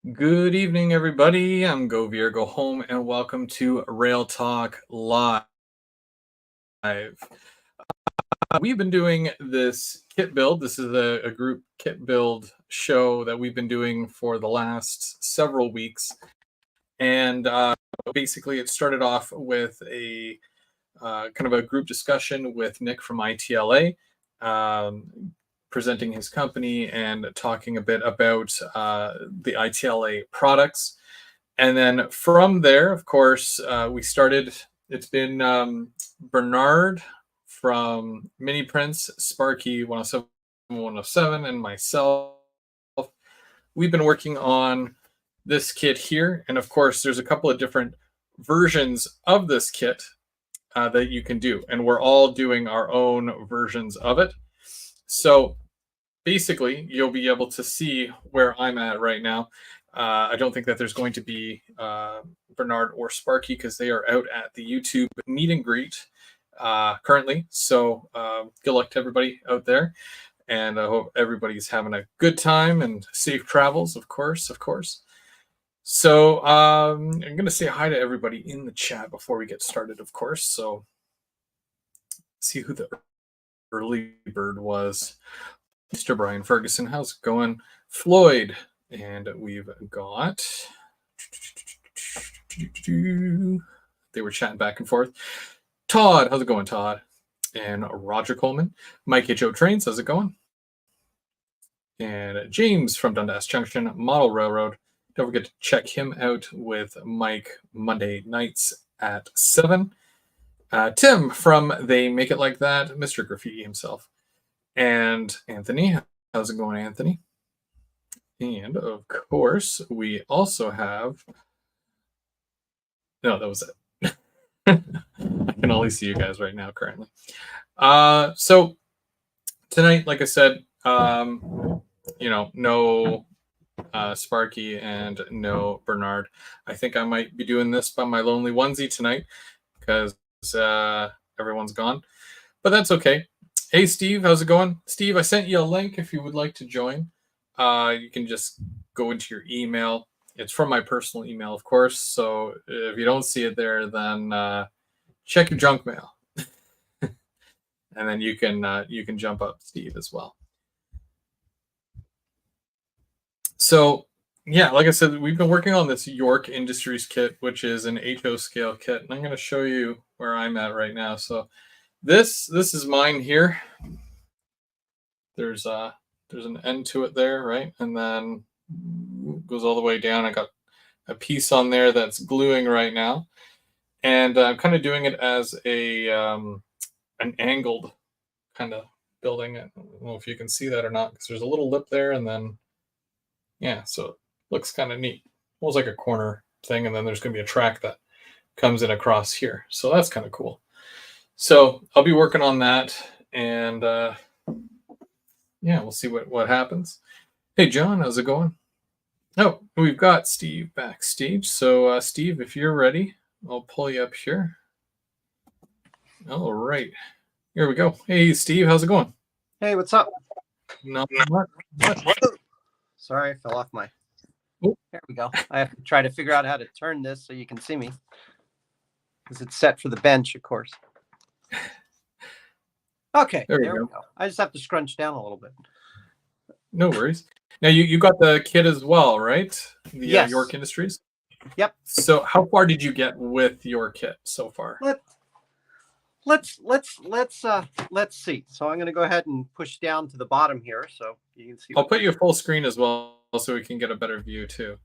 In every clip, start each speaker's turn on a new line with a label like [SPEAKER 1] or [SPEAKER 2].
[SPEAKER 1] Good evening, everybody. I'm Go Veer, Go Home, and welcome to Rail Talk Live. We've been doing this kit build. This is a group kit build show that we've been doing for the last several weeks. And basically, it started off with a kind of a group discussion with Nick from ITLA, presenting his company and talking a bit about the ITLA products. And then from there, of course, we started. It's been Bernard from Mini Prince, Sparky 107, 107, and myself. We've been working on this kit here. And of course, there's a couple of different versions of this kit that you can do. And we're all doing our own versions of it. So basically, you'll be able to see where I'm at right now. I don't think that there's going to be Bernard or Sparky because they are out at the YouTube meet and greet currently. So good luck to everybody out there. And I hope everybody's having a good time and safe travels, of course. So I'm going to say hi to everybody in the chat before we get started, of course. So see who the early bird was. Mr. Brian Ferguson, how's it going? Floyd, and we've got. They were chatting back and forth. Todd, how's it going, Todd? And Roger Coleman. Mike H.O. Trains, how's it going? And James from Dundas Junction Model Railroad. Don't forget to check him out with Mike Monday nights at 7. Tim from They Make It Like That, Mr. Graffiti himself. And Anthony, how's it going, Anthony? And of course, we also have. No, that was it. I can only see you guys right now currently. So tonight, like I said, no Sparky and no Bernard. I think I might be doing this by my lonely onesie tonight because everyone's gone. But that's okay. Hey, Steve, how's it going? Steve, I sent you a link if you would like to join. You can just go into your email. It's from my personal email, of course. So if you don't see it there, then check your junk mail. And then you can jump up Steve as well. So yeah, like I said, we've been working on this York Industries kit, which is an HO scale kit. And I'm going to show you where I'm at right now. So this is mine here. There's an end to it there, right? And then goes all the way down. I got a piece on there that's gluing right now. And I'm kind of doing it as an angled kind of building. I don't know if you can see that or not, because there's a little lip there, and then yeah, so it looks kind of neat. Almost like a corner thing, and then there's going to be a track that comes in across here. So that's kind of cool. So I'll be working on that, and yeah, we'll see what happens. Hey, John, how's it going? Oh, we've got Steve backstage. So, Steve, if you're ready, I'll pull you up here. All right. Here we go. Hey, Steve, how's it going?
[SPEAKER 2] Hey, what's up?
[SPEAKER 1] Not much.
[SPEAKER 2] Sorry, I fell off my... Oh, there we go. I have to try to figure out how to turn this so you can see me. Because it's set for the bench, of course. Okay, there we go. I just have to scrunch down a little bit.
[SPEAKER 1] No worries. Now, you got the kit as well, right? The
[SPEAKER 2] yes.
[SPEAKER 1] York Industries?
[SPEAKER 2] Yep.
[SPEAKER 1] So how far did you get with your kit so far?
[SPEAKER 2] Let's see. So I'm going to go ahead and push down to the bottom here so you can see.
[SPEAKER 1] I'll put you full screen as well so we can get a better view too.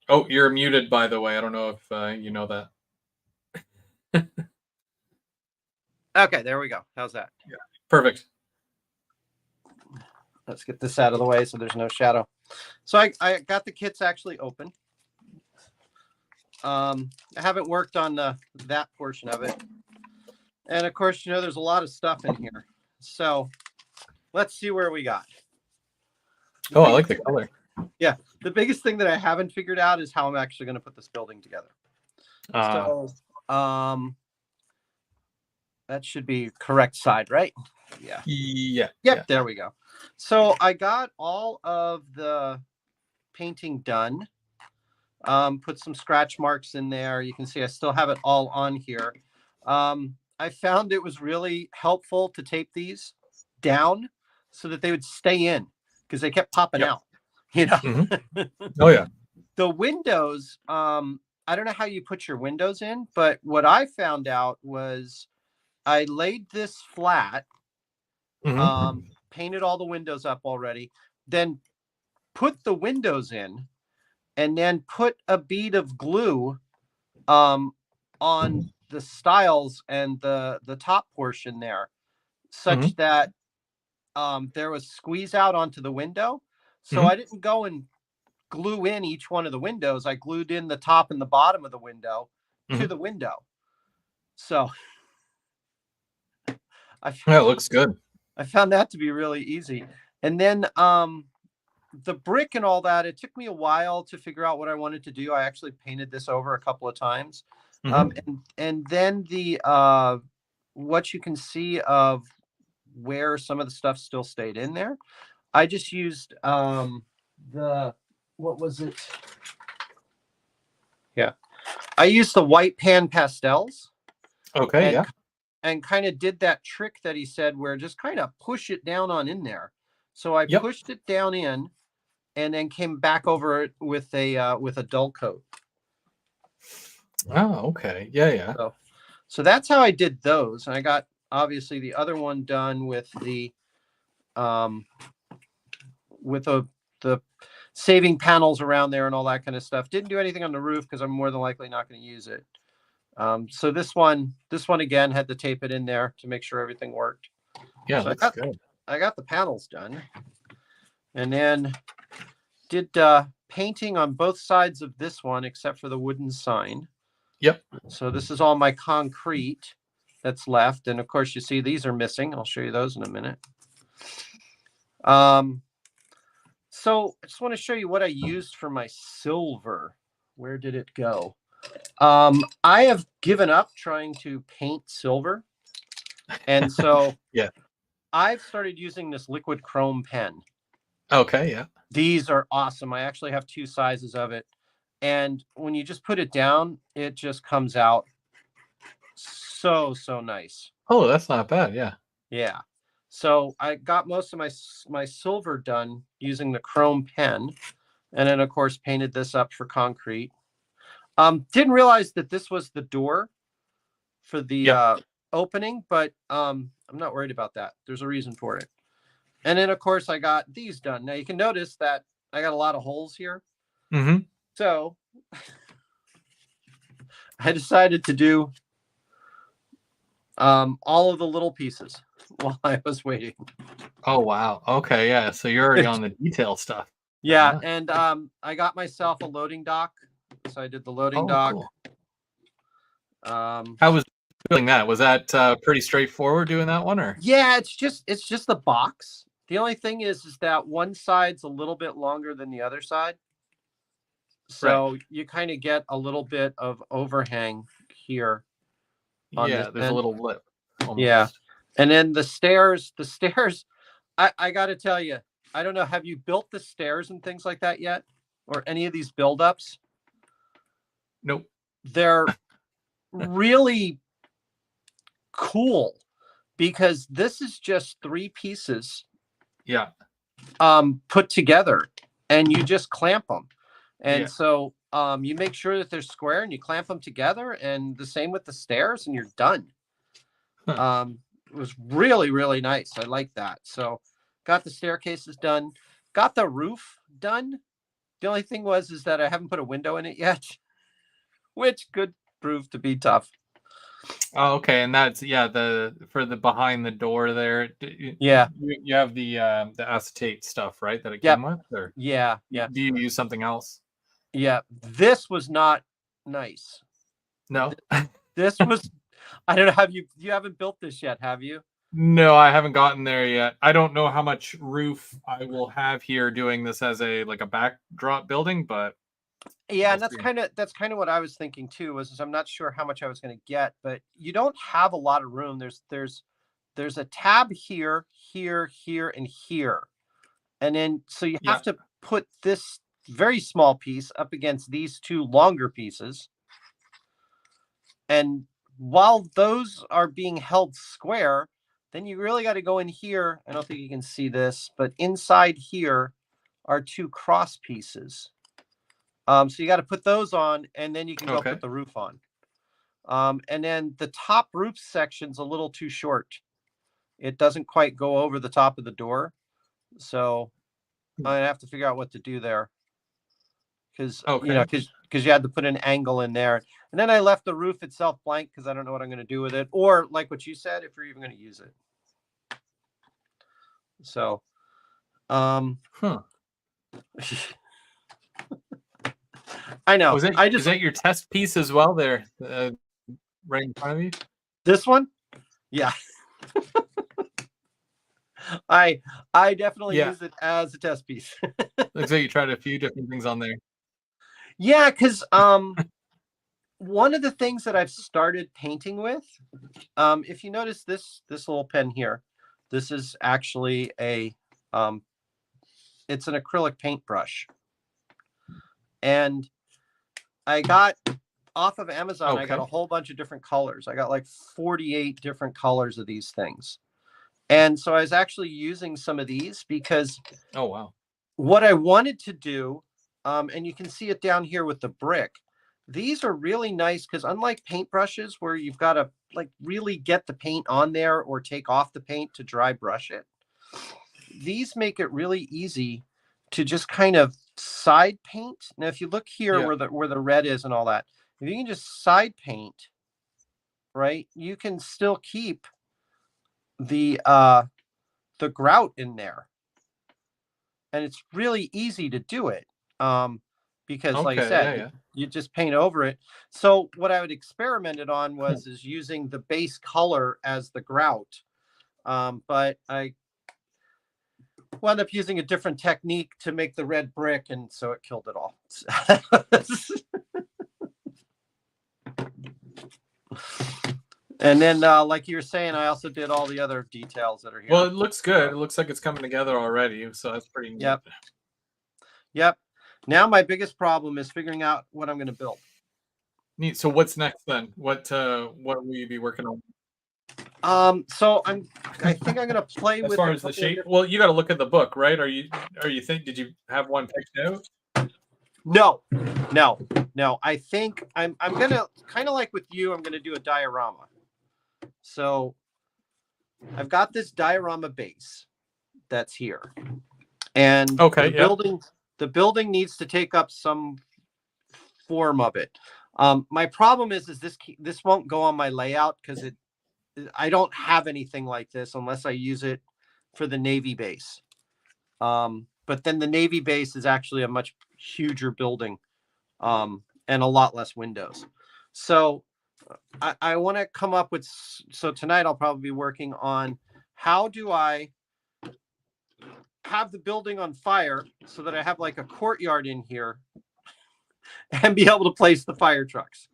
[SPEAKER 1] Oh, you're muted, by the way. I don't know if you know that.
[SPEAKER 2] Okay, there we go. How's that?
[SPEAKER 1] Yeah, perfect.
[SPEAKER 2] Let's get this out of the way so there's no shadow. So I got the kits actually open. I haven't worked on that portion of it. And of course, there's a lot of stuff in here. So let's see where we got.
[SPEAKER 1] Oh, I like the color.
[SPEAKER 2] Yeah. The biggest thing that I haven't figured out is how I'm actually going to put this building together. So that should be correct side, right? Yeah.
[SPEAKER 1] Yeah.
[SPEAKER 2] Yep. Yeah. There we go. So I got all of the painting done. Put some scratch marks in there. You can see I still have it all on here. I found it was really helpful to tape these down so that they would stay in because they kept popping out, you know.
[SPEAKER 1] Mm-hmm. Oh yeah.
[SPEAKER 2] The windows, I don't know how you put your windows in, but what I found out was I laid this flat,
[SPEAKER 1] Mm-hmm.
[SPEAKER 2] painted all the windows up already, then put the windows in, and then put a bead of glue on the stiles and the top portion there, such that there was squeeze out onto the window. So I didn't go and glue in each one of the windows. I glued in the top and the bottom of the window to the window. So
[SPEAKER 1] Yeah, it looks good.
[SPEAKER 2] I found that to be really easy. And then the brick and all that, it took me a while to figure out what I wanted to do. I actually painted this over a couple of times. And then the what you can see of where some of the stuff still stayed in there, I just used the, what was it? Yeah, I used the white pan pastels.
[SPEAKER 1] Okay, yeah.
[SPEAKER 2] And kind of did that trick that he said where just kind of push it down on in there. So I pushed it down in and then came back over it with a dull coat.
[SPEAKER 1] Oh, okay. Yeah, yeah.
[SPEAKER 2] So that's how I did those. And I got obviously the other one done with the saving panels around there and all that kind of stuff. Didn't do anything on the roof because I'm more than likely not going to use it. So this one again had to tape it in there to make sure everything worked.
[SPEAKER 1] Yeah,
[SPEAKER 2] so
[SPEAKER 1] that's good.
[SPEAKER 2] I got the panels done, and then did painting on both sides of this one except for the wooden sign.
[SPEAKER 1] Yep.
[SPEAKER 2] So this is all my concrete that's left, and of course you see these are missing. I'll show you those in a minute. So I just want to show you what I used for my silver. Where did it go? I have given up trying to paint silver. And so I've started using this liquid chrome pen.
[SPEAKER 1] Okay, yeah.
[SPEAKER 2] These are awesome. I actually have 2 sizes of it. And when you just put it down, it just comes out so nice.
[SPEAKER 1] Oh, that's not bad. Yeah.
[SPEAKER 2] Yeah. So I got most of my silver done using the chrome pen. And then, of course, painted this up for concrete. Didn't realize that this was the door for the opening, but I'm not worried about that. There's a reason for it. And then, of course, I got these done. Now you can notice that I got a lot of holes here. So I decided to do all of the little pieces while I was waiting.
[SPEAKER 1] Oh, wow. Okay, yeah. So you're already on the detail stuff.
[SPEAKER 2] Yeah, and I got myself a loading dock. So I did the loading dock.
[SPEAKER 1] Cool. How was doing that? Was that pretty straightforward doing that one, or?
[SPEAKER 2] Yeah, it's just the box. The only thing is that one side's a little bit longer than the other side. So you kind of get a little bit of overhang here.
[SPEAKER 1] Yeah, there's a little lip. Almost.
[SPEAKER 2] Yeah. And then the stairs, I got to tell you, I don't know. Have you built the stairs and things like that yet? Or any of these buildups?
[SPEAKER 1] Nope.
[SPEAKER 2] They're really cool because this is just 3 pieces.
[SPEAKER 1] Yeah.
[SPEAKER 2] Put together, and you just clamp them. And so you make sure that they're square and you clamp them together, and the same with the stairs, and you're done. It was really, really nice. I like that. So got the staircases done, got the roof done. The only thing is that I haven't put a window in it yet, which could prove to be tough.
[SPEAKER 1] Oh, okay. And that's for the behind the door there. You have the acetate stuff, right? That it came with, or
[SPEAKER 2] yeah.
[SPEAKER 1] Do you use something else?
[SPEAKER 2] Yeah, this was not nice.
[SPEAKER 1] No.
[SPEAKER 2] This was. I don't know. You haven't built this yet, have you?
[SPEAKER 1] No, I haven't gotten there yet. I don't know how much roof I will have here doing this as a backdrop building, but
[SPEAKER 2] yeah, and that's kind of what I was thinking too. I'm not sure how much I was going to get, but you don't have a lot of room. There's a tab here, and here, And then, so you
[SPEAKER 1] Yeah.
[SPEAKER 2] have to put this very small piece up against these two longer pieces. And while those are being held square, then you really got to go in here. I don't think you can see this, but inside here are two cross pieces. So you got to put those on, and then you can go put the roof on. And then the top roof section's a little too short. It doesn't quite go over the top of the door. So I have to figure out what to do there. Because, you know, because you had to put an angle in there. And then I left the roof itself blank because I don't know what I'm going to do with it. Or like what you said, if you're even going to use it. So, I know.
[SPEAKER 1] Is that your test piece as well there, right in front of you?
[SPEAKER 2] This one? Yeah. I definitely use it as a test piece.
[SPEAKER 1] Looks like you tried a few different things on there.
[SPEAKER 2] Yeah, because one of the things that I've started painting with, if you notice this little pen here, this is actually a it's an acrylic paintbrush. And I got off of Amazon, I got a whole bunch of different colors. I got like 48 different colors of these things. And so I was actually using some of these because what I wanted to do, and you can see it down here with the brick, these are really nice because unlike paintbrushes where you've got to like really get the paint on there or take off the paint to dry brush it, these make it really easy to just kind of side paint. Now, if you look here where the red is and all that, if you can just side paint, right, you can still keep the grout in there. And it's really easy to do it because, like I said, you just paint over it. So what I would experimented on is using the base color as the grout. But I wound up using a different technique to make the red brick, and so it killed it all. And then, like you were saying, I also did all the other details that are here.
[SPEAKER 1] Well, it looks good. It looks like it's coming together already, so that's pretty neat.
[SPEAKER 2] Yep. Now my biggest problem is figuring out what I'm going to build.
[SPEAKER 1] Neat. So what's next then? What will you be working on?
[SPEAKER 2] So I think I'm going to play with
[SPEAKER 1] as far as the shape. Well, you got to look at the book, right? Did you have one picked out?
[SPEAKER 2] No. I think I'm going to kind of like with you, I'm going to do a diorama. So I've got this diorama base that's here. And the building needs to take up some form of it. My problem is this won't go on my layout because I don't have anything like this unless I use it for the Navy base. But then the Navy base is actually a much huger building and a lot less windows. So I want to come up with, so tonight I'll probably be working on how do I have the building on fire so that I have like a courtyard in here and be able to place the fire trucks,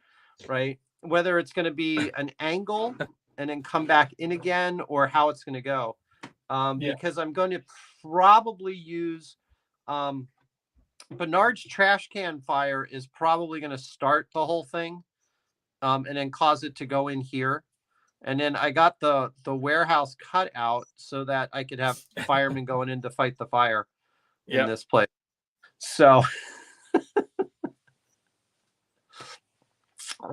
[SPEAKER 2] right? Whether it's going to be an angle and then come back in again or how it's going to go. Because I'm going to probably use Bernard's trash can fire is probably going to start the whole thing and then cause it to go in here. And then I got the warehouse cut out so that I could have firemen going in to fight the fire in this place. So,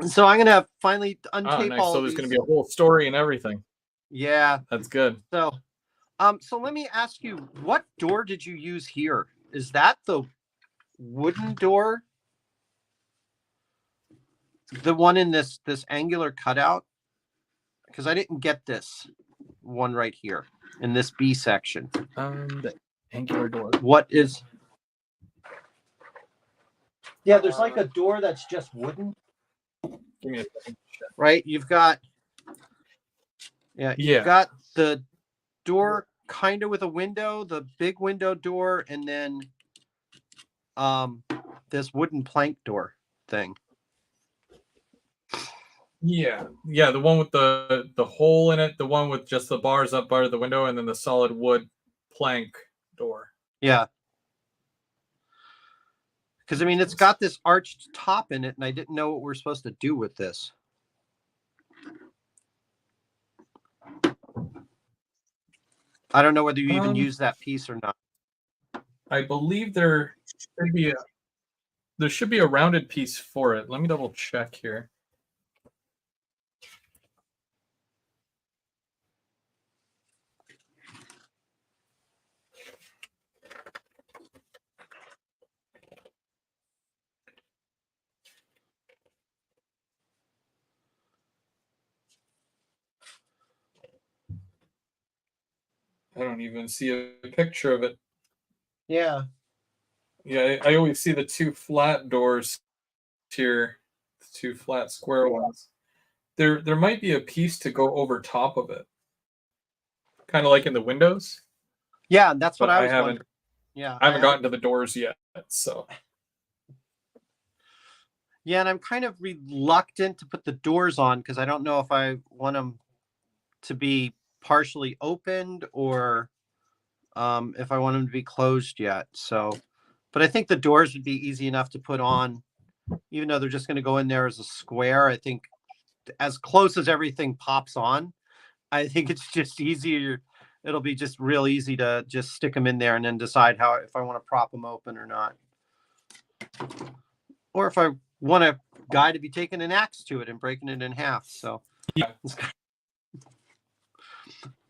[SPEAKER 2] so I'm going to finally untape all
[SPEAKER 1] so
[SPEAKER 2] of
[SPEAKER 1] there's
[SPEAKER 2] these.
[SPEAKER 1] going to be a whole story and everything.
[SPEAKER 2] Yeah.
[SPEAKER 1] That's good.
[SPEAKER 2] So, so let me ask you, what door did you use here? Is that the wooden door? The one in this angular cutout? Because I didn't get this one right here in this B section.
[SPEAKER 1] The angular door.
[SPEAKER 2] What is? Yeah, there's like a door that's just wooden.
[SPEAKER 1] Give me a second.
[SPEAKER 2] Right? You've got got the door kind of with a window, the big window door, and then this wooden plank door thing.
[SPEAKER 1] Yeah, the one with the hole in it, the one with just the bars up part of the window, and then the solid wood plank door.
[SPEAKER 2] Yeah. Because, I mean, it's got this arched top in it, and I didn't know what we're supposed to do with this. I don't know whether you even use that piece or not.
[SPEAKER 1] I believe there should be a rounded piece for it. Let me double check here. I don't even see a picture of it.
[SPEAKER 2] Yeah.
[SPEAKER 1] Yeah, I always see the two flat doors here, the two flat square ones. There might be a piece to go over top of it, kind of like in the windows.
[SPEAKER 2] Yeah, that's what
[SPEAKER 1] But
[SPEAKER 2] I
[SPEAKER 1] I
[SPEAKER 2] was
[SPEAKER 1] haven't.
[SPEAKER 2] wondering. Yeah,
[SPEAKER 1] I haven't gotten to the doors yet, so.
[SPEAKER 2] Yeah, and I'm kind of reluctant to put the doors on because I don't know if I want them to be partially opened or if I want them to be closed yet. So, but I think the doors would be easy enough to put on, even though they're just going to go in there as a square. I think as close as everything pops on, I think it's just easier. It'll be just real easy to just stick them in there and then decide if I want to prop them open or not. Or if I want a guy to be taking an axe to it and breaking it in half. So
[SPEAKER 1] yeah.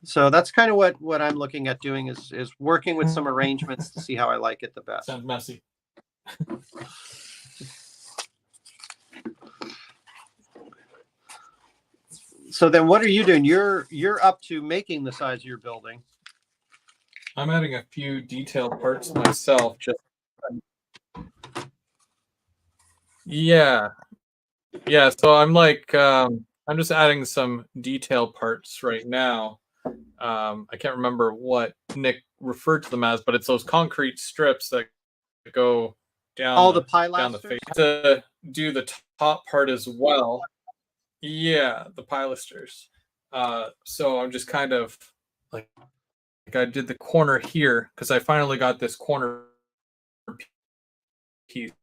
[SPEAKER 2] So that's kind of what I'm looking at doing is working with some arrangements to see how I like it the best.
[SPEAKER 1] Sounds messy.
[SPEAKER 2] So then what are you doing? You're up to making the size of your building.
[SPEAKER 1] I'm adding a few detailed parts myself. Yeah. So I'm like, I'm just adding some detail parts right now. I can't remember what Nick referred to them as, but it's those concrete strips that go down
[SPEAKER 2] the pilasters?
[SPEAKER 1] down the face to do the top part as well. Yeah, the pilasters. So I'm just kind of like I did the corner here because I finally got this corner piece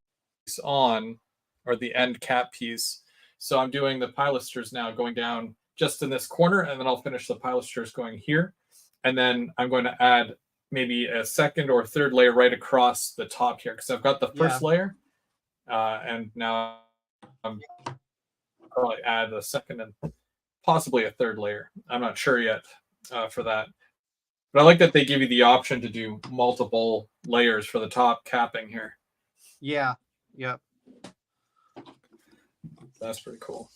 [SPEAKER 1] on, or the end cap piece. So I'm doing the pilasters now going down just in this corner, and then I'll finish the pilasters going here. And then I'm going to add maybe a second or third layer right across the top here because I've got the first layer. And now I'm probably add a second and possibly a third layer. I'm not sure yet for that. But I like that they give you the option to do multiple layers for the top capping here.
[SPEAKER 2] Yeah. Yep.
[SPEAKER 1] That's pretty cool.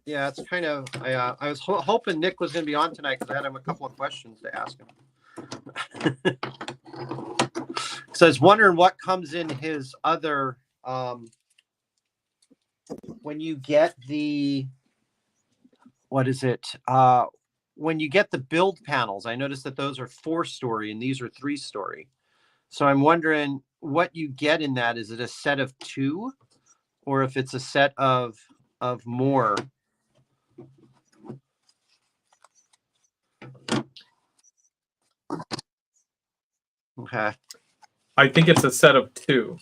[SPEAKER 2] Yeah, it's kind of. I was hoping Nick was going to be on tonight because I had him a couple of questions to ask him. So I was wondering what comes in his other. When you get the. What is it? When you get the build panels, I noticed that those are 4-story and these are 3-story. So I'm wondering what you get in that. Is it a set of 2, or if it's a set of more? Okay.
[SPEAKER 1] I think it's a set of 2.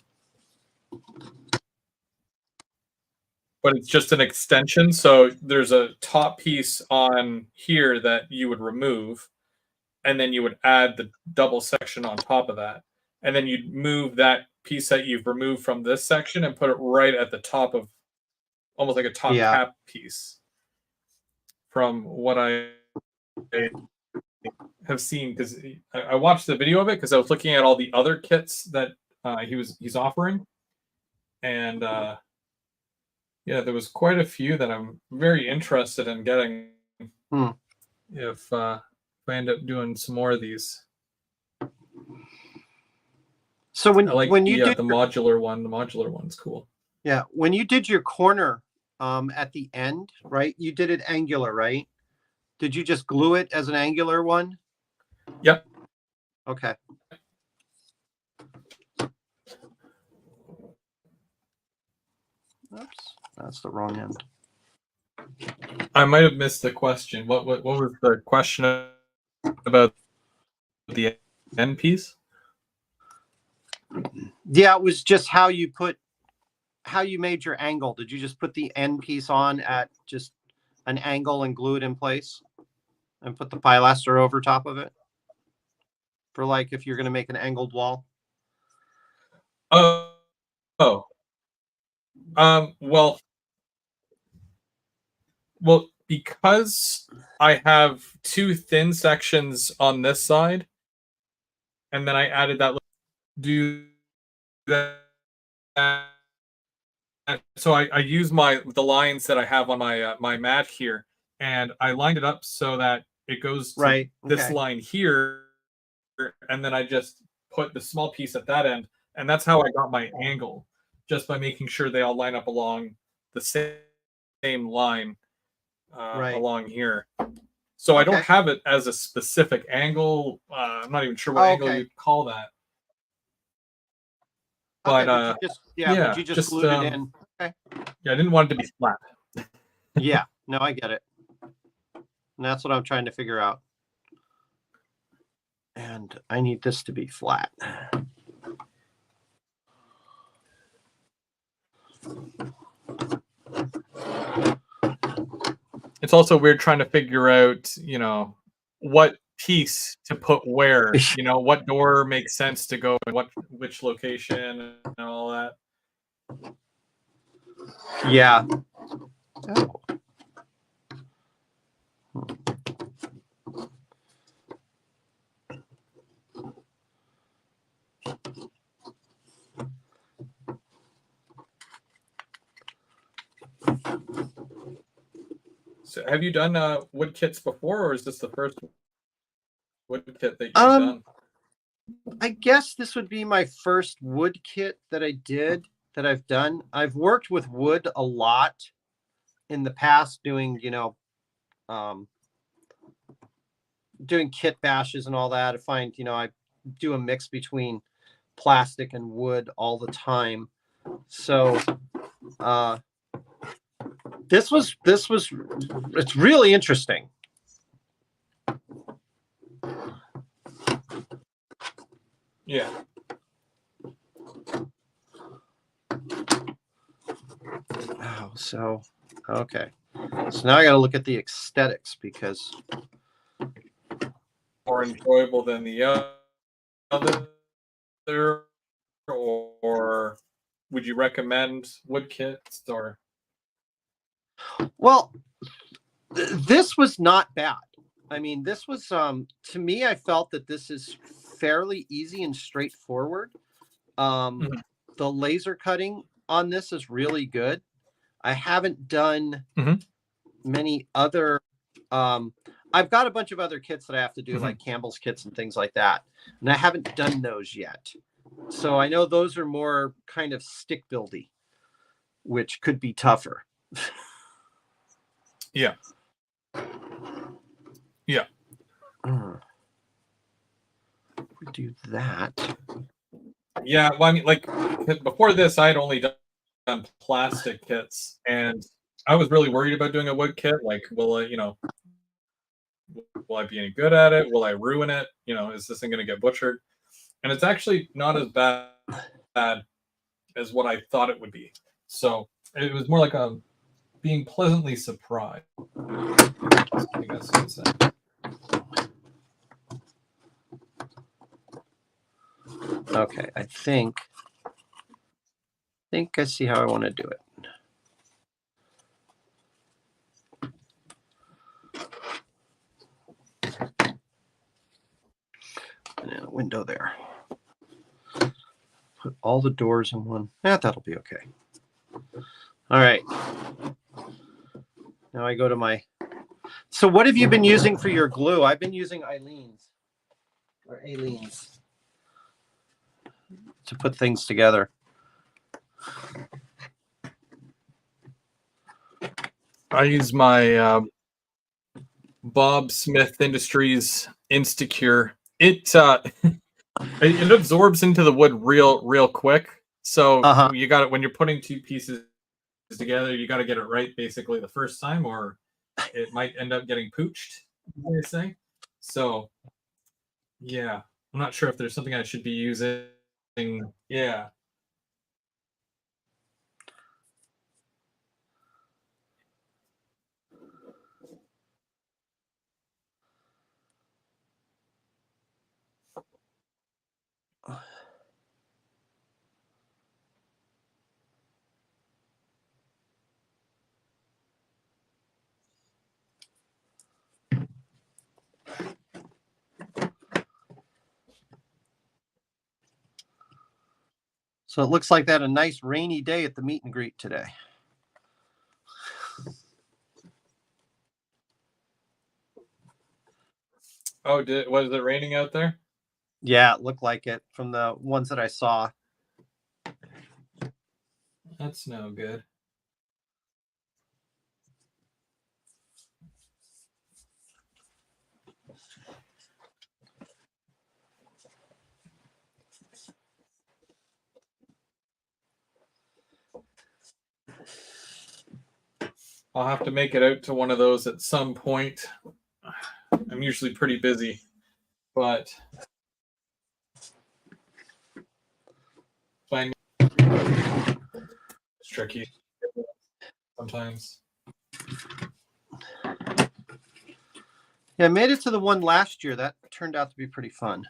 [SPEAKER 1] But it's just an extension. So there's a top piece on here that you would remove, and then you would add the double section on top of that. And then you'd move that piece that you've removed from this section and put it right at the top of, almost like a top cap piece. From what I have seen, because I watched the video of it because I was looking at all the other kits that he's offering, and yeah, there was quite a few that I'm very interested in getting. If I end up doing some more of these.
[SPEAKER 2] So when you did
[SPEAKER 1] the modular one's cool.
[SPEAKER 2] Yeah, when you did your corner at the end, right? You did it angular, right? Did you just glue it as an angular one?
[SPEAKER 1] Yep.
[SPEAKER 2] Okay. Oops, that's the wrong end.
[SPEAKER 1] I might have missed the question. What was the question about the end piece?
[SPEAKER 2] Yeah, it was just how you made your angle. Did you just put the end piece on at just an angle and glue it in place and put the pilaster over top of it for like if you're going to make an angled wall?
[SPEAKER 1] Oh, oh, well, because I have two thin sections on this side, and then I added that. Do that. So I use the lines that I have on my mat here, and I lined it up so that it goes to
[SPEAKER 2] Right.
[SPEAKER 1] this
[SPEAKER 2] Okay.
[SPEAKER 1] line here, and then I just put the small piece at that end, and that's how I got my angle, just by making sure they all line up along the same line
[SPEAKER 2] Right.
[SPEAKER 1] along here. So I don't
[SPEAKER 2] Okay.
[SPEAKER 1] have it as a specific angle. I'm not even sure what
[SPEAKER 2] Oh,
[SPEAKER 1] angle
[SPEAKER 2] okay.
[SPEAKER 1] you'd call that,
[SPEAKER 2] Okay.
[SPEAKER 1] but
[SPEAKER 2] But you just
[SPEAKER 1] just
[SPEAKER 2] glued it in. Okay.
[SPEAKER 1] yeah, I didn't want it to be flat.
[SPEAKER 2] Yeah. No, I get it. And that's what I'm trying to figure out. And I need this to be flat.
[SPEAKER 1] It's also weird trying to figure out, what piece to put where. What door makes sense to go in which location and all that.
[SPEAKER 2] Yeah. Oh.
[SPEAKER 1] So have you done wood kits before, or is this the first wood kit that you've done?
[SPEAKER 2] I guess this would be my first wood kit that I've done. I've worked with wood a lot in the past doing, doing kit bashes and all that. I find, I do a mix between plastic and wood all the time. So it's really interesting.
[SPEAKER 1] Yeah.
[SPEAKER 2] Oh, so okay. So now I got to look at the aesthetics because
[SPEAKER 1] More enjoyable than the other, or would you recommend wood kits, or?
[SPEAKER 2] well, this was not bad. I mean, this was to me, I felt that this is fairly easy and straightforward.
[SPEAKER 1] Mhm.
[SPEAKER 2] The laser cutting on this is really good. I haven't done many other I've got a bunch of other kits that I have to do, like Campbell's kits and things like that. And I haven't done those yet. So I know those are more kind of stick buildy, which could be tougher.
[SPEAKER 1] Yeah. Yeah.
[SPEAKER 2] We do that.
[SPEAKER 1] Yeah. Well, I mean, like before this, I had only done plastic kits, and I was really worried about doing a wood kit. Like, will I be any good at it? Will I ruin it? Is this thing going to get butchered? And it's actually not as bad as what I thought it would be. So it was more like being pleasantly surprised, I guess you could say.
[SPEAKER 2] Okay, I think I see how I want to do it. And a window there. Put all the doors in one. That'll be okay. All right. Now I go to my. So what have you been using for your glue? I've been using Eileen's to put things together.
[SPEAKER 1] I use my Bob Smith Industries Instacure. It absorbs into the wood real quick. So you got it when you're putting two pieces together. You got to get it right basically the first time, or it might end up getting pooched. They say. So yeah, I'm not sure if there's something I should be using Yeah.
[SPEAKER 2] So it looks like they had a nice rainy day at the meet and greet today.
[SPEAKER 1] Oh, was it raining out there?
[SPEAKER 2] Yeah, it looked like it from the ones that I saw.
[SPEAKER 1] That's no good. I'll have to make it out to one of those at some point. I'm usually pretty busy, but find it's tricky sometimes.
[SPEAKER 2] Yeah, I made it to the one last year. That turned out to be pretty fun.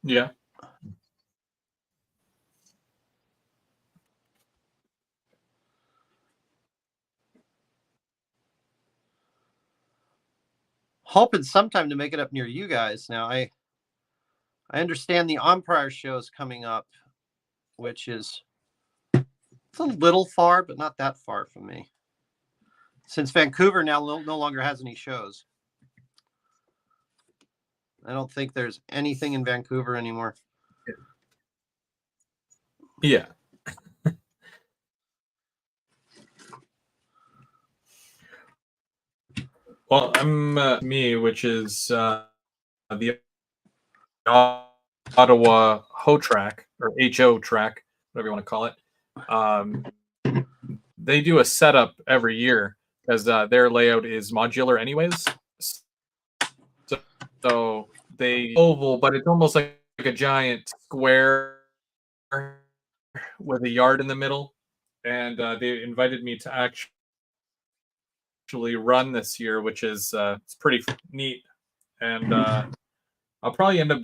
[SPEAKER 1] Yeah.
[SPEAKER 2] Hoping sometime to make it up near you guys. Now I understand the Empire show is coming up, which is it's a little far, but not that far from me. Since Vancouver now no longer has any shows. I don't think there's anything in Vancouver anymore.
[SPEAKER 1] Yeah. Well, I'm me, which is the Ottawa Hot Track or HO track, whatever you want to call it. They do a setup every year because their layout is modular, anyways. So they oval, but it's almost like a giant square with a yard in the middle. And they invited me to actually run this year, which is it's pretty neat. And I'll probably end up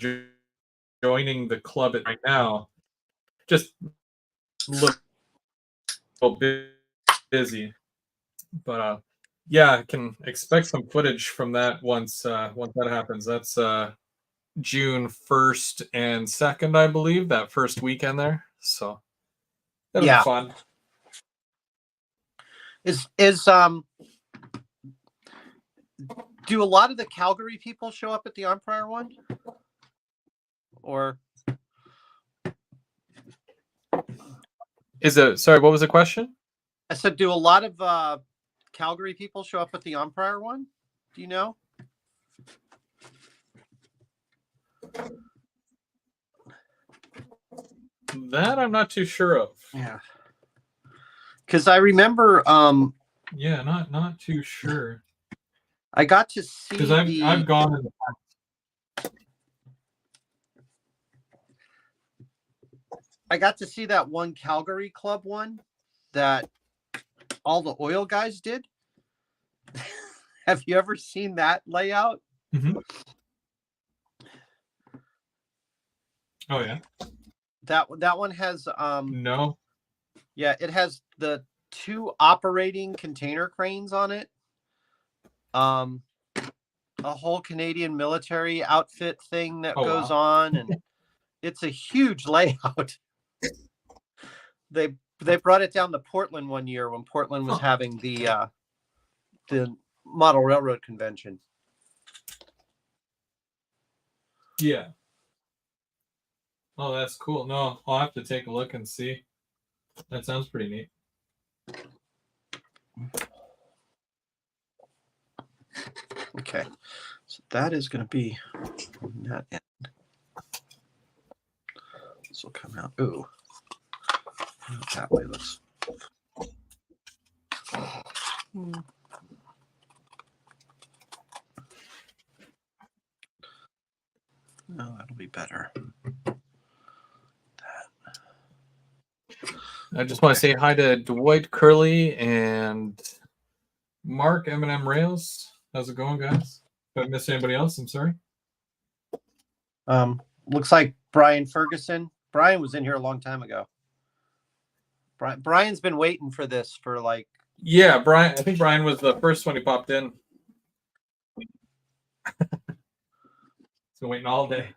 [SPEAKER 1] joining the club right now. Just a little bit busy, but yeah, I can expect some footage from that once that happens. That's June 1st and 2nd, I believe, that first weekend there. So that'll be fun.
[SPEAKER 2] Is do a lot of the Calgary people show up at the Empire one? Or
[SPEAKER 1] is it, sorry, what was the question?
[SPEAKER 2] I said, do a lot of Calgary people show up at the Empire one? Do you know?
[SPEAKER 1] That I'm not too sure of.
[SPEAKER 2] Yeah. Because I remember
[SPEAKER 1] yeah, not too sure.
[SPEAKER 2] I got to see
[SPEAKER 1] because I've gone in the past.
[SPEAKER 2] I got to see that one Calgary Club one that all the oil guys did. Have you ever seen that layout?
[SPEAKER 1] Mm-hmm. Oh yeah.
[SPEAKER 2] That one has
[SPEAKER 1] no.
[SPEAKER 2] Yeah, it has the 2 operating container cranes on it. A whole Canadian military outfit thing that goes on, and it's a huge layout. They brought it down to Portland one year when Portland was having the model railroad convention.
[SPEAKER 1] Yeah. Oh, that's cool. No, I'll have to take a look and see. That sounds pretty neat.
[SPEAKER 2] Okay, so that is going to be on that end. This will come out. Ooh, that way looks. No, that'll be better.
[SPEAKER 1] I just want to say hi to Dwight, Curly, and Mark, M&M Rails. How's it going, guys? If I missed anybody else, I'm sorry.
[SPEAKER 2] Looks like Brian Ferguson. Brian was in here a long time ago. Brian's been waiting for this for like...
[SPEAKER 1] Yeah, Brian. I think Brian was the first one he popped in. He's been waiting all day.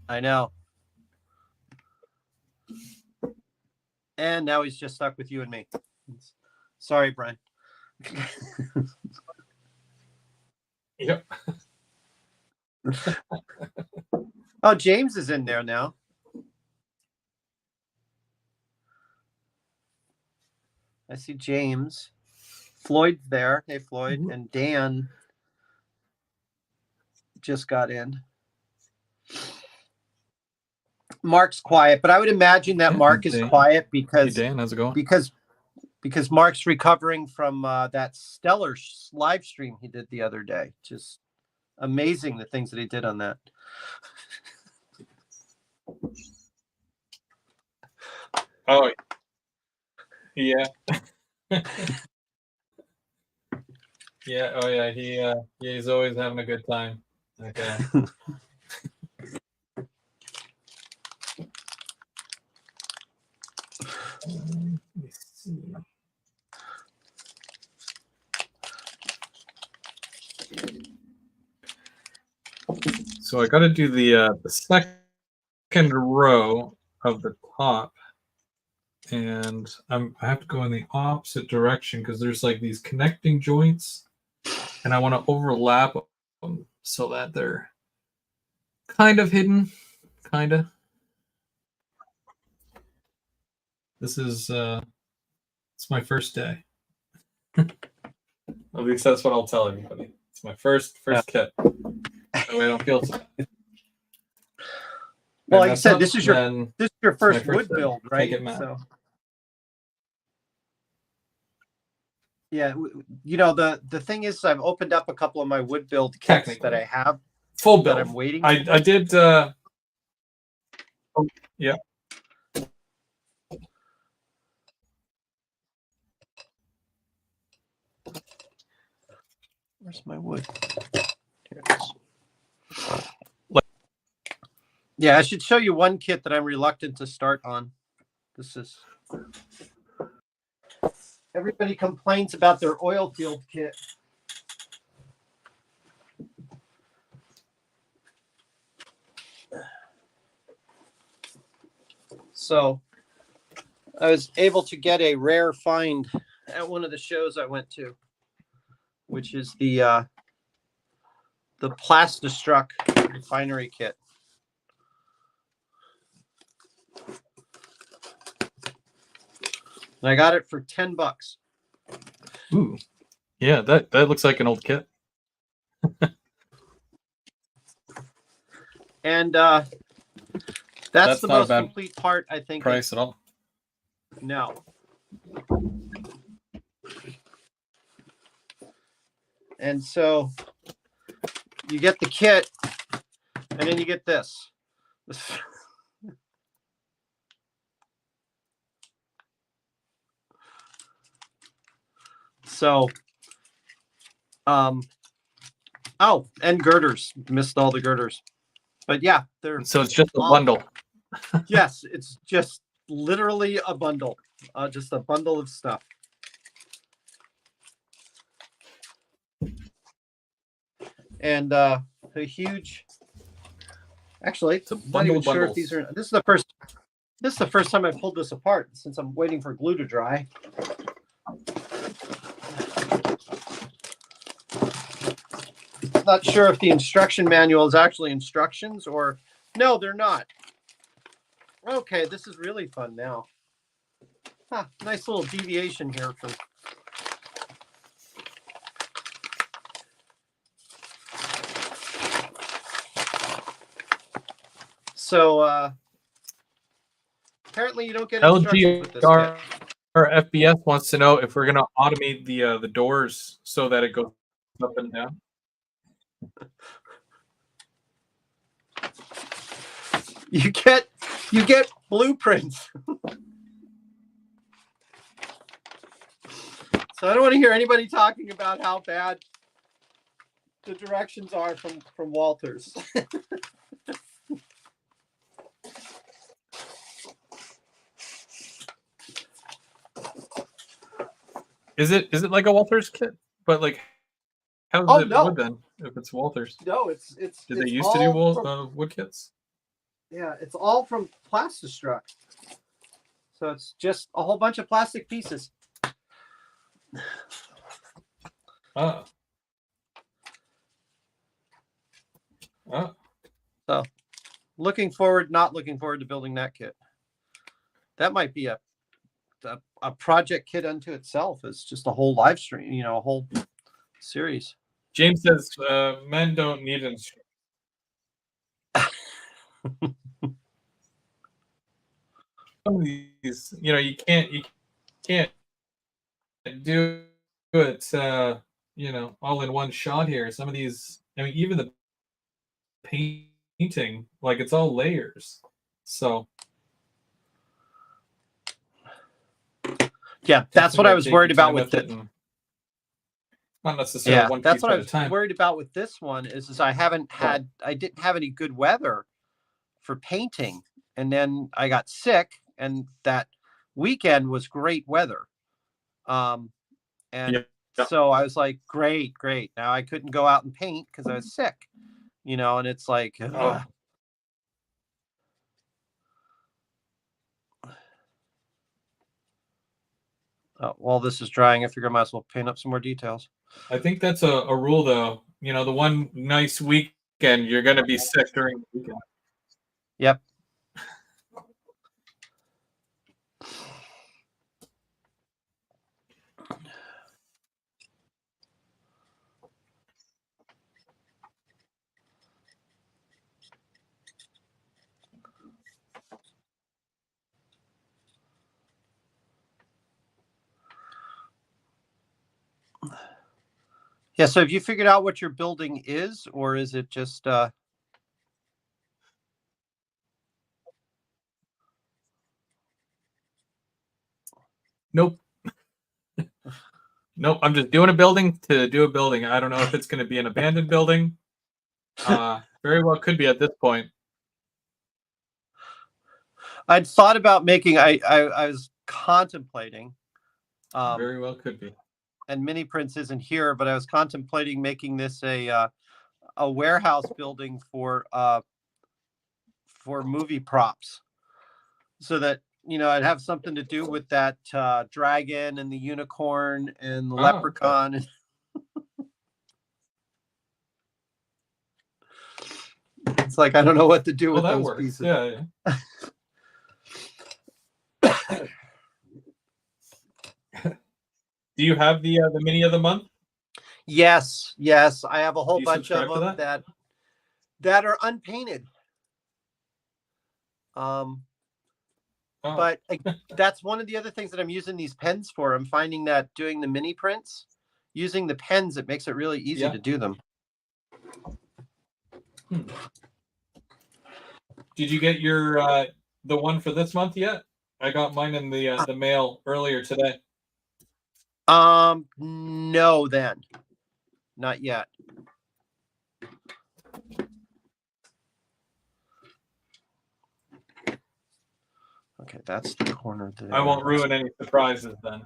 [SPEAKER 2] I know. And now he's just stuck with you and me. Sorry, Brian.
[SPEAKER 1] Yep.
[SPEAKER 2] Oh, James is in there now. I see James. Floyd's there. Hey, Floyd.
[SPEAKER 1] Mm-hmm.
[SPEAKER 2] And Dan just got in. Mark's quiet, but I would imagine that Mark is quiet because...
[SPEAKER 1] Hey, Dan, how's it going?
[SPEAKER 2] Because Mark's recovering from that stellar live stream he did the other day. Just amazing the things that he did on that.
[SPEAKER 1] Oh, yeah. Yeah. Oh, yeah. He's always having a good time. Okay. Let's see. So I got to do the second row of the top, and I have to go in the opposite direction because there's like these connecting joints, and I want to overlap them so that they're kind of hidden, kind of. This is it's my first day. At least that's what I'll tell everybody. It's my first kit. That way I don't feel so.
[SPEAKER 2] Well, like I said, this is your first wood build, right? So, yeah, you know, the thing is, I've opened up a couple of my wood build kits that I have
[SPEAKER 1] full build.
[SPEAKER 2] that I'm waiting.
[SPEAKER 1] I did. Yeah.
[SPEAKER 2] Where's my wood? Here it is. Yeah, I should show you one kit that I'm reluctant to start on. This is... Everybody complains about their oil field kit. So I was able to get a rare find at one of the shows I went to, which is the Plastistruck refinery kit. And I got it for $10.
[SPEAKER 1] Ooh, yeah, that looks like an old kit.
[SPEAKER 2] And that's the most complete part, I think.
[SPEAKER 1] Price at all?
[SPEAKER 2] No. And so you get the kit, and then you get this. So, oh, and girders. Missed all the girders. But yeah, they're...
[SPEAKER 1] So it's just a bundle.
[SPEAKER 2] Yes, it's just literally a bundle. Just a bundle of stuff. And a huge... Actually,
[SPEAKER 1] it's a
[SPEAKER 2] I'm not even sure if these are... This is the first time I pulled this apart since I'm waiting for glue to dry. Not sure if the instruction manual is actually instructions or... No, they're not. Okay, this is really fun now. Huh, nice little deviation here from... So, apparently you don't get instructions with this kit.
[SPEAKER 1] Our FBS wants to know if we're going to automate the doors so that it goes up and down.
[SPEAKER 2] You get blueprints. So I don't want to hear anybody talking about how bad the directions are from Walters.
[SPEAKER 1] Is it like a Walters kit? But like, how's
[SPEAKER 2] Oh
[SPEAKER 1] it
[SPEAKER 2] no,
[SPEAKER 1] wood then? If it's Walters,
[SPEAKER 2] no, it's
[SPEAKER 1] did they
[SPEAKER 2] it's
[SPEAKER 1] used to do
[SPEAKER 2] all from,
[SPEAKER 1] wood kits?
[SPEAKER 2] yeah, it's all from Plastistruct. So it's just a whole bunch of plastic pieces.
[SPEAKER 1] Ah. Ah.
[SPEAKER 2] So not looking forward to building that kit. That might be a project kit unto itself. It's just a whole live stream, you know, a whole series.
[SPEAKER 1] James says men don't need instructions. Some of these, you know, you can't do it, you know, all in one shot here. Some of these, I mean, even the painting, like it's all layers. So
[SPEAKER 2] yeah, that's what I was worried about with
[SPEAKER 1] it. Not necessarily one
[SPEAKER 2] that's
[SPEAKER 1] piece
[SPEAKER 2] what
[SPEAKER 1] at
[SPEAKER 2] I was
[SPEAKER 1] a time.
[SPEAKER 2] worried about with this one is I didn't have any good weather for painting, and then I got sick, and that weekend was great weather. And
[SPEAKER 1] Yeah.
[SPEAKER 2] so I was like, great. Now I couldn't go out and paint because I was sick, you know, and it's like,
[SPEAKER 1] Oh.
[SPEAKER 2] While this is drying, I figure I might as well paint up some more details.
[SPEAKER 1] I think that's a rule, though. You know, the one nice weekend, you're going to be sick during the weekend.
[SPEAKER 2] Yep. Yeah, so have you figured out what your building is, or is it just
[SPEAKER 1] Nope. Nope. I'm just doing a building to do a building. I don't know if it's going to be an abandoned building. Very well could be at this point.
[SPEAKER 2] I'd thought about making I was contemplating
[SPEAKER 1] Very well could be.
[SPEAKER 2] And Mini Prince isn't here, but I was contemplating making this a warehouse building for movie props, so that, you know, I'd have something to do with that dragon and the unicorn and the leprechaun.
[SPEAKER 1] Okay.
[SPEAKER 2] It's like I don't know what to do with
[SPEAKER 1] that
[SPEAKER 2] those
[SPEAKER 1] works.
[SPEAKER 2] pieces.
[SPEAKER 1] Yeah. Do you have the mini of the month?
[SPEAKER 2] Yes, I have a whole bunch of them that are unpainted. But that's one of the other things that I'm using these pens for. I'm finding that doing the mini prints, using the pens, it makes it really easy to do them.
[SPEAKER 1] Did you get your the one for this month yet? I got mine in the mail earlier today.
[SPEAKER 2] No, then not yet. Okay, that's the corner there.
[SPEAKER 1] I won't ruin any surprises then.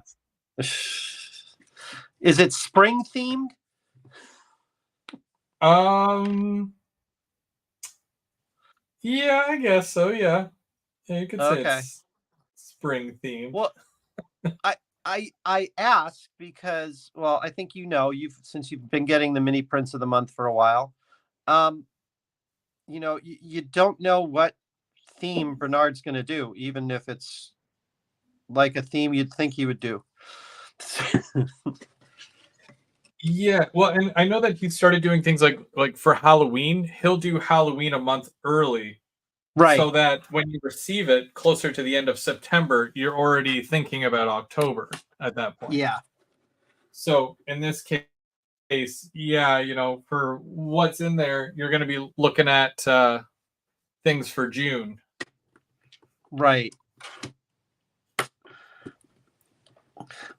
[SPEAKER 2] Is it spring themed?
[SPEAKER 1] Yeah, I guess so. Yeah, you could say it's spring themed.
[SPEAKER 2] Well, I ask because, well, I think since you've been getting the mini prints of the month for a while, you know, you don't know what theme Bernard's going to do, even if it's like a theme you'd think he would do.
[SPEAKER 1] Yeah, well, and I know that he started doing things like for Halloween, he'll do Halloween a month early.
[SPEAKER 2] Right.
[SPEAKER 1] So that when you receive it closer to the end of September, you're already thinking about October at that point.
[SPEAKER 2] Yeah.
[SPEAKER 1] So in this case, yeah, you know, for what's in there, you're going to be looking at things for June.
[SPEAKER 2] Right.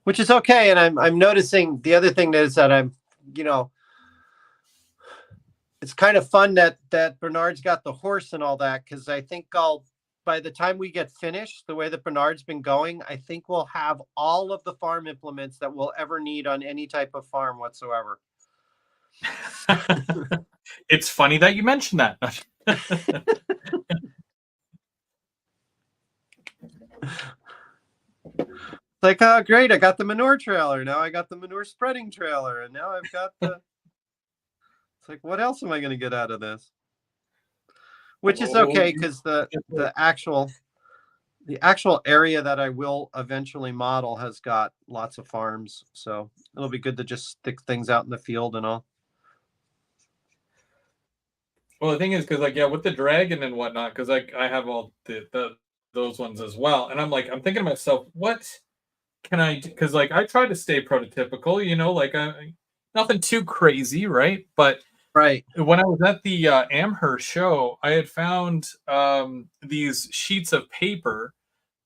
[SPEAKER 2] Which is okay. And I'm noticing the other thing is that I'm, it's kind of fun that Bernard's got the horse and all that, because I think by the time we get finished, the way that Bernard's been going, I think we'll have all of the farm implements that we'll ever need on any type of farm whatsoever.
[SPEAKER 1] It's funny that you mentioned that.
[SPEAKER 2] Like, oh, great, I got the manure trailer. Now I got the manure spreading trailer. And now I've got the... It's like, what else am I going to get out of this? Which is okay, because the actual area that I will eventually model has got lots of farms. So it'll be good to just stick things out in the field and all.
[SPEAKER 1] Well, the thing is, because with the dragon and whatnot, because I have all those ones as well, and I'm thinking to myself, what can I do? Because I try to stay prototypical, nothing too crazy, right? But
[SPEAKER 2] right,
[SPEAKER 1] when I was at the Amherst show, I had found these sheets of paper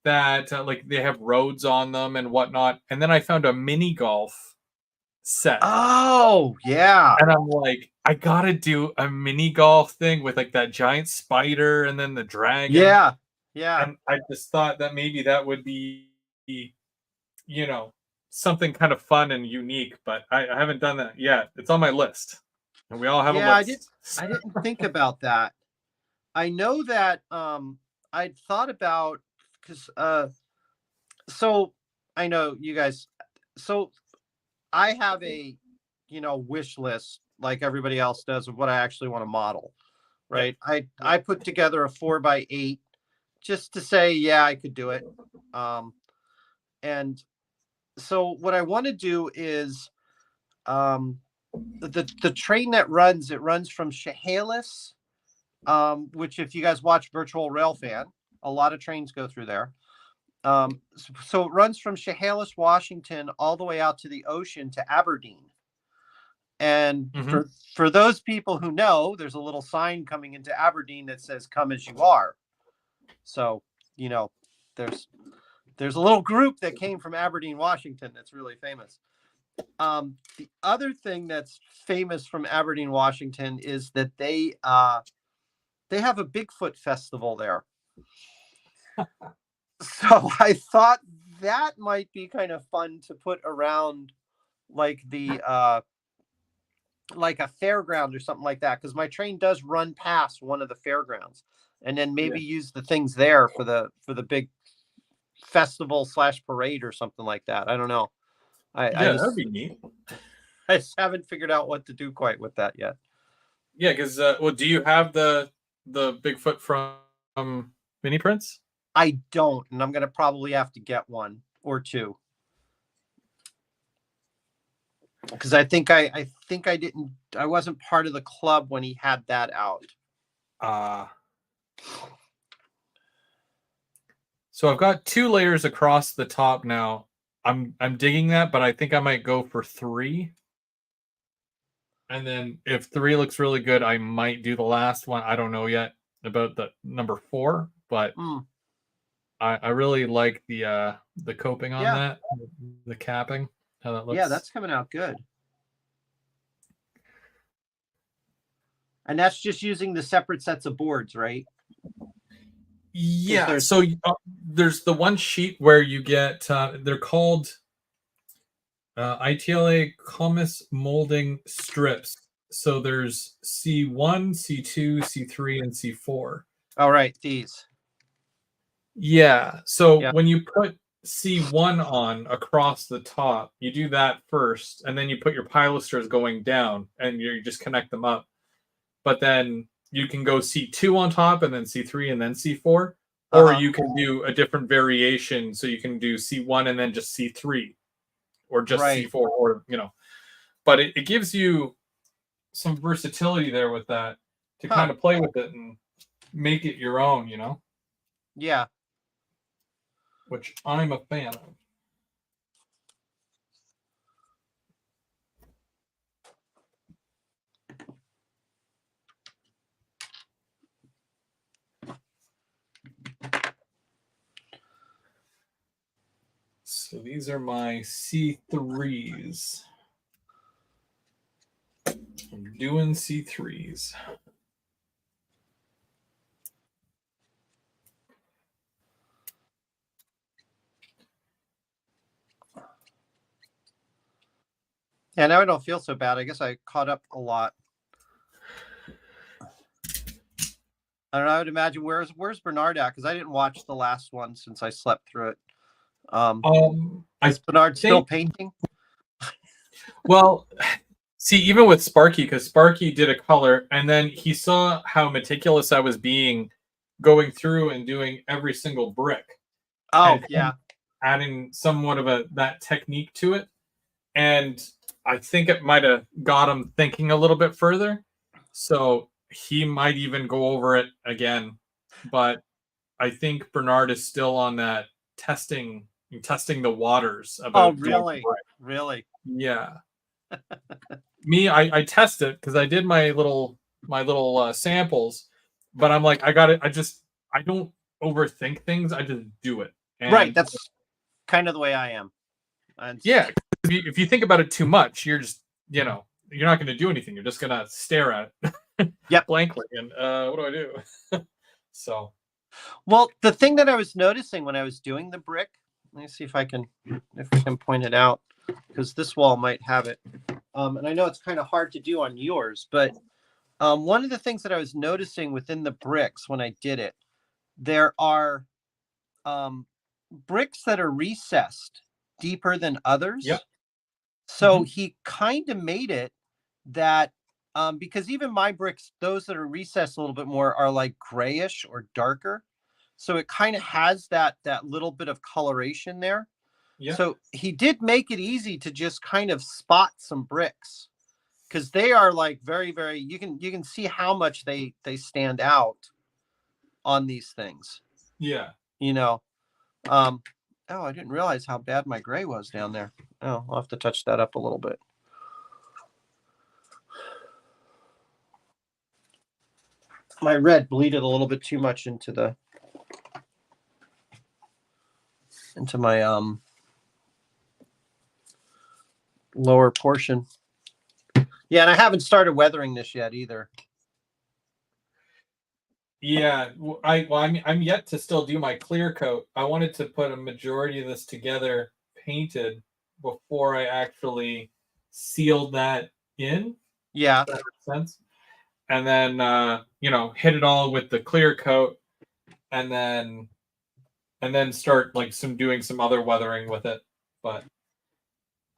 [SPEAKER 1] that they have roads on them and whatnot, and then I found a mini golf set.
[SPEAKER 2] Oh yeah.
[SPEAKER 1] And I'm like, I gotta do a mini golf thing with that giant spider and then the dragon.
[SPEAKER 2] Yeah.
[SPEAKER 1] And I just thought that maybe that would be, something kind of fun and unique, but I haven't done that yet. It's on my list. And we all have a list.
[SPEAKER 2] I didn't think about that. I know that I'd thought about, because so I know you guys, so I have a wish list like everybody else does of what I actually want to model, right? Yeah. I put together a 4x8 just to say, yeah, I could do it. And so what I want to do is the train that runs, it runs from Chehalis, which if you guys watch Virtual Railfan, a lot of trains go through there. So it runs from Chehalis, Washington, all the way out to the ocean to Aberdeen. And for those people who know, there's a little sign coming into Aberdeen that says "Come as you are." So there's a little group that came from Aberdeen, Washington, that's really famous. The other thing that's famous from Aberdeen, Washington, is that they have a Bigfoot festival there. So I thought that might be kind of fun to put around like a fairground or something like that, because my train does run past one of the fairgrounds, and then maybe use the things there for the big festival / parade or something like that. I don't know.
[SPEAKER 1] That'd be neat.
[SPEAKER 2] I just haven't figured out what to do quite with that yet.
[SPEAKER 1] Yeah, because do you have the Bigfoot from Mini Prints?
[SPEAKER 2] I don't, and I'm gonna probably have to get one or two, because I think I wasn't part of the club when he had that out.
[SPEAKER 1] So I've got 2 layers across the top now. I'm digging that, but I think I might go for 3. And then if 3 looks really good, I might do the last one. I don't know yet about the number 4, but I really like the coping on that, the capping, how that looks.
[SPEAKER 2] Yeah, that's coming out good. And that's just using the separate sets of boards, right?
[SPEAKER 1] Yeah. So there's the one sheet where you get, they're called ITLA Comus molding strips. So there's C1, C2, C3, and C4.
[SPEAKER 2] All right, these.
[SPEAKER 1] Yeah. So when you put C1 on across the top, you do that first, and then you put your pilasters going down, and you just connect them up. But then you can go C2 on top, and then C3, and then C4. Or you can do a different variation. So you can do C1 and then just C3, or just C4, or But it gives you some versatility there with that to kind of play with it and make it your own,
[SPEAKER 2] Yeah.
[SPEAKER 1] Which I'm a fan of. these are my C3s. I'm doing C3s.
[SPEAKER 2] Yeah, now I don't feel so bad. I guess I caught up a lot. I don't know. I would imagine where's Bernard at? Because I didn't watch the last one since I slept through it. Is Bernard still painting?
[SPEAKER 1] Well, see, even with Sparky, because Sparky did a color, and then he saw how meticulous I was being going through and doing every single brick.
[SPEAKER 2] Oh, yeah.
[SPEAKER 1] Adding somewhat of that technique to it. And I think it might have got him thinking a little bit further. So he might even go over it again. But I think Bernard is still on that testing the waters about.
[SPEAKER 2] Oh, really? Really?
[SPEAKER 1] Yeah. Me, I test it because I did my little samples, but I'm like, I don't overthink things. I just do it. And
[SPEAKER 2] right. That's kind of the way I am. And
[SPEAKER 1] yeah, if you think about it too much, you're just, you're not going to do anything. You're just going to stare at it
[SPEAKER 2] yep.
[SPEAKER 1] blankly. And what do I do? So,
[SPEAKER 2] well, the thing that I was noticing when I was doing the brick, let me see if I can point it out, because this wall might have it. And I know it's kind of hard to do on yours, but one of the things that I was noticing within the bricks when I did it, there are bricks that are recessed deeper than others.
[SPEAKER 1] Yep.
[SPEAKER 2] So he kind of made it that because even my bricks, those that are recessed a little bit more, are like grayish or darker. So it kind of has that little bit of coloration there. Yeah. So he did make it easy to just kind of spot some bricks, because they are like very, very, you can see how much they stand out on these things.
[SPEAKER 1] Yeah.
[SPEAKER 2] Oh, I didn't realize how bad my gray was down there. Oh, I'll have to touch that up a little bit. My red bleeded a little bit too much into my lower portion. Yeah, and I haven't started weathering this yet either.
[SPEAKER 1] Yeah, I'm yet to still do my clear coat. I wanted to put a majority of this together painted before I actually sealed that in.
[SPEAKER 2] Yeah.
[SPEAKER 1] If that makes sense. And then hit it all with the clear coat, and then start doing some other weathering with it. But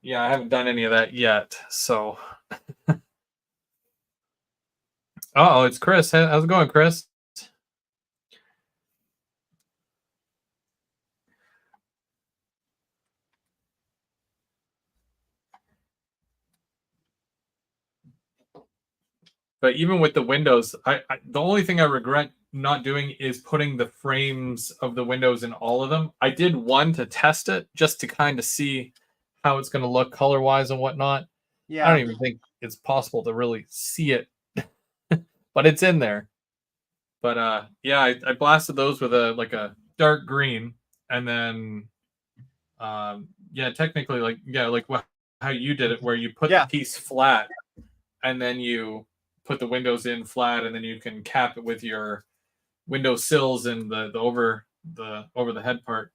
[SPEAKER 1] yeah, I haven't done any of that yet. So oh, it's Chris. How's it going, Chris? But even with the windows, I the only thing I regret not doing is putting the frames of the windows in all of them. I did one to test it, just to kind of see how it's going to look color wise and whatnot. Yeah. I don't even think it's possible to really see it, but it's in there. But yeah, I blasted those with a dark green, and then yeah, technically like how you did it, where you put the piece flat, and then you put the windows in flat, and then you can cap it with your window sills and the over the head part.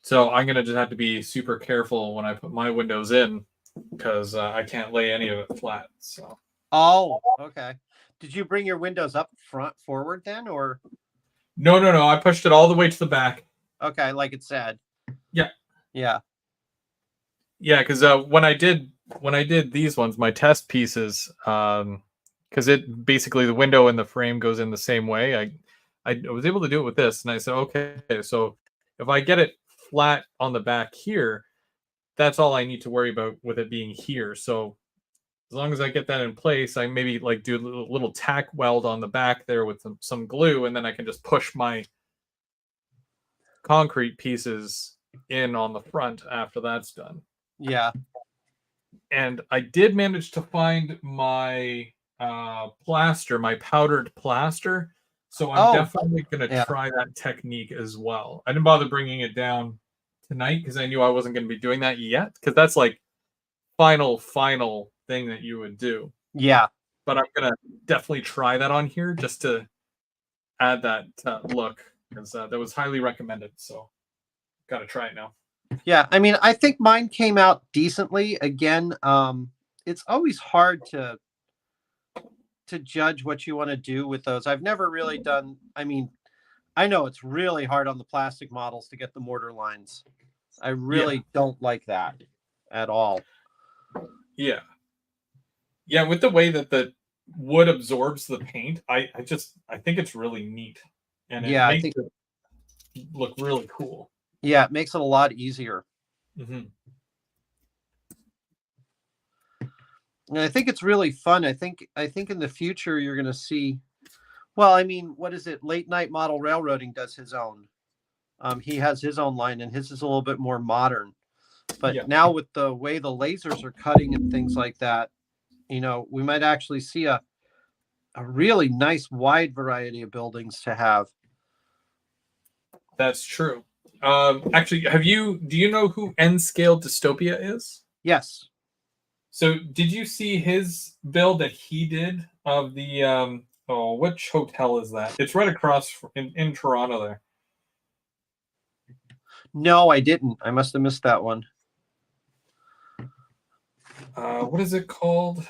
[SPEAKER 1] So I'm gonna just have to be super careful when I put my windows in, because I can't lay any of it flat. So.
[SPEAKER 2] Oh, okay. Did you bring your windows up forward then, or?
[SPEAKER 1] No. I pushed it all the way to the back.
[SPEAKER 2] Okay, like it said.
[SPEAKER 1] Yeah.
[SPEAKER 2] Yeah.
[SPEAKER 1] Yeah, because when I did these ones, my test pieces, because it basically the window and the frame goes in the same way. I was able to do it with this, and I said, okay, so if I get it flat on the back here, that's all I need to worry about with it being here. So as long as I get that in place, I maybe do a little tack weld on the back there with some glue, and then I can just push my concrete pieces in on the front after that's done.
[SPEAKER 2] Yeah.
[SPEAKER 1] And I did manage to find my plaster, my powdered plaster. So I'm
[SPEAKER 2] Oh,
[SPEAKER 1] definitely going to
[SPEAKER 2] yeah.
[SPEAKER 1] try that technique as well. I didn't bother bringing it down tonight because I knew I wasn't going to be doing that yet, because that's like final thing that you would do.
[SPEAKER 2] Yeah.
[SPEAKER 1] But I'm going to definitely try that on here just to add that look, because that was highly recommended. So got to try it now.
[SPEAKER 2] Yeah. I mean, I think mine came out decently. Again, it's always hard to judge what you want to do with those. I've never really done, I mean, I know it's really hard on the plastic models to get the mortar lines. I really don't like that at all.
[SPEAKER 1] Yeah. Yeah, with the way that the wood absorbs the paint, I think it's really neat. And it
[SPEAKER 2] Yeah, I
[SPEAKER 1] makes
[SPEAKER 2] think
[SPEAKER 1] it look really cool.
[SPEAKER 2] yeah, it makes it a lot easier.
[SPEAKER 1] Mm-hmm.
[SPEAKER 2] And I think it's really fun. I think in the future you're going to see, well, I mean, what is it? Late Night Model Railroading does his own. He has his own line, and his is a little bit more modern. But now with the way the lasers are cutting and things like that, you know, we might actually see a really nice wide variety of buildings to have.
[SPEAKER 1] That's true. Actually, do you know who N Scale Dystopia is?
[SPEAKER 2] Yes.
[SPEAKER 1] So did you see his build that he did of the which hotel is that? It's right across in Toronto there.
[SPEAKER 2] No, I didn't. I must have missed that one.
[SPEAKER 1] What is it called?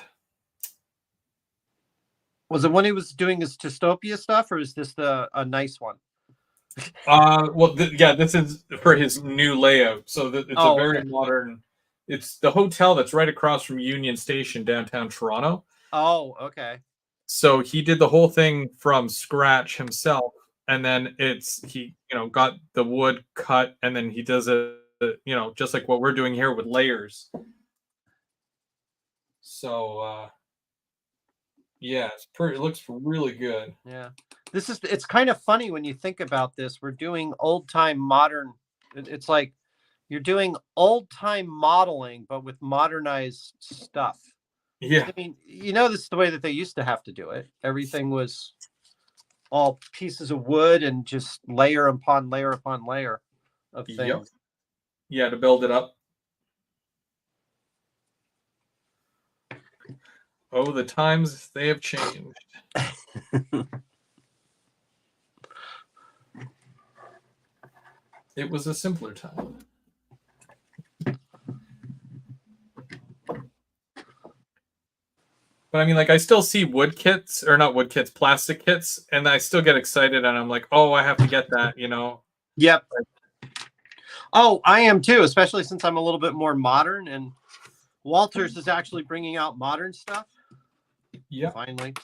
[SPEAKER 2] Was it when he was doing his dystopia stuff, or is this a nice one?
[SPEAKER 1] Well, this is for his new layout. So it's a very modern. It's the hotel that's right across from Union Station, downtown Toronto.
[SPEAKER 2] Oh, okay.
[SPEAKER 1] So he did the whole thing from scratch himself, and then he got the wood cut, and then he does it, just like what we're doing here with layers. So yeah, it looks really good.
[SPEAKER 2] Yeah, it's kind of funny when you think about this. We're doing old time modern. It's like you're doing old time modeling, but with modernized stuff.
[SPEAKER 1] Yeah.
[SPEAKER 2] I mean, this is the way that they used to have to do it. Everything was all pieces of wood and just layer upon layer upon layer of things. Yep.
[SPEAKER 1] Yeah, to build it up. Oh, the times they have changed. It was a simpler time. But I mean, like, I still see wood kits, or not wood kits, plastic kits, and I still get excited, and I'm like, oh, I have to get that,
[SPEAKER 2] Yep. Oh, I am too, especially since I'm a little bit more modern, and Walters is actually bringing out modern stuff.
[SPEAKER 1] Yeah.
[SPEAKER 2] Finally.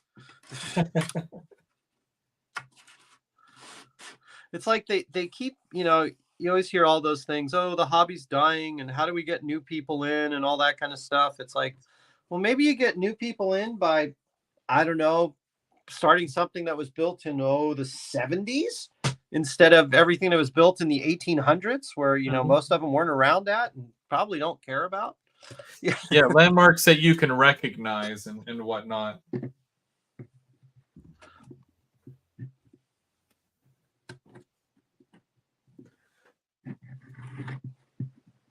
[SPEAKER 2] It's like they keep, you always hear all those things. Oh, the hobby's dying, and how do we get new people in and all that kind of stuff. It's like, well, maybe you get new people in by, I don't know, starting something that was built in, the 70s instead of everything that was built in the 1800s, where, most of them weren't around at and probably don't care about.
[SPEAKER 1] Yeah, landmarks that you can recognize and whatnot.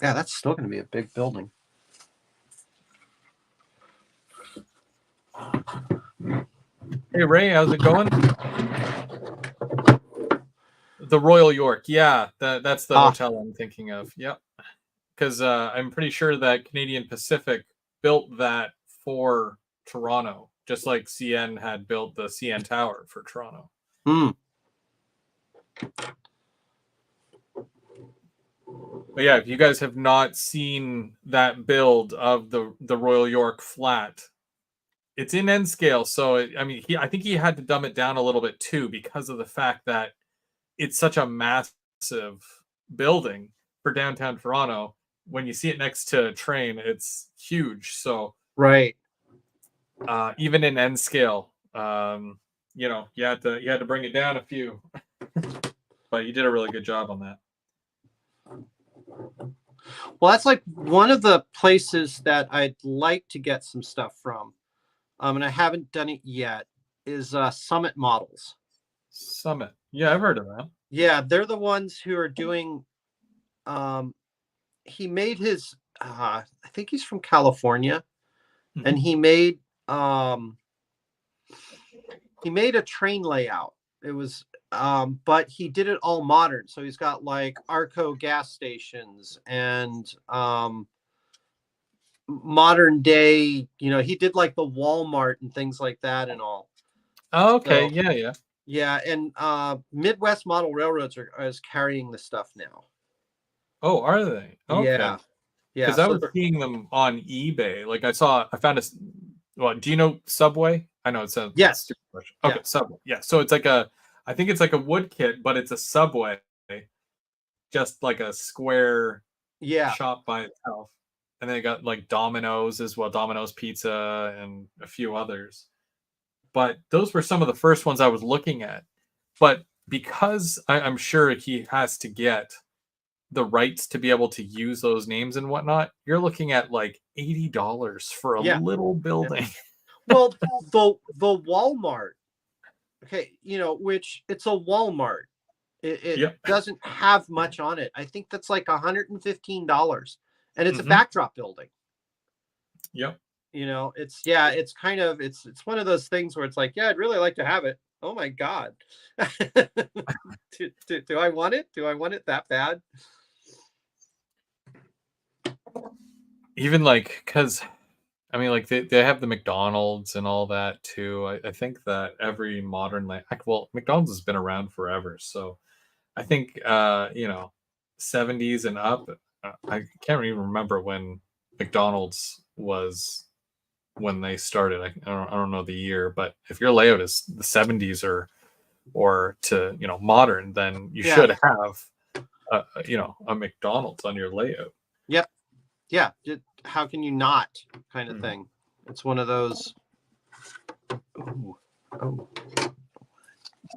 [SPEAKER 2] Yeah, that's still going to be a big building.
[SPEAKER 1] Hey, Ray, how's it going? The Royal York. Yeah, that's the hotel I'm thinking of. Yep. Because I'm pretty sure that Canadian Pacific built that for Toronto, just like CN had built the CN Tower for Toronto. But yeah, if you guys have not seen that build of the Royal York flat, it's in N scale. So I think he had to dumb it down a little bit too, because of the fact that it's such a massive building for downtown Toronto. When you see it next to a train, it's huge. So
[SPEAKER 2] right,
[SPEAKER 1] even in N scale, you had to bring it down a few, but you did a really good job on that.
[SPEAKER 2] Well, that's like one of the places that I'd like to get some stuff from, and I haven't done it yet, is Summit Models.
[SPEAKER 1] Summit. Yeah, I've heard of that.
[SPEAKER 2] Yeah, they're the ones who are doing. He made his. I think he's from California, and he made a train layout. It was, but he did it all modern. So he's got like Arco gas stations and modern day. He did like the Walmart and things like that and all.
[SPEAKER 1] Oh, okay.
[SPEAKER 2] So,
[SPEAKER 1] Yeah.
[SPEAKER 2] yeah, and Midwest Model Railroads is carrying the stuff now.
[SPEAKER 1] Oh, are they? Okay.
[SPEAKER 2] Yeah.
[SPEAKER 1] Because I was seeing them on eBay. Like I found a. Well, do you know Subway? I know it's a stupid question. Okay, Subway. Yeah. So it's like I think it's like a wood kit, but it's a Subway, just like a square shop by itself. And they got like Domino's as well, Domino's Pizza and a few others. But those were some of the first ones I was looking at. But because I'm sure he has to get the rights to be able to use those names and whatnot, you're looking at like $80 for a little building.
[SPEAKER 2] Well, the Walmart, okay, which it's a Walmart. It doesn't have much on it. I think that's like $115, and it's a backdrop building.
[SPEAKER 1] Yep.
[SPEAKER 2] It's kind of it's one of those things where it's like, yeah, I'd really like to have it. Oh my God. do I want it? Do I want it that bad?
[SPEAKER 1] Even like, because I mean, like they have the McDonald's and all that too. I think that every modern McDonald's has been around forever, so I think 70s and up. I can't even remember when McDonald's was when they started. I don't know the year, but if your layout is the 70s or to modern, then you should have a McDonald's on your layout.
[SPEAKER 2] Yep. Yeah. How can you not, kind of thing? It's one of those.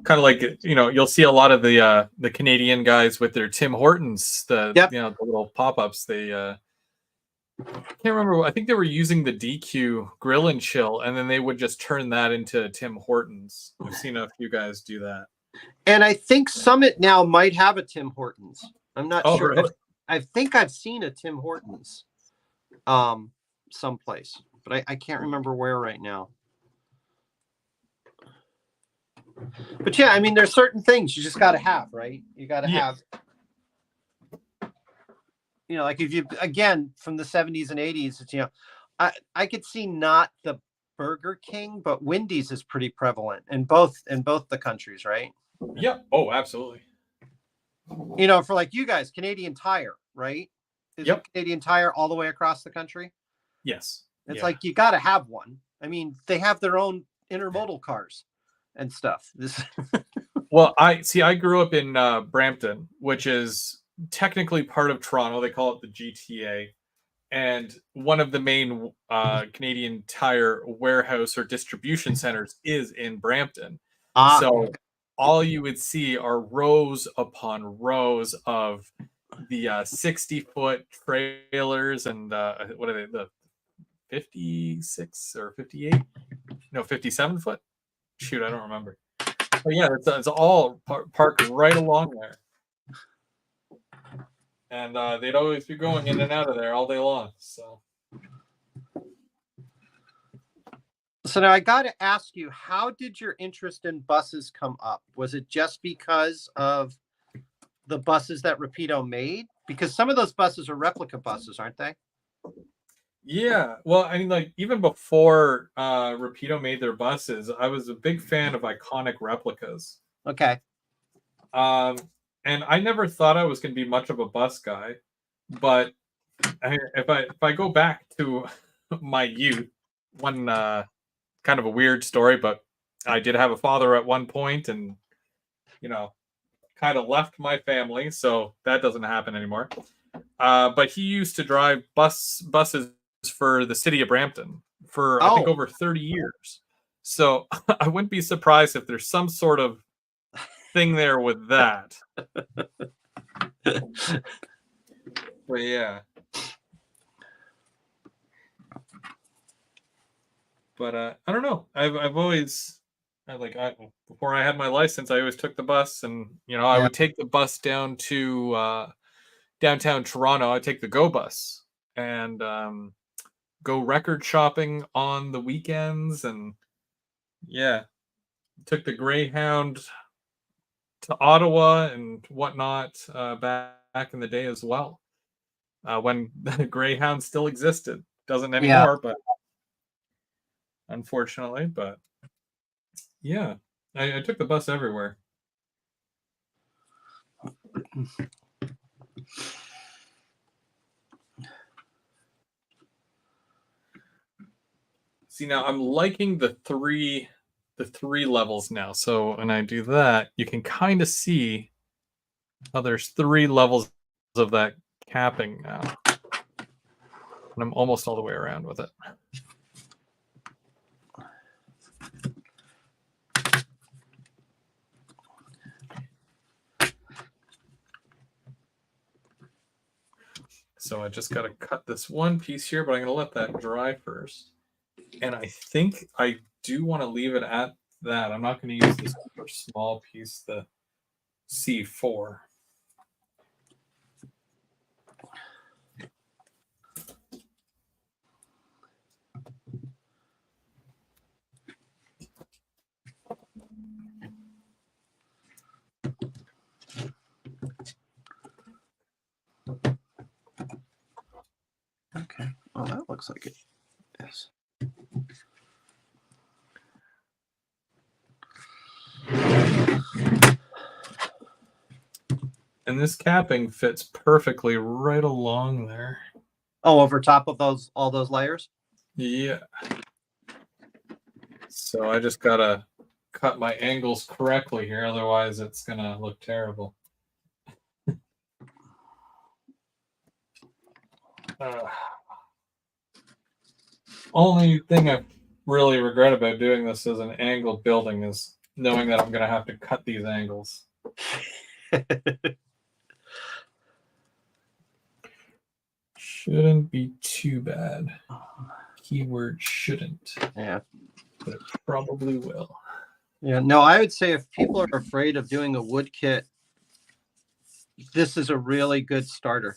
[SPEAKER 1] Kind of like you'll see a lot of the Canadian guys with their Tim Hortons, the little pop-ups. They I can't remember. I think they were using the DQ grill and chill, and then they would just turn that into Tim Hortons. I've seen a few guys do that.
[SPEAKER 2] And I think Summit now might have a Tim Hortons. I'm not sure.
[SPEAKER 1] Really?
[SPEAKER 2] I think I've seen a Tim Hortons someplace, but I can't remember where right now. But yeah, I mean, there's certain things you just got to have, right? You got to have, like if you, again, from the 70s and 80s, it's, I could see not the Burger King, but Wendy's is pretty prevalent in both the countries, right?
[SPEAKER 1] Yeah. Oh, absolutely.
[SPEAKER 2] For like you guys, Canadian Tire, right? Is it Canadian Tire all the way across the country?
[SPEAKER 1] Yes.
[SPEAKER 2] It's like you got to have one. I mean, they have their own intermodal cars and stuff.
[SPEAKER 1] Well, I grew up in Brampton, which is technically part of Toronto. They call it the GTA. And one of the main Canadian Tire warehouse or distribution centers is in Brampton. So all you would see are rows upon rows of the 60-foot trailers and what are they, the 56 or 58? No, 57-foot? Shoot, I don't remember. But yeah, it's all parked right along there. And they'd always be going in and out of there all day long. So
[SPEAKER 2] now I got to ask you, how did your interest in buses come up? Was it just because of the buses that Rapido made? Because some of those buses are replica buses, aren't they?
[SPEAKER 1] Yeah. Well, I mean, like even before Rapido made their buses, I was a big fan of iconic replicas.
[SPEAKER 2] Okay.
[SPEAKER 1] And I never thought I was going to be much of a bus guy, but if I go back to my youth, one kind of a weird story, but I did have a father at one point, and kind of left my family, so that doesn't happen anymore. But he used to drive buses for the city of Brampton for I think over 30 years. So I wouldn't be surprised if there's some sort of thing there with that. But yeah. But I don't know. I've always Before I had my license, I always took the bus, and I would take the bus down to downtown Toronto. I take the Go bus and go record shopping on the weekends, and yeah, took the Greyhound to Ottawa and whatnot back in the day as well, when the Greyhound still existed. Doesn't anymore, but unfortunately. But yeah, I took the bus everywhere. See, now I'm liking the three levels now. So when I do that, you can kind of see how there's 3 levels of that capping now. And I'm almost all the way around with it. So I just got to cut this one piece here, but I'm going to let that dry first. And I think I do want to leave it at that. I'm not going to use this small piece, the C4.
[SPEAKER 2] Okay. Oh, that looks like it. Yes.
[SPEAKER 1] And this capping fits perfectly right along there.
[SPEAKER 2] Oh, over top of all those layers?
[SPEAKER 1] Yeah. So I just gotta cut my angles correctly here, otherwise it's gonna look terrible. Only thing I really regret about doing this as an angled building is knowing that I'm gonna have to cut these angles. Shouldn't be too bad. Keyword shouldn't.
[SPEAKER 2] Yeah.
[SPEAKER 1] But it probably will.
[SPEAKER 2] Yeah. No, I would say if people are afraid of doing a wood kit, this is a really good starter.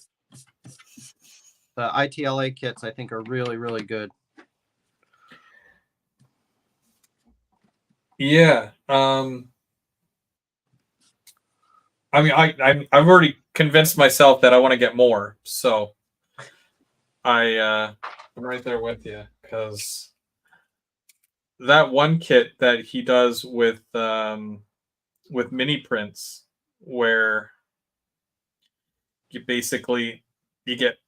[SPEAKER 2] The ITLA kits, I think, are really, really good.
[SPEAKER 1] Yeah. I mean, I've already convinced myself that I want to get more, so I'm right there with you, because that one kit that he does with mini prints, where you get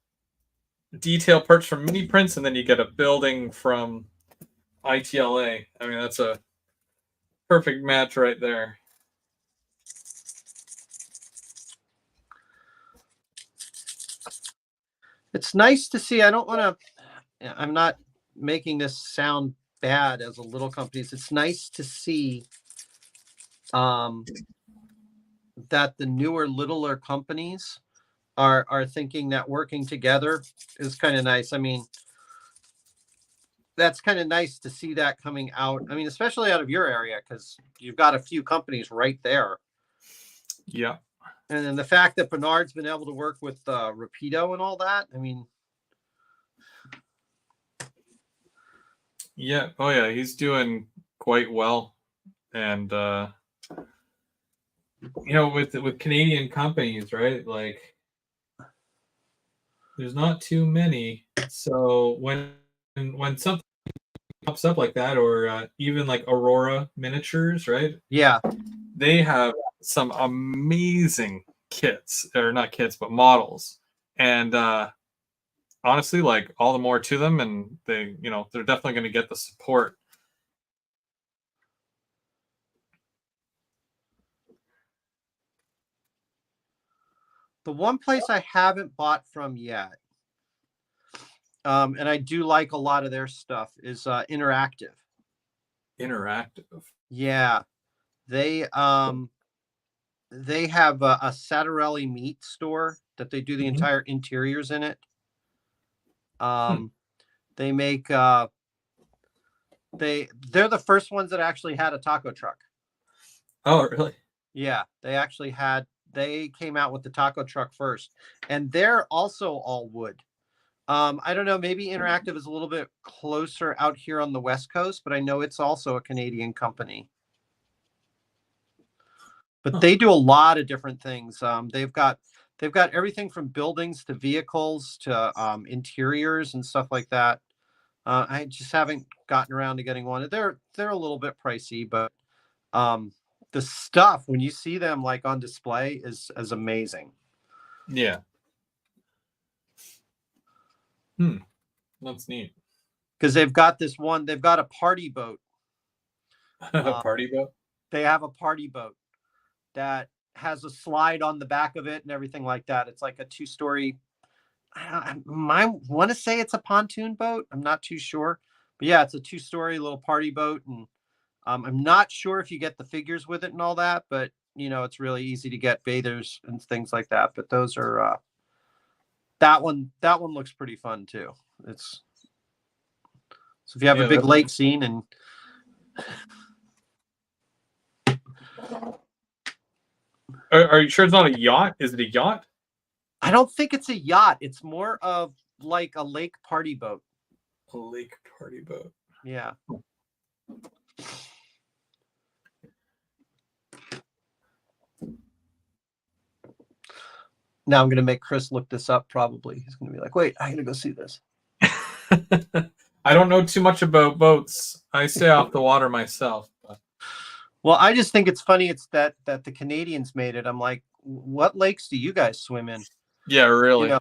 [SPEAKER 1] detail parts from mini prints, and then you get a building from ITLA. I mean, that's a perfect match right there.
[SPEAKER 2] It's nice to see. I don't want to, I'm not making this sound bad as a little companies. It's nice to see that the newer, littler companies are thinking that working together is kind of nice. I mean, that's kind of nice to see that coming out. I mean, especially out of your area, because you've got a few companies right there.
[SPEAKER 1] Yeah.
[SPEAKER 2] And then the fact that Bernard's been able to work with Rapido and all that, I mean.
[SPEAKER 1] Yeah. Oh, yeah. He's doing quite well. And, with Canadian companies, right? Like, there's not too many. So when something pops up like that, or even like Aurora Miniatures, right?
[SPEAKER 2] Yeah.
[SPEAKER 1] They have some amazing kits, or not kits, but models. And honestly, like, all the more to them, and they're definitely going to get the support.
[SPEAKER 2] The one place I haven't bought from yet, and I do like a lot of their stuff, is Interactive.
[SPEAKER 1] Interactive.
[SPEAKER 2] Yeah. They have a Satarelli meat store that they do the entire interiors in it. They make They're the first ones that actually had a taco truck.
[SPEAKER 1] Oh, really?
[SPEAKER 2] Yeah, they came out with the taco truck first, and they're also all wood. I don't know, maybe Interactive is a little bit closer out here on the West Coast, but I know it's also a Canadian company. But they do a lot of different things. They've got everything from buildings to vehicles to interiors and stuff like that. I just haven't gotten around to getting one. They're a little bit pricey, but the stuff when you see them like on display is amazing.
[SPEAKER 1] Yeah. That's neat.
[SPEAKER 2] Because they've got a party boat.
[SPEAKER 1] A party boat?
[SPEAKER 2] They have a party boat that has a slide on the back of it and everything like that. It's like a 2-story. I want to say it's a pontoon boat. I'm not too sure, but yeah, it's a 2-story little party boat, and I'm not sure if you get the figures with it and all that, but it's really easy to get bathers and things like that. But those are that one looks pretty fun too. So if you have a big lake scene and
[SPEAKER 1] Are you sure it's not a yacht? Is it a yacht?
[SPEAKER 2] I don't think it's a yacht. It's more of like a lake party boat.
[SPEAKER 1] A lake party boat.
[SPEAKER 2] Yeah. Now I'm going to make Chris look this up. Probably he's going to be like, "Wait, I got to go see this."
[SPEAKER 1] I don't know too much about boats. I stay off the water myself. But...
[SPEAKER 2] Well, I just think it's funny. It's that the Canadians made it. I'm like, what lakes do you guys swim in?
[SPEAKER 1] Yeah, really.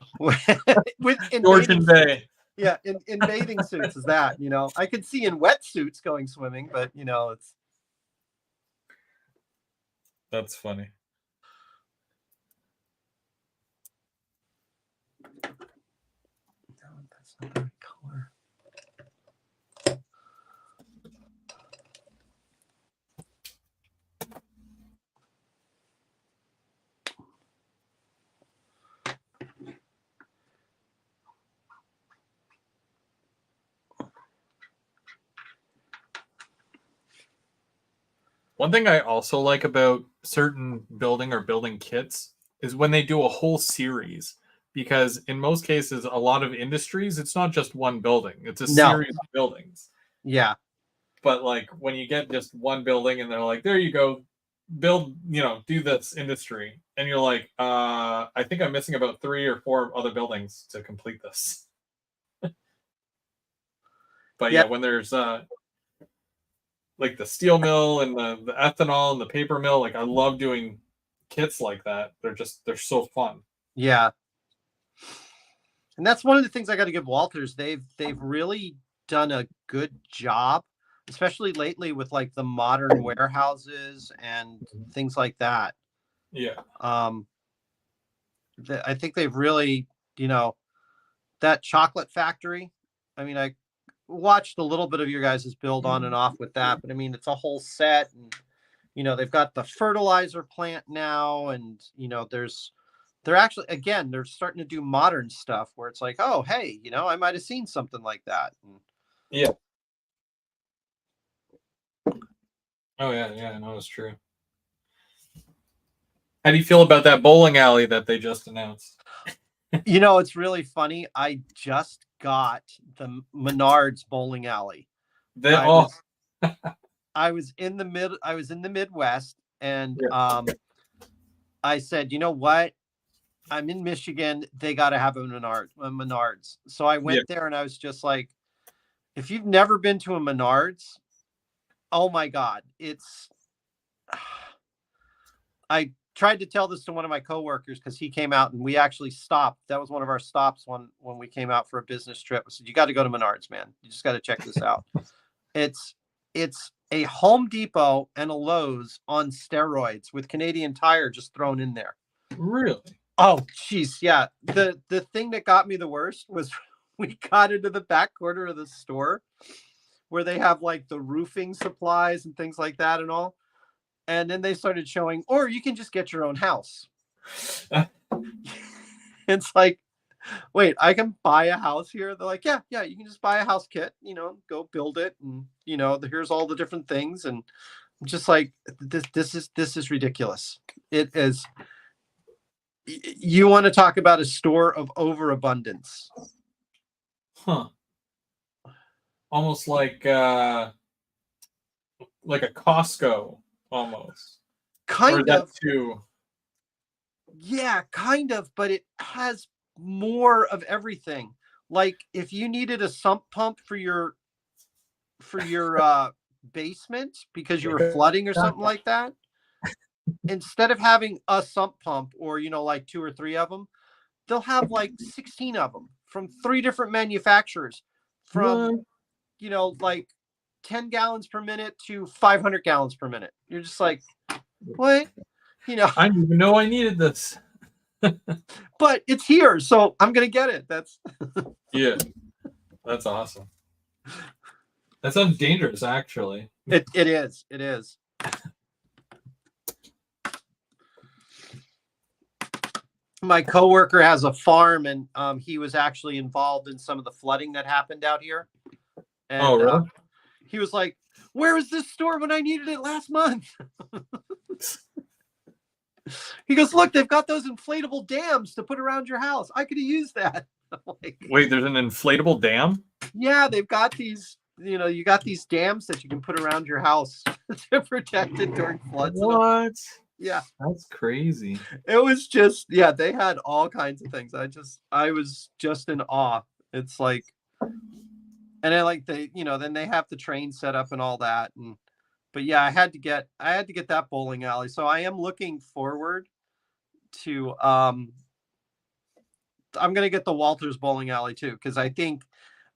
[SPEAKER 2] In
[SPEAKER 1] Georgian Bay.
[SPEAKER 2] Yeah, in bathing suits is that. I could see in wetsuits going swimming, but it's.
[SPEAKER 1] That's funny.
[SPEAKER 2] No, that's not the right color.
[SPEAKER 1] One thing I also like about certain building kits is when they do a whole series, because in most cases, a lot of industries, it's not just one building, it's a series of buildings.
[SPEAKER 2] Yeah.
[SPEAKER 1] But like when you get just one building and they're like, there you go, build, do this industry. And you're like, I think I'm missing about 3 or 4 other buildings to complete this. But yeah, when there's like the steel mill and the ethanol and the paper mill, like I love doing kits like that. They're so fun.
[SPEAKER 2] Yeah. And that's one of the things I got to give Walters. They've really done a good job, especially lately with like the modern warehouses and things like that.
[SPEAKER 1] Yeah.
[SPEAKER 2] I think they've really, that chocolate factory. I mean, I watched a little bit of your guys' build on and off with that, but I mean, it's a whole set, and they've got the fertilizer plant now, and they're actually, again, they're starting to do modern stuff where it's like, oh, hey, I might have seen something like that.
[SPEAKER 1] Yeah. Oh yeah, I know it's true. How do you feel about that bowling alley that they just announced?
[SPEAKER 2] It's really funny. I just got the Menards bowling alley. I was in the Midwest, and I said, you know what? I'm in Michigan. They got to have a Menards. So I went there, and I was just like, if you've never been to a Menards, oh my God, I tried to tell this to one of my coworkers because he came out and we actually stopped. That was one of our stops when we came out for a business trip. I said, you got to go to Menards, man. You just got to check this out. It's a Home Depot and a Lowe's on steroids with Canadian Tire just thrown in there.
[SPEAKER 1] Really?
[SPEAKER 2] Oh, geez. Yeah. The thing that got me the worst was we got into the back corner of the store where they have like the roofing supplies and things like that and all. And then they started showing, or you can just get your own house. It's like, wait, I can buy a house here? They're like, yeah, you can just buy a house kit, go build it. And, here's all the different things. And I'm just like, this is ridiculous. It is. You want to talk about a store of overabundance.
[SPEAKER 1] Huh. Almost like a Costco almost.
[SPEAKER 2] Kind of.
[SPEAKER 1] Too.
[SPEAKER 2] Yeah, kind of, but it has more of everything. Like if you needed a sump pump for your basement because you were flooding or something like that, instead of having a sump pump or like 2 or 3 of them, they'll have like 16 of them from 3 different manufacturers, from like 10 gallons per minute to 500 gallons per minute. You're just like, what?
[SPEAKER 1] I didn't even know I needed this.
[SPEAKER 2] But it's here, so I'm gonna get it. That's
[SPEAKER 1] yeah, that's awesome. That sounds dangerous, actually.
[SPEAKER 2] It is. It is. My coworker has a farm, and he was actually involved in some of the flooding that happened out here. And
[SPEAKER 1] really?
[SPEAKER 2] He was like, "Where was this store when I needed it last month?" He goes, "Look, they've got those inflatable dams to put around your house. I could have used that." Like,
[SPEAKER 1] wait, there's an inflatable dam?
[SPEAKER 2] Yeah, they've got these. You got these dams that you can put around your house to protect it during floods.
[SPEAKER 1] What?
[SPEAKER 2] Yeah,
[SPEAKER 1] that's crazy.
[SPEAKER 2] It was just, they had all kinds of things. I was just in awe. It's like, and I like then they have the train set up and all that. But yeah, I had to get that bowling alley. So I am looking forward to, I'm going to get the Walters bowling alley too. Cause I think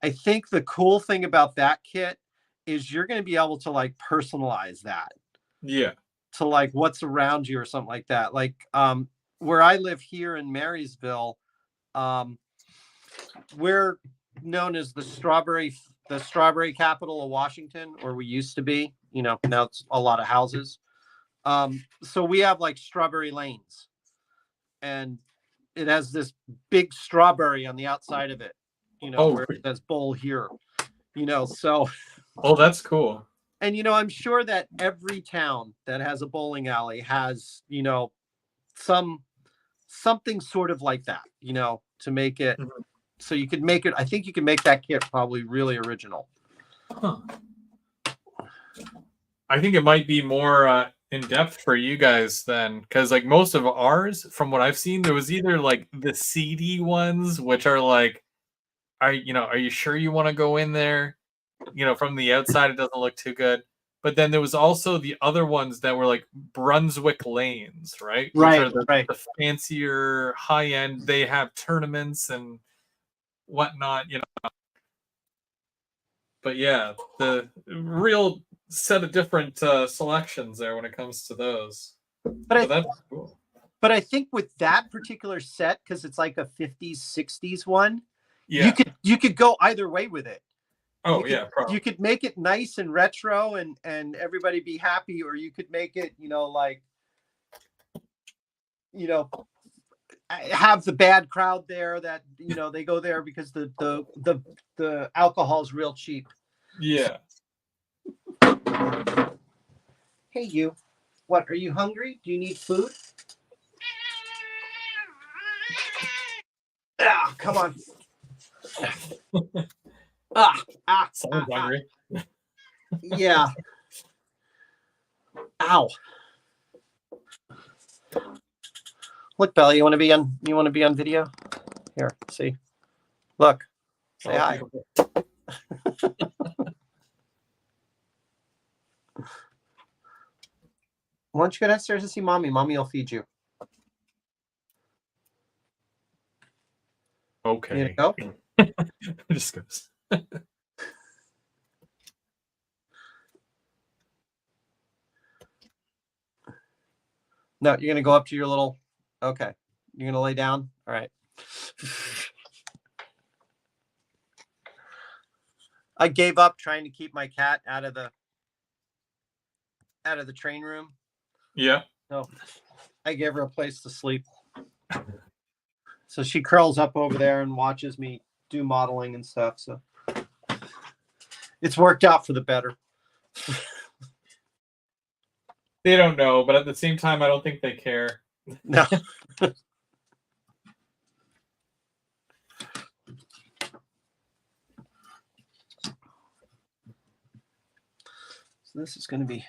[SPEAKER 2] the cool thing about that kit is you're going to be able to like personalize that.
[SPEAKER 1] Yeah.
[SPEAKER 2] To like what's around you or something like that. Like where I live here in Marysville, we're known as the strawberry capital of Washington, or we used to be. Now it's a lot of houses. So we have like strawberry lanes, and it has this big strawberry on the outside of it. Where it says bowl here. So.
[SPEAKER 1] Oh, that's cool.
[SPEAKER 2] And, I'm sure that every town that has a bowling alley has, something sort of like that, to make it. Mm-hmm. So you could make it. I think you can make that kit probably really original.
[SPEAKER 1] Huh. I think it might be more in depth for you guys then, because like most of ours, from what I've seen, there was either like the seedy ones, which are like, are you sure you want to go in there? From the outside, it doesn't look too good. But then there was also the other ones that were like Brunswick lanes, right?
[SPEAKER 2] Right,
[SPEAKER 1] which are the fancier, high end. They have tournaments and whatnot, But yeah, the real set of different selections there when it comes to those. But that's cool.
[SPEAKER 2] But I think with that particular set, because it's like a 50s, 60s one,
[SPEAKER 1] yeah,
[SPEAKER 2] you could go either way with it.
[SPEAKER 1] Oh, probably.
[SPEAKER 2] You could make it nice and retro and everybody be happy, or you could make it, have the bad crowd there that, they go there because the alcohol is real cheap.
[SPEAKER 1] Yeah.
[SPEAKER 2] Hey, you. What, are you hungry? Do you need food? Ah, come on.
[SPEAKER 1] Someone's hungry.
[SPEAKER 2] Yeah. Ow. Look, Bella, you want to be on video? Here, see. Look. Say hi. Why don't you go downstairs and see Mommy? Mommy will feed you.
[SPEAKER 1] Okay.
[SPEAKER 2] You go.
[SPEAKER 1] Just goes.
[SPEAKER 2] No, you're gonna go up to your little. Okay, you're gonna lay down. All right. I gave up trying to keep my cat out of the train room.
[SPEAKER 1] Yeah.
[SPEAKER 2] So I gave her a place to sleep. So she curls up over there and watches me do modeling and stuff. So it's worked out for the better.
[SPEAKER 1] They don't know, but at the same time, I don't think they care.
[SPEAKER 2] No. So this is going to be.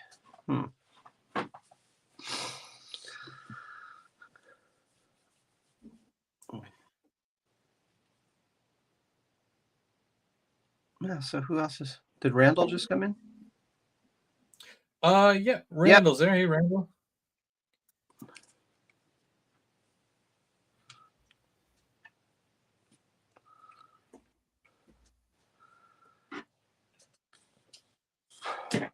[SPEAKER 2] Yeah. So who else is? Did Randall just come in?
[SPEAKER 1] Yeah, Randall's there. Hey, Randall.
[SPEAKER 2] Okay.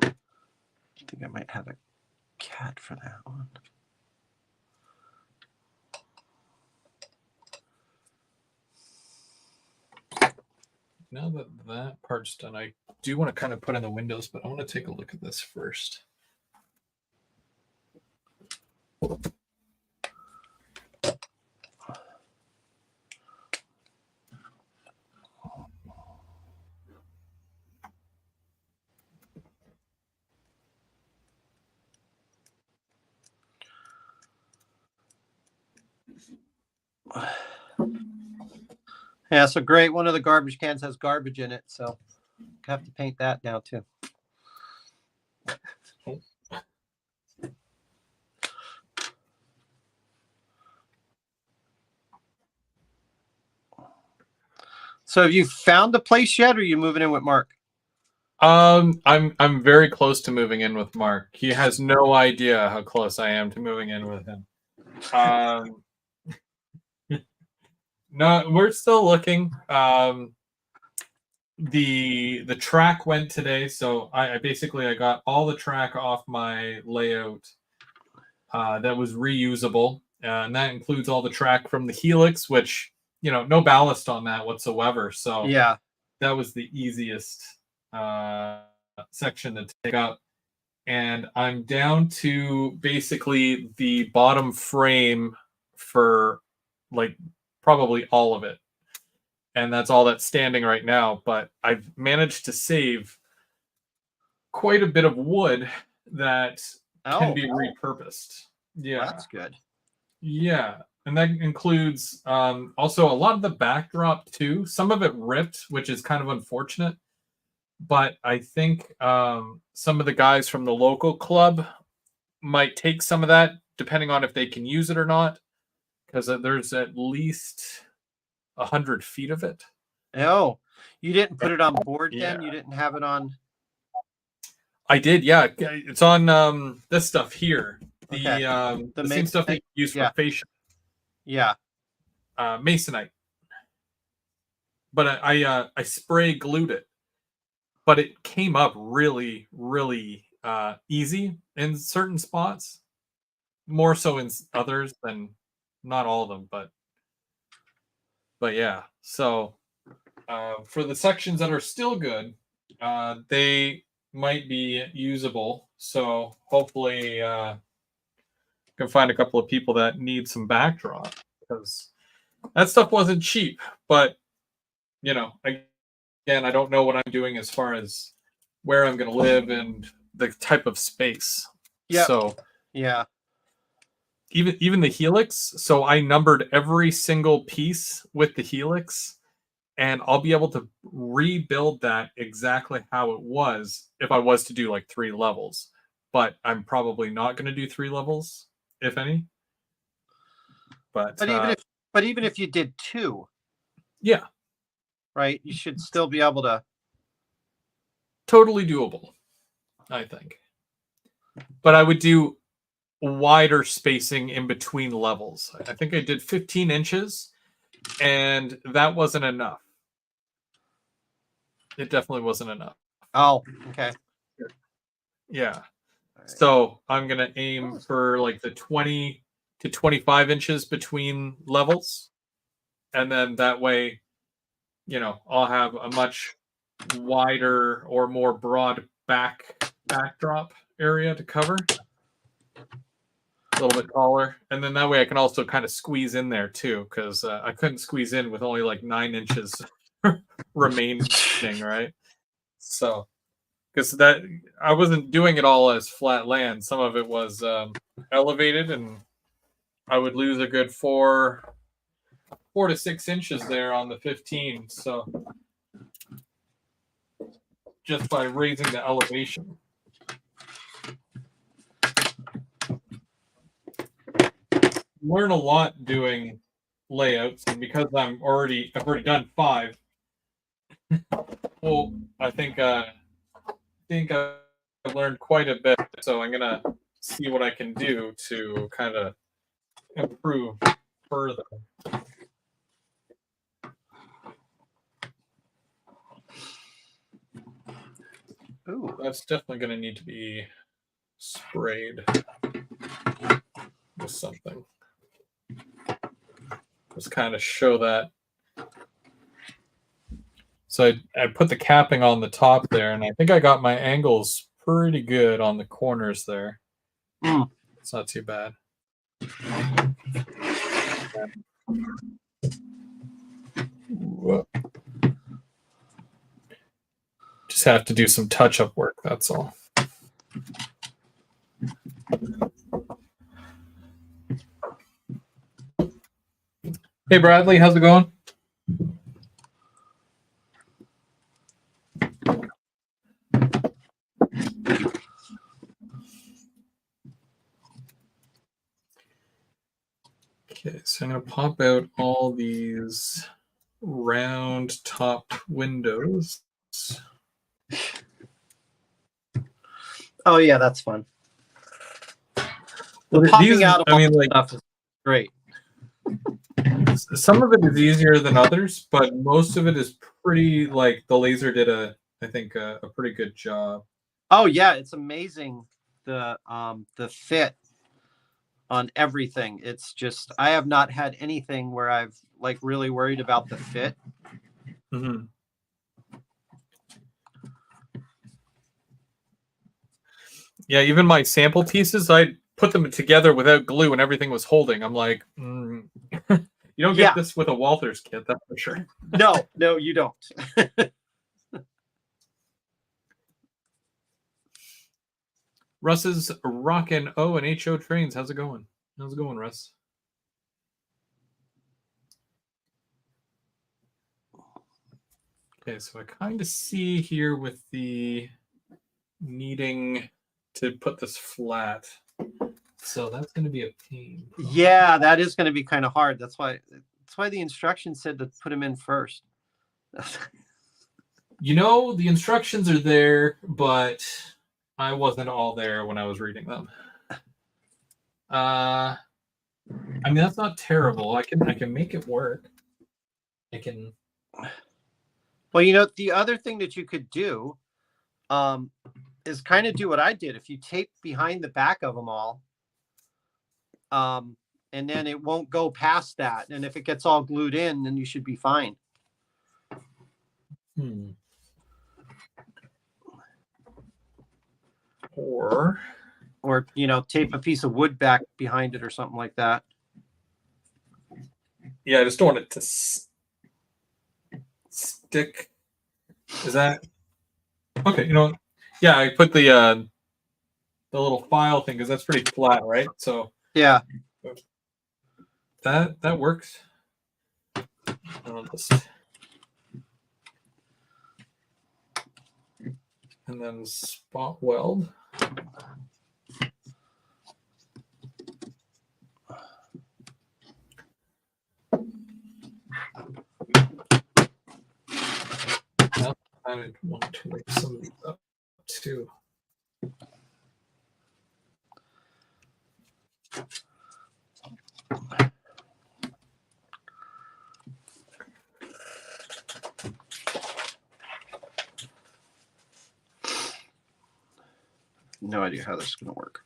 [SPEAKER 2] I think I might have a cat for that one.
[SPEAKER 1] Now that that part's done, I do want to kind of put in the windows, but I want to take a look at this first.
[SPEAKER 2] Yeah, so great. One of the garbage cans has garbage in it, so I have to paint that now too. So have you found a place yet, or are you moving in with Mark?
[SPEAKER 1] I'm very close to moving in with Mark. He has no idea how close I am to moving in with him. No, we're still looking. The track went today, so I basically got all the track off my layout that was reusable, and that includes all the track from the Helix, which no ballast on that whatsoever. So
[SPEAKER 2] Yeah,
[SPEAKER 1] that was the easiest section to take up. And I'm down to basically the bottom frame for like probably all of it. And that's all that's standing right now. But I've managed to save quite a bit of wood that can be repurposed. Yeah.
[SPEAKER 2] Well, that's good.
[SPEAKER 1] Yeah. And that includes also a lot of the backdrop too. Some of it ripped, which is kind of unfortunate. But I think some of the guys from the local club might take some of that, depending on if they can use it or not, because there's at least 100 feet of it.
[SPEAKER 2] Oh, you didn't put it on board then?
[SPEAKER 1] Yeah.
[SPEAKER 2] You didn't have it on?
[SPEAKER 1] I did, yeah. It's on this stuff here. The same stuff they use for fascia.
[SPEAKER 2] Yeah.
[SPEAKER 1] Masonite. But I spray glued it. But it came up really, really easy in certain spots. More so in others than not all of them, but yeah. So for the sections that are still good, they might be usable. So hopefully can find a couple of people that need some backdrop, because that stuff wasn't cheap. But again, I don't know what I'm doing as far as where I'm going to live and the type of space.
[SPEAKER 2] Yeah.
[SPEAKER 1] So
[SPEAKER 2] yeah.
[SPEAKER 1] Even the Helix. So I numbered every single piece with the Helix, and I'll be able to rebuild that exactly how it was if I was to do like 3 levels. But I'm probably not going to do 3 levels, if any. But
[SPEAKER 2] even if you did 2,
[SPEAKER 1] yeah,
[SPEAKER 2] right, you should still be able to.
[SPEAKER 1] Totally doable, I think. But I would do wider spacing in between levels. I think I did 15 inches, and that wasn't enough. It definitely wasn't enough.
[SPEAKER 2] Oh, okay.
[SPEAKER 1] Yeah. Right. So I'm going to aim for like the 20 to 25 inches between levels. And then that way, I'll have a much wider or more broad backdrop area to cover. A little bit taller, and then that way I can also kind of squeeze in there too, because I couldn't squeeze in with only like 9 inches remaining, right? So, because that I wasn't doing it all as flat land. Some of it was elevated, and I would lose a good 4 to 6 inches there on the 15. So, just by raising the elevation. Learn a lot doing layouts, and because I've already done 5. Well, I think I've learned quite a bit, so I'm gonna see what I can do to kind of improve further.
[SPEAKER 2] Ooh,
[SPEAKER 1] That's definitely gonna need to be sprayed with something. Just kind of show that. So I put the capping on the top there, and I think I got my angles pretty good on the corners there. It's not too bad. Whoa. Just have to do some touch-up work, that's all. Hey Bradley, how's it going? Okay, so I'm going to pop out all these round topped windows.
[SPEAKER 2] oh yeah, that's fun. The
[SPEAKER 1] Well,
[SPEAKER 2] popping
[SPEAKER 1] these,
[SPEAKER 2] out of
[SPEAKER 1] I
[SPEAKER 2] all
[SPEAKER 1] mean,
[SPEAKER 2] the
[SPEAKER 1] like,
[SPEAKER 2] stuff is great.
[SPEAKER 1] some of it is easier than others, but most of it is pretty, like, the laser did I think a pretty good job.
[SPEAKER 2] Oh yeah, it's amazing the fit on everything. It's just I have not had anything where I've like really worried about the fit.
[SPEAKER 1] Mm-hmm. Yeah, even my sample pieces, I put them together without glue and everything was holding. I'm like, you don't get this with a Walther's kit, that's for sure.
[SPEAKER 2] No, you don't.
[SPEAKER 1] Russ's rockin' O and HO trains. How's it going? How's it going, Russ? Okay, so I kind of see here with the needing to put this flat. So that's going to be a pain.
[SPEAKER 2] Yeah, that is going to be kind of hard. That's why the instructions said to put them in first.
[SPEAKER 1] You know, the instructions are there, but I wasn't all there when I was reading them. I mean, that's not terrible. I can make it work. I can.
[SPEAKER 2] Well, you know, the other thing that you could do is kind of do what I did. If you tape behind the back of them all, and then it won't go past that. And if it gets all glued in, then you should be fine.
[SPEAKER 1] Or,
[SPEAKER 2] you know, tape a piece of wood back behind it or something like that.
[SPEAKER 1] yeah, I just don't want it to stick. Is that okay? You know, yeah, I put the little file thing because that's pretty flat, right? So
[SPEAKER 2] yeah,
[SPEAKER 1] that works. I'll just, and then spot weld. I want to make some of these up too.
[SPEAKER 2] no idea how this is going to work.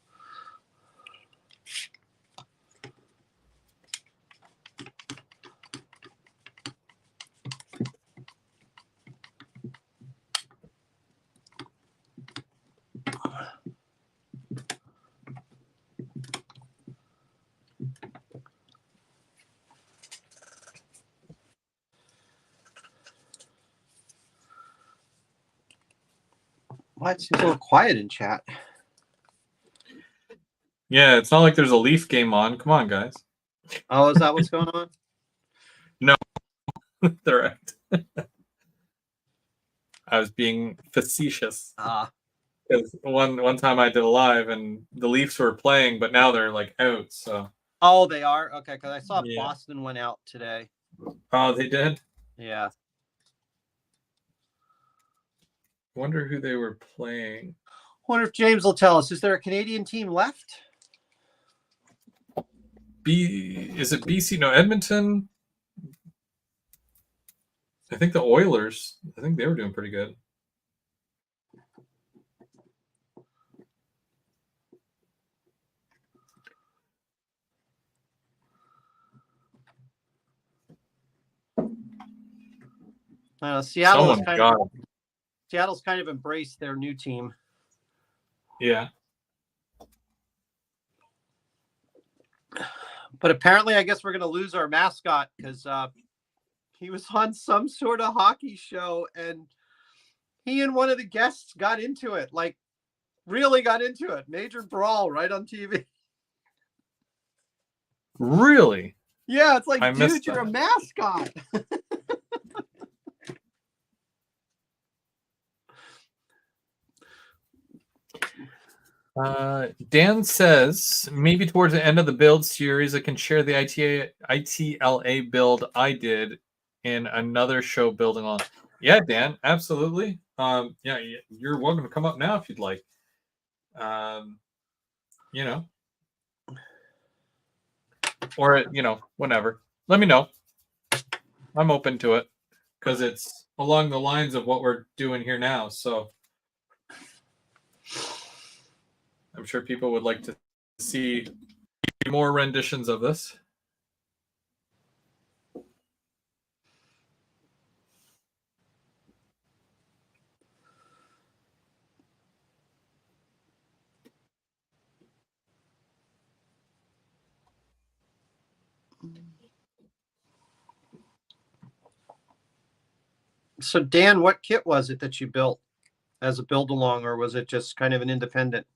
[SPEAKER 2] Why it seems a little quiet in chat?
[SPEAKER 1] Yeah, it's not like there's a Leaf game on. Come on, guys.
[SPEAKER 2] Oh, is that what's going on?
[SPEAKER 1] No, correct. I was being facetious. Because one time I did a live and the Leafs were playing, but now they're like out. So.
[SPEAKER 2] Oh, they are? Okay, because I saw
[SPEAKER 1] Yeah.
[SPEAKER 2] Boston went out today.
[SPEAKER 1] Oh, they did?
[SPEAKER 2] Yeah.
[SPEAKER 1] Wonder who they were playing.
[SPEAKER 2] Wonder if James will tell us. Is there a Canadian team left?
[SPEAKER 1] Is it BC? No, Edmonton. I think the Oilers. I think they were doing pretty good.
[SPEAKER 2] Seattle's kind of embraced their new team.
[SPEAKER 1] Yeah.
[SPEAKER 2] But apparently, I guess we're going to lose our mascot because he was on some sort of hockey show and he and one of the guests got into it, like really got into it. Major brawl right on TV.
[SPEAKER 1] Really?
[SPEAKER 2] Yeah, it's like, dude, you're a mascot.
[SPEAKER 1] Dan says maybe towards the end of the build series, I can share the ITLA build I did in another show building on. Yeah, Dan, absolutely. Yeah, you're welcome to come up now if you'd like. You know, or whenever. Let me know. I'm open to it because it's along the lines of what we're doing here now. So I'm sure people would like to see more renditions of this.
[SPEAKER 2] So, Dan, what kit was it that you built as a build along, or was it just kind of an independent?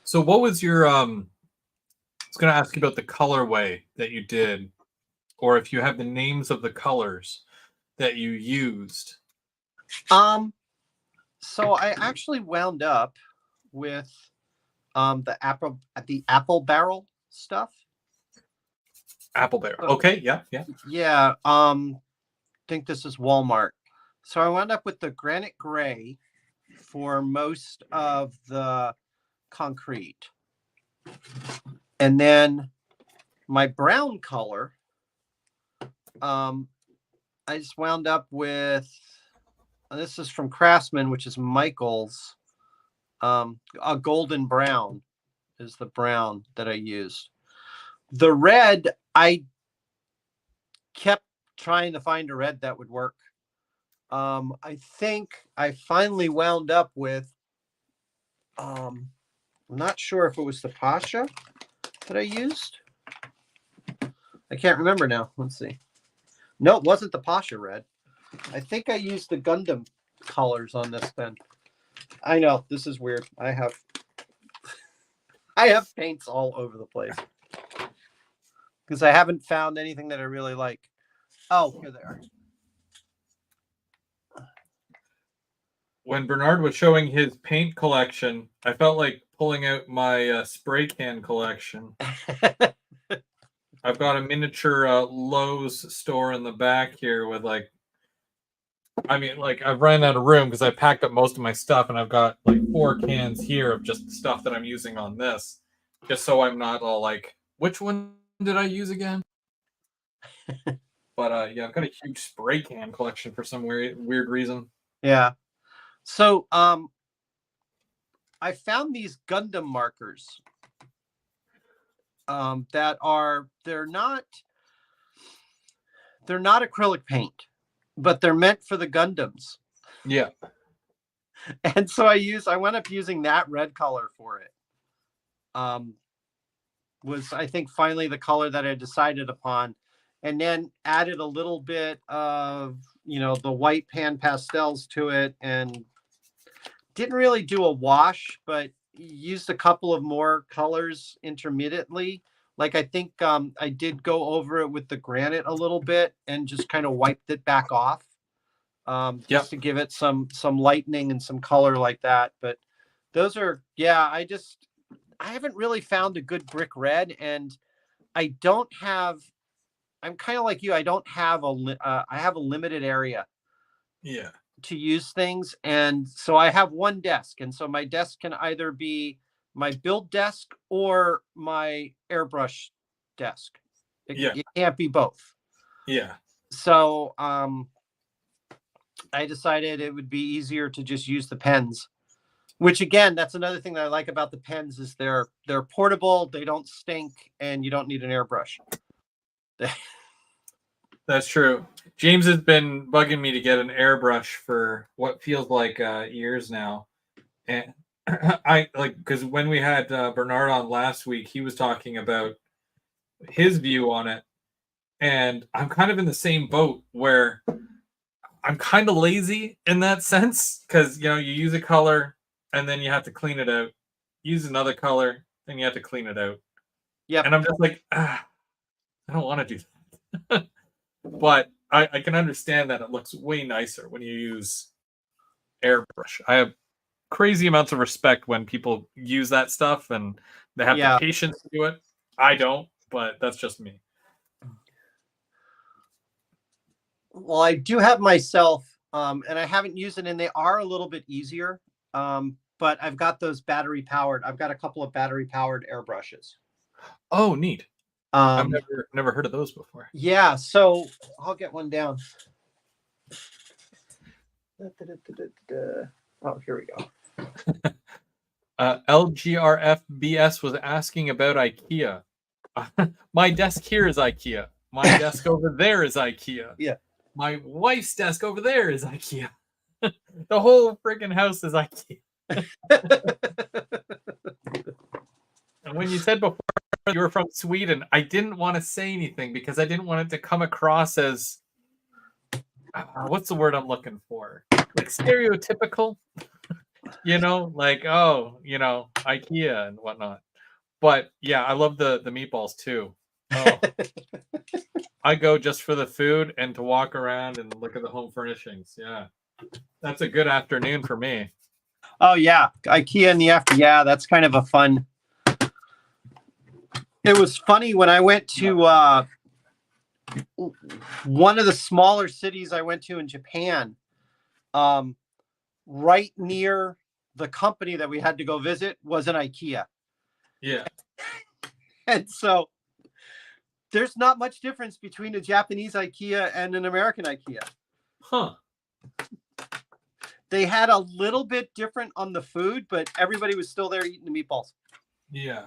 [SPEAKER 1] So what was your I was going to ask you about the colorway that you did, or if you have the names of the colors that you used.
[SPEAKER 2] So I actually wound up with the apple barrel stuff.
[SPEAKER 1] Apple barrel. Okay, yeah.
[SPEAKER 2] Yeah. I think this is Walmart. So I wound up with the granite gray for most of the concrete. And then my brown color, I just wound up with, this is from Craftsman, which is Michael's, a golden brown is the brown that I used. The red, I kept trying to find a red that would work. I think I finally wound up with, I'm not sure if it was the Pasha that I used. I can't remember now. Let's see. No, it wasn't the Pasha red. I think I used the Gundam colors on this then. I know, this is weird. I have paints all over the place because I haven't found anything that I really like. Oh, here they are.
[SPEAKER 1] When Bernard was showing his paint collection, I felt like pulling out my spray can collection. I've got a miniature Lowe's store in the back here with like I mean, like, I've run out of room because I packed up most of my stuff, and I've got like 4 cans here of just stuff that I'm using on this, just so I'm not all like, which one did I use again? But yeah, I've got a huge spray can collection for some weird reason.
[SPEAKER 2] Yeah. So I found these Gundam markers that are they're not acrylic paint, but they're meant for the Gundams.
[SPEAKER 1] Yeah.
[SPEAKER 2] And so I went up using that red color for it. Was I think finally the color that I decided upon, and then added a little bit of, the white pan pastels to it, and didn't really do a wash, but used a couple of more colors intermittently. Like I think I did go over it with the granite a little bit and just kind of wiped it back off, just to give it some lightening and some color like that. But those are, yeah, I haven't really found a good brick red, and I don't have. I'm kind of like you. I don't have I have a limited area.
[SPEAKER 1] Yeah.
[SPEAKER 2] To use things, and so I have one desk, and so my desk can either be my build desk or my airbrush desk. It can't be both.
[SPEAKER 1] Yeah.
[SPEAKER 2] So I decided it would be easier to just use the pens, which again, that's another thing that I like about the pens is they're portable, they don't stink, and you don't need an airbrush.
[SPEAKER 1] That's true. James has been bugging me to get an airbrush for what feels like years now, and I like because when we had Bernard on last week, he was talking about his view on it, and I'm kind of in the same boat where I'm kind of lazy in that sense because you use a color and then you have to clean it out, use another color, then you have to clean it out.
[SPEAKER 2] Yeah,
[SPEAKER 1] and I'm just like, I don't want to do that. But I can understand that it looks way nicer when you use airbrush. I have crazy amounts of respect when people use that stuff and they have the patience to do it. I don't, but that's just me.
[SPEAKER 2] Well, I do have myself, and I haven't used it, and they are a little bit easier. But I've got those battery powered. I've got a couple of battery powered airbrushes.
[SPEAKER 1] Oh, neat. I've never heard of those before.
[SPEAKER 2] Yeah, so I'll get one down. Oh, here we go.
[SPEAKER 1] LGRFBS was asking about IKEA. My desk here is IKEA. My desk over there is IKEA.
[SPEAKER 2] Yeah.
[SPEAKER 1] My wife's desk over there is IKEA. The whole freaking house is IKEA. And when you said before you were from Sweden, I didn't want to say anything because I didn't want it to come across as what's the word I'm looking for? Like stereotypical, like, oh, IKEA and whatnot. But yeah, I love the meatballs too. Oh. I go just for the food and to walk around and look at the home furnishings. Yeah. That's a good afternoon for me.
[SPEAKER 2] Oh yeah. IKEA in the afternoon. Yeah, that's kind of a fun. It was funny when I went to one of the smaller cities I went to in Japan, right near the company that we had to go visit was an IKEA.
[SPEAKER 1] Yeah.
[SPEAKER 2] And so there's not much difference between a Japanese IKEA and an American IKEA.
[SPEAKER 1] Huh.
[SPEAKER 2] They had a little bit different on the food, but everybody was still there eating the meatballs.
[SPEAKER 1] Yeah.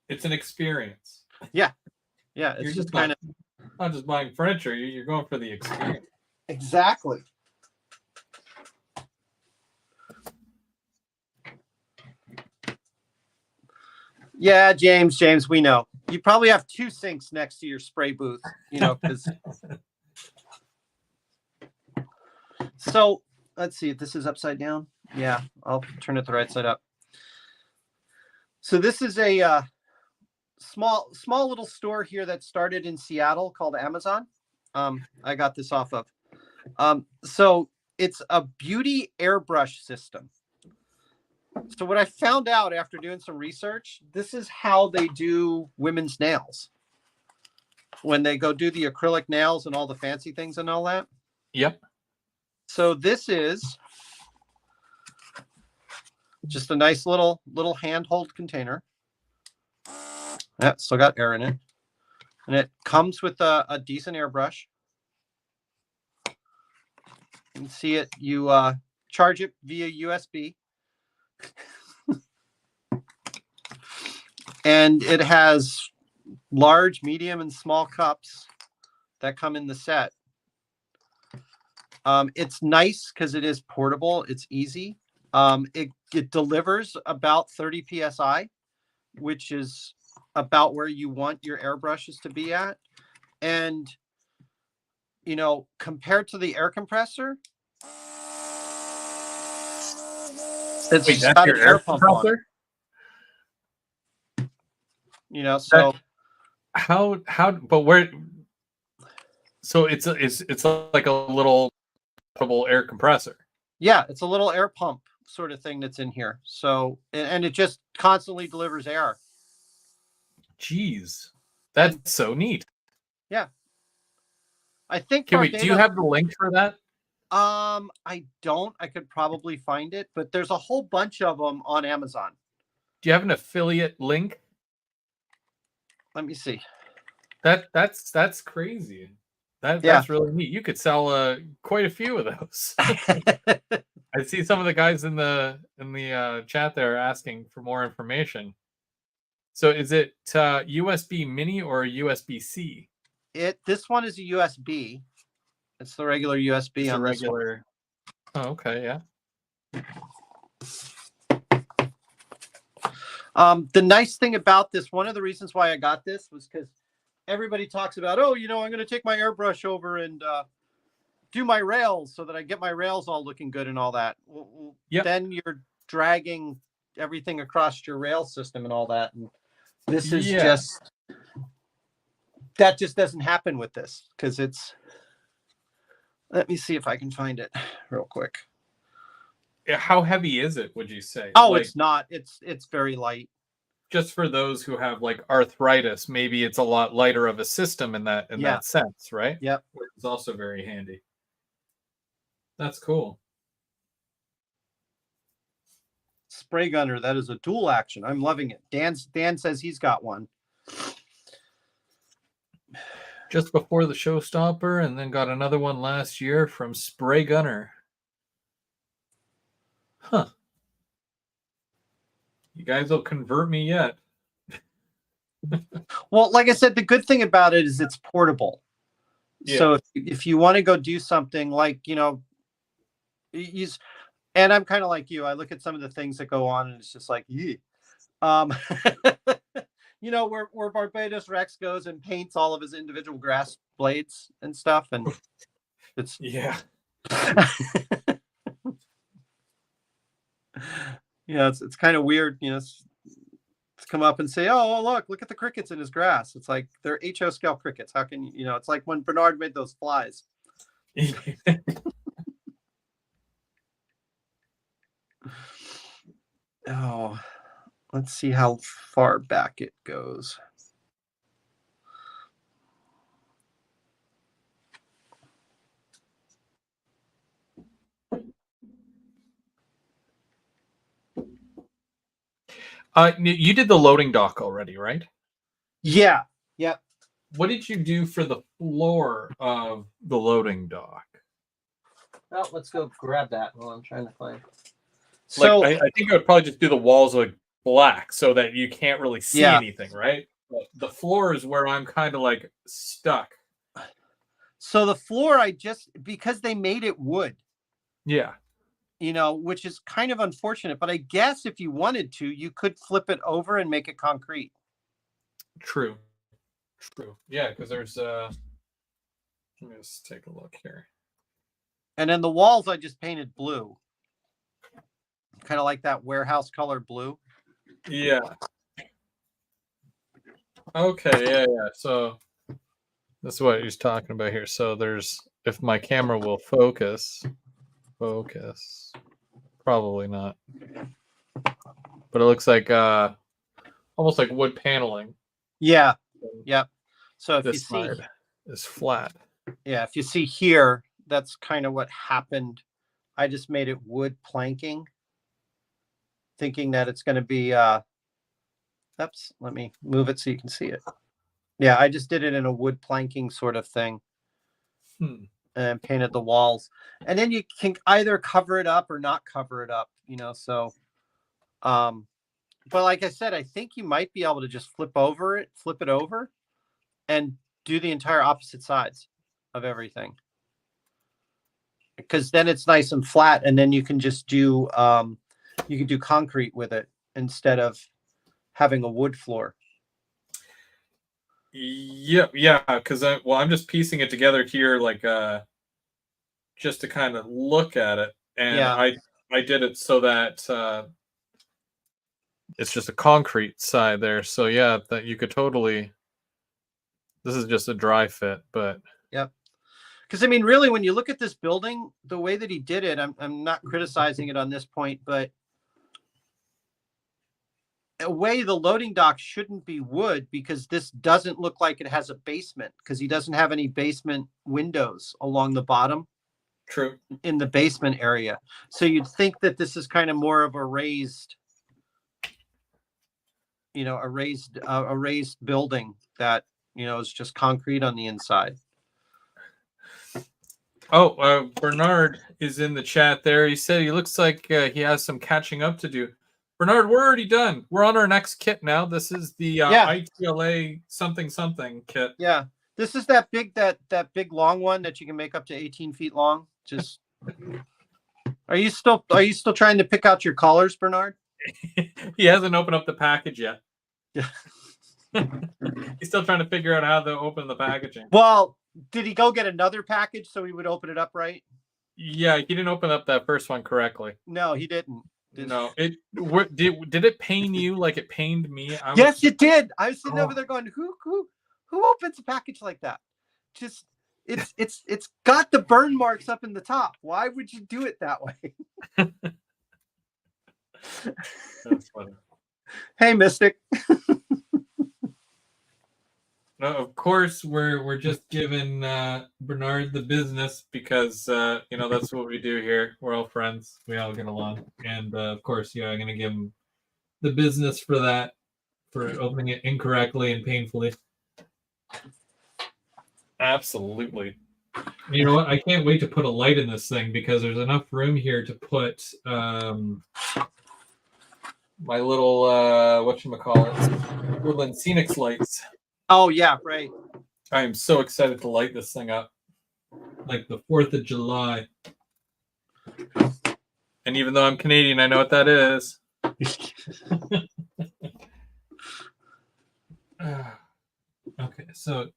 [SPEAKER 1] It's an experience.
[SPEAKER 2] Yeah. Yeah. It's just kind of
[SPEAKER 1] not just buying furniture. You're going for the experience.
[SPEAKER 2] Exactly. Yeah, James, we know. You probably have 2 sinks next to your spray booth, because. So let's see if this is upside down. Yeah, I'll turn it the right side up. So this is a small little store here that started in Seattle called Amazon. I got this off of. So it's a beauty airbrush system. So what I found out after doing some research, this is how they do women's nails. When they go do the acrylic nails and all the fancy things and all that.
[SPEAKER 1] Yep.
[SPEAKER 2] So this is just a nice little handhold container. Yeah, still got air in it. And it comes with a decent airbrush. You can see it. You charge it via USB. And it has large, medium, and small cups that come in the set. It's nice because it is portable. It's easy. It delivers about 30 psi, which is about where you want your airbrushes to be at. And, you know, compared to the air compressor, it's
[SPEAKER 1] Wait, that's
[SPEAKER 2] got
[SPEAKER 1] your
[SPEAKER 2] an
[SPEAKER 1] air
[SPEAKER 2] air pump on it.
[SPEAKER 1] compressor?
[SPEAKER 2] You know, so
[SPEAKER 1] How but where, so it's like a little portable air compressor.
[SPEAKER 2] yeah, it's a little air pump sort of thing that's in here. So and it just constantly delivers air.
[SPEAKER 1] Jeez. That's so neat.
[SPEAKER 2] Yeah. I think
[SPEAKER 1] Do you have the link for that?
[SPEAKER 2] I don't. I could probably find it, but there's a whole bunch of them on Amazon.
[SPEAKER 1] Do you have an affiliate link?
[SPEAKER 2] Let me see.
[SPEAKER 1] That's crazy. That's really neat. You could sell quite a few of those. I see some of the guys in the chat there asking for more information. So is it USB Mini or USB-C?
[SPEAKER 2] This one is a USB. It's the regular USB
[SPEAKER 1] It's
[SPEAKER 2] on
[SPEAKER 1] a
[SPEAKER 2] this one.
[SPEAKER 1] regular. Oh, okay, yeah.
[SPEAKER 2] The nice thing about this, one of the reasons why I got this was because everybody talks about, oh, you know, I'm going to take my airbrush over and do my rails so that I get my rails all looking good and all that. Well,
[SPEAKER 1] yep.
[SPEAKER 2] Then you're dragging everything across your rail system and all that. And this is that just doesn't happen with this because it's, let me see if I can find it real quick.
[SPEAKER 1] How heavy is it, would you say?
[SPEAKER 2] Oh, like, it's not. It's very light.
[SPEAKER 1] Just for those who have like arthritis, maybe it's a lot lighter of a system in that sense, right?
[SPEAKER 2] Yep.
[SPEAKER 1] Which is also very handy. That's cool.
[SPEAKER 2] Spray gunner, that is a dual action. I'm loving it. Dan says he's got one.
[SPEAKER 1] Just before the showstopper, and then got another one last year from Spray Gunner. Huh. You guys will convert me yet.
[SPEAKER 2] Well, like I said, the good thing about it is it's portable. Yeah. So if you want to go do something like, you know, and I'm kind of like you, I look at some of the things that go on and it's just like, yeah. You know, where Barbados Rex goes and paints all of his individual grass blades and stuff. And it's,
[SPEAKER 1] yeah.
[SPEAKER 2] Yeah, it's kind of weird, you know, to come up and say, oh, look at the crickets in his grass. It's like they're HO scale crickets. How can you know, it's like when Bernard made those flies. Oh, let's see how far back it goes.
[SPEAKER 1] You did the loading dock already, right?
[SPEAKER 2] Yeah. Yep.
[SPEAKER 1] What did you do for the floor of the loading dock?
[SPEAKER 2] Well, let's go grab that while I'm trying to find.
[SPEAKER 1] So like, I think I would probably just do the walls like black so that you can't really see anything, right? But the floor is where I'm kind of like stuck.
[SPEAKER 2] So the floor, because they made it wood.
[SPEAKER 1] Yeah.
[SPEAKER 2] You know, which is kind of unfortunate, but I guess if you wanted to, you could flip it over and make it concrete.
[SPEAKER 1] True. Yeah, because there's let me just take a look here.
[SPEAKER 2] And then the walls I just painted blue. Kind of like that warehouse color blue.
[SPEAKER 1] Yeah. Okay, yeah. So that's what he's talking about here. So there's, if my camera will focus, probably not. But it looks like almost like wood paneling.
[SPEAKER 2] Yeah. Yep. So if
[SPEAKER 1] this
[SPEAKER 2] you see,
[SPEAKER 1] side is flat.
[SPEAKER 2] Yeah, if you see here, that's kind of what happened. I just made it wood planking, thinking that it's going to be, oops, let me move it so you can see it. Yeah, I just did it in a wood planking sort of thing and painted the walls. And then you can either cover it up or not cover it up, you know, so, but like I said, I think you might be able to just flip it over and do the entire opposite sides of everything. Because then it's nice and flat, and then you can just do you can do concrete with it instead of having a wood floor.
[SPEAKER 1] Yeah, because I'm just piecing it together here, like just to kind of look at it, and
[SPEAKER 2] Yeah.
[SPEAKER 1] I did it so that it's just a concrete side there. So yeah, that you could totally. This is just a dry fit, but
[SPEAKER 2] Yep. Because I mean, really, when you look at this building, the way that he did it, I'm not criticizing it on this point, but a way the loading dock shouldn't be wood, because this doesn't look like it has a basement, because he doesn't have any basement windows along the bottom.
[SPEAKER 1] True.
[SPEAKER 2] In the basement area. So you'd think that this is kind of more of a raised, you know, a raised building that, you know, is just concrete on the inside.
[SPEAKER 1] Oh, Bernard is in the chat there. He said he looks like he has some catching up to do. Bernard, we're already done. We're on our next kit now. This is the ITLA something kit.
[SPEAKER 2] Yeah, this is that big long one that you can make up to 18 feet long. Just are you still trying to pick out your collars, Bernard?
[SPEAKER 1] He hasn't opened up the package yet. Yeah. He's still trying to figure out how to open the packaging.
[SPEAKER 2] Well, did he go get another package so he would open it up right?
[SPEAKER 1] Yeah, he didn't open up that first one correctly.
[SPEAKER 2] No, he didn't.
[SPEAKER 1] No, did it pain you like it pained me?
[SPEAKER 2] Yes, it did. I was sitting over there going, who opens a package like that? Just it's got the burn marks up in the top. Why would you do it that way?
[SPEAKER 1] That's funny.
[SPEAKER 2] Hey, Mystic.
[SPEAKER 1] No, of course we're just giving Bernard the business because you know that's what we do here. We're all friends. We all get along, and of course, yeah, I'm gonna give him the business for that, for opening it incorrectly and painfully. Absolutely. You know what? I can't wait to put a light in this thing because there's enough room here to put my little whatchamacallit, Woodland Scenics lights.
[SPEAKER 2] Oh yeah, right.
[SPEAKER 1] I am so excited to light this thing up. Like the 4th of July. And even though I'm Canadian, I know what that is.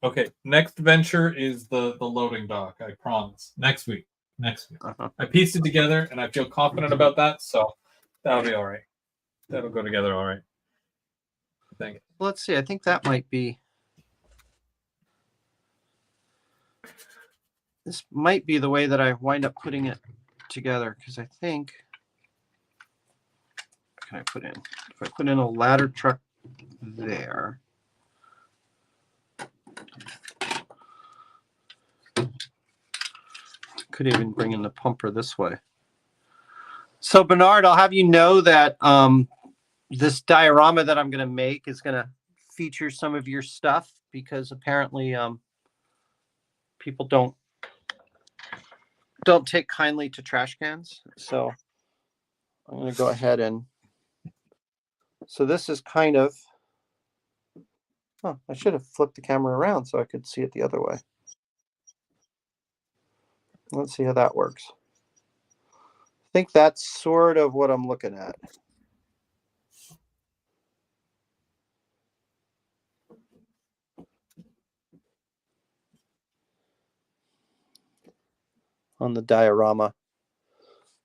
[SPEAKER 1] Okay, next venture is the loading dock, I promise. Next week. Uh-huh. I pieced it together and I feel confident about that, so that'll be all right. That'll go together all right. I think.
[SPEAKER 2] Let's see. I think that might be. This might be the way that I wind up putting it together, because I think. What can I put in? If I put in a ladder truck there. Could even bring in the pumper this way. So Bernard, I'll have you know that this diorama that I'm going to make is going to feature some of your stuff, because apparently people don't take kindly to trash cans. So I'm going to go ahead and. So this is kind of. Oh, I should have flipped the camera around so I could see it the other way. Let's see how that works. I think that's sort of what I'm looking at. On the diorama,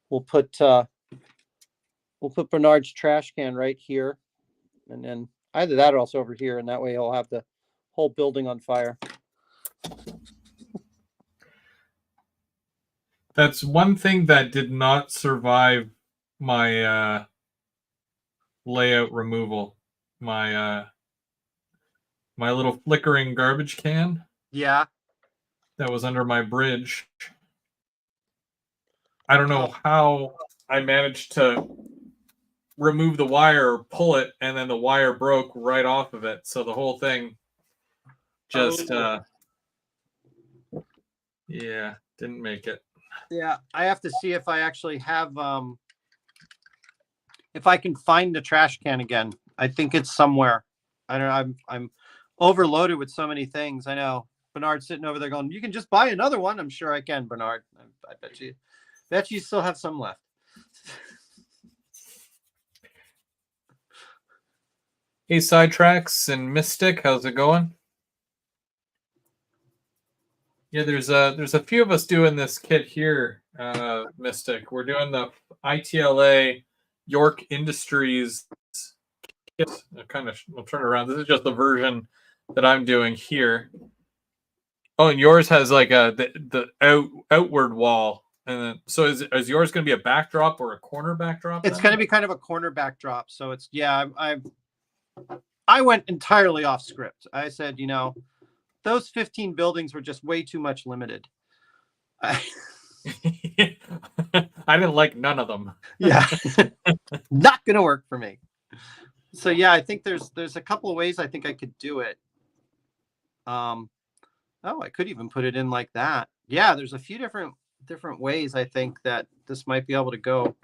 [SPEAKER 2] we'll put Bernard's trash can right here, and then either that or else over here, and that way he'll have the whole building on fire.
[SPEAKER 1] That's one thing that did not survive my layout removal. My little flickering garbage can.
[SPEAKER 2] Yeah.
[SPEAKER 1] That was under my bridge. I don't know how I managed to remove the wire or pull it, and then the wire broke right off of it. So the whole thing just, yeah, didn't make it.
[SPEAKER 2] Yeah, I have to see if I actually have, if I can find the trash can again. I think it's somewhere. I don't know. I'm overloaded with so many things. I know Bernard's sitting over there going, "You can just buy another one." I'm sure I can, Bernard. I bet you still have some left.
[SPEAKER 1] Hey, Sidetracks and Mystic, how's it going? Yeah, there's a few of us doing this kit here, Mystic. We're doing the ITLA York Industries kit. I'll turn it around. This is just the version that I'm doing here. Oh, and yours has like the outward wall, and then so is yours going to be a backdrop or a corner backdrop?
[SPEAKER 2] It's going to be kind of a corner backdrop. So it's I went entirely off script. I said, those 15 buildings were just way too much limited.
[SPEAKER 1] I didn't like none of them.
[SPEAKER 2] Yeah, not going to work for me. So yeah, I think there's a couple of ways I think I could do it. I could even put it in like that. Yeah, there's a few different ways I think that this might be able to go,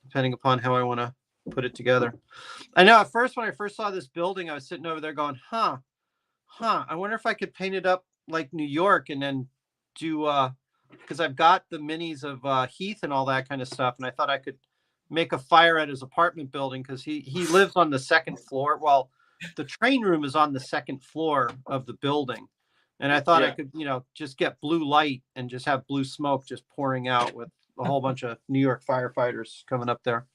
[SPEAKER 2] depending upon how I want to put it together. I know at first, when I first saw this building, I was sitting over there going, I wonder if I could paint it up like New York and then do, because I've got the minis of Heath and all that kind of stuff. And I thought I could make a fire at his apartment building because he lives on the second floor. Well, the train room is on the second floor of the building. And I thought I could, just get blue light and just have blue smoke just pouring out with a whole bunch of New York firefighters coming up there.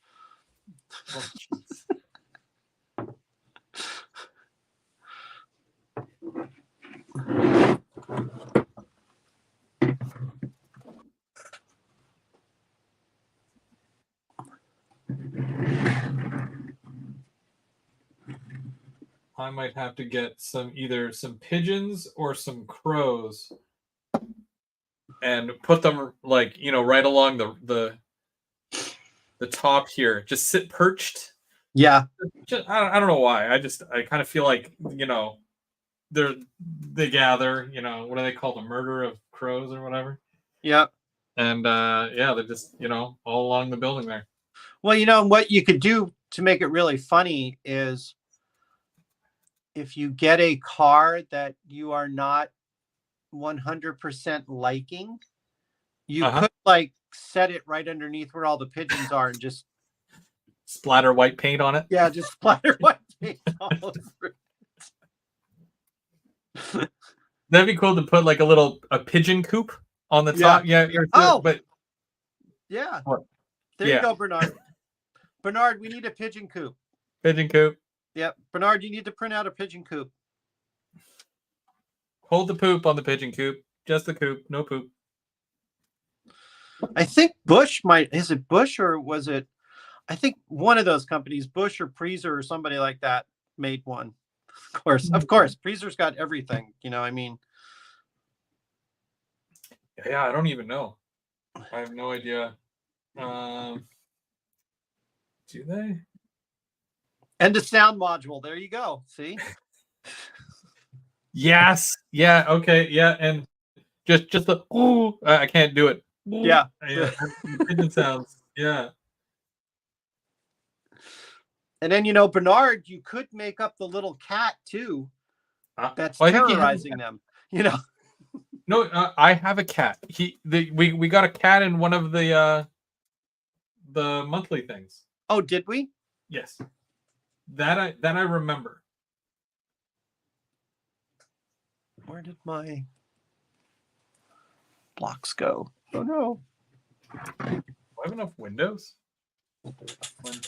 [SPEAKER 1] I might have to get either some pigeons or some crows and put them right along the top here. Just sit perched.
[SPEAKER 2] Yeah.
[SPEAKER 1] I don't know why. I kind of feel like, they gather, what do they call the murder of crows or whatever?
[SPEAKER 2] Yeah.
[SPEAKER 1] And they're just, all along the building there.
[SPEAKER 2] Well, what you could do to make it really funny is if you get a car that you are not 100% liking, you could set it right underneath where all the pigeons are and just
[SPEAKER 1] splatter white paint on it.
[SPEAKER 2] Yeah, just splatter white paint all over it.
[SPEAKER 1] That'd be cool to put like a pigeon coop on the top. Yeah. But
[SPEAKER 2] yeah.
[SPEAKER 1] What?
[SPEAKER 2] There you go, Bernard. Bernard, we need a pigeon coop.
[SPEAKER 1] Pigeon coop.
[SPEAKER 2] Yep. Bernard, you need to print out a pigeon coop.
[SPEAKER 1] Hold the poop on the pigeon coop. Just the coop, no poop. I
[SPEAKER 2] think is it Bush or was it, I think one of those companies, Bush or Preezer or somebody like that, made one. Of course, Preezer's got everything, I mean.
[SPEAKER 1] Yeah, I don't even know. I have no idea. Do they?
[SPEAKER 2] And the sound module. There you go. See?
[SPEAKER 1] Yes. Yeah. Okay. Yeah. And just the ooh. I can't do it. Ooh.
[SPEAKER 2] Yeah.
[SPEAKER 1] Pigeon sounds. Yeah.
[SPEAKER 2] And then Bernard, you could make up the little cat too. That's terrorizing them.
[SPEAKER 1] No, I have a cat. We got a cat in one of the monthly things.
[SPEAKER 2] Oh, did we?
[SPEAKER 1] Yes. That I remember.
[SPEAKER 2] Where did my blocks go? Oh no.
[SPEAKER 1] Do I have enough windows? 1,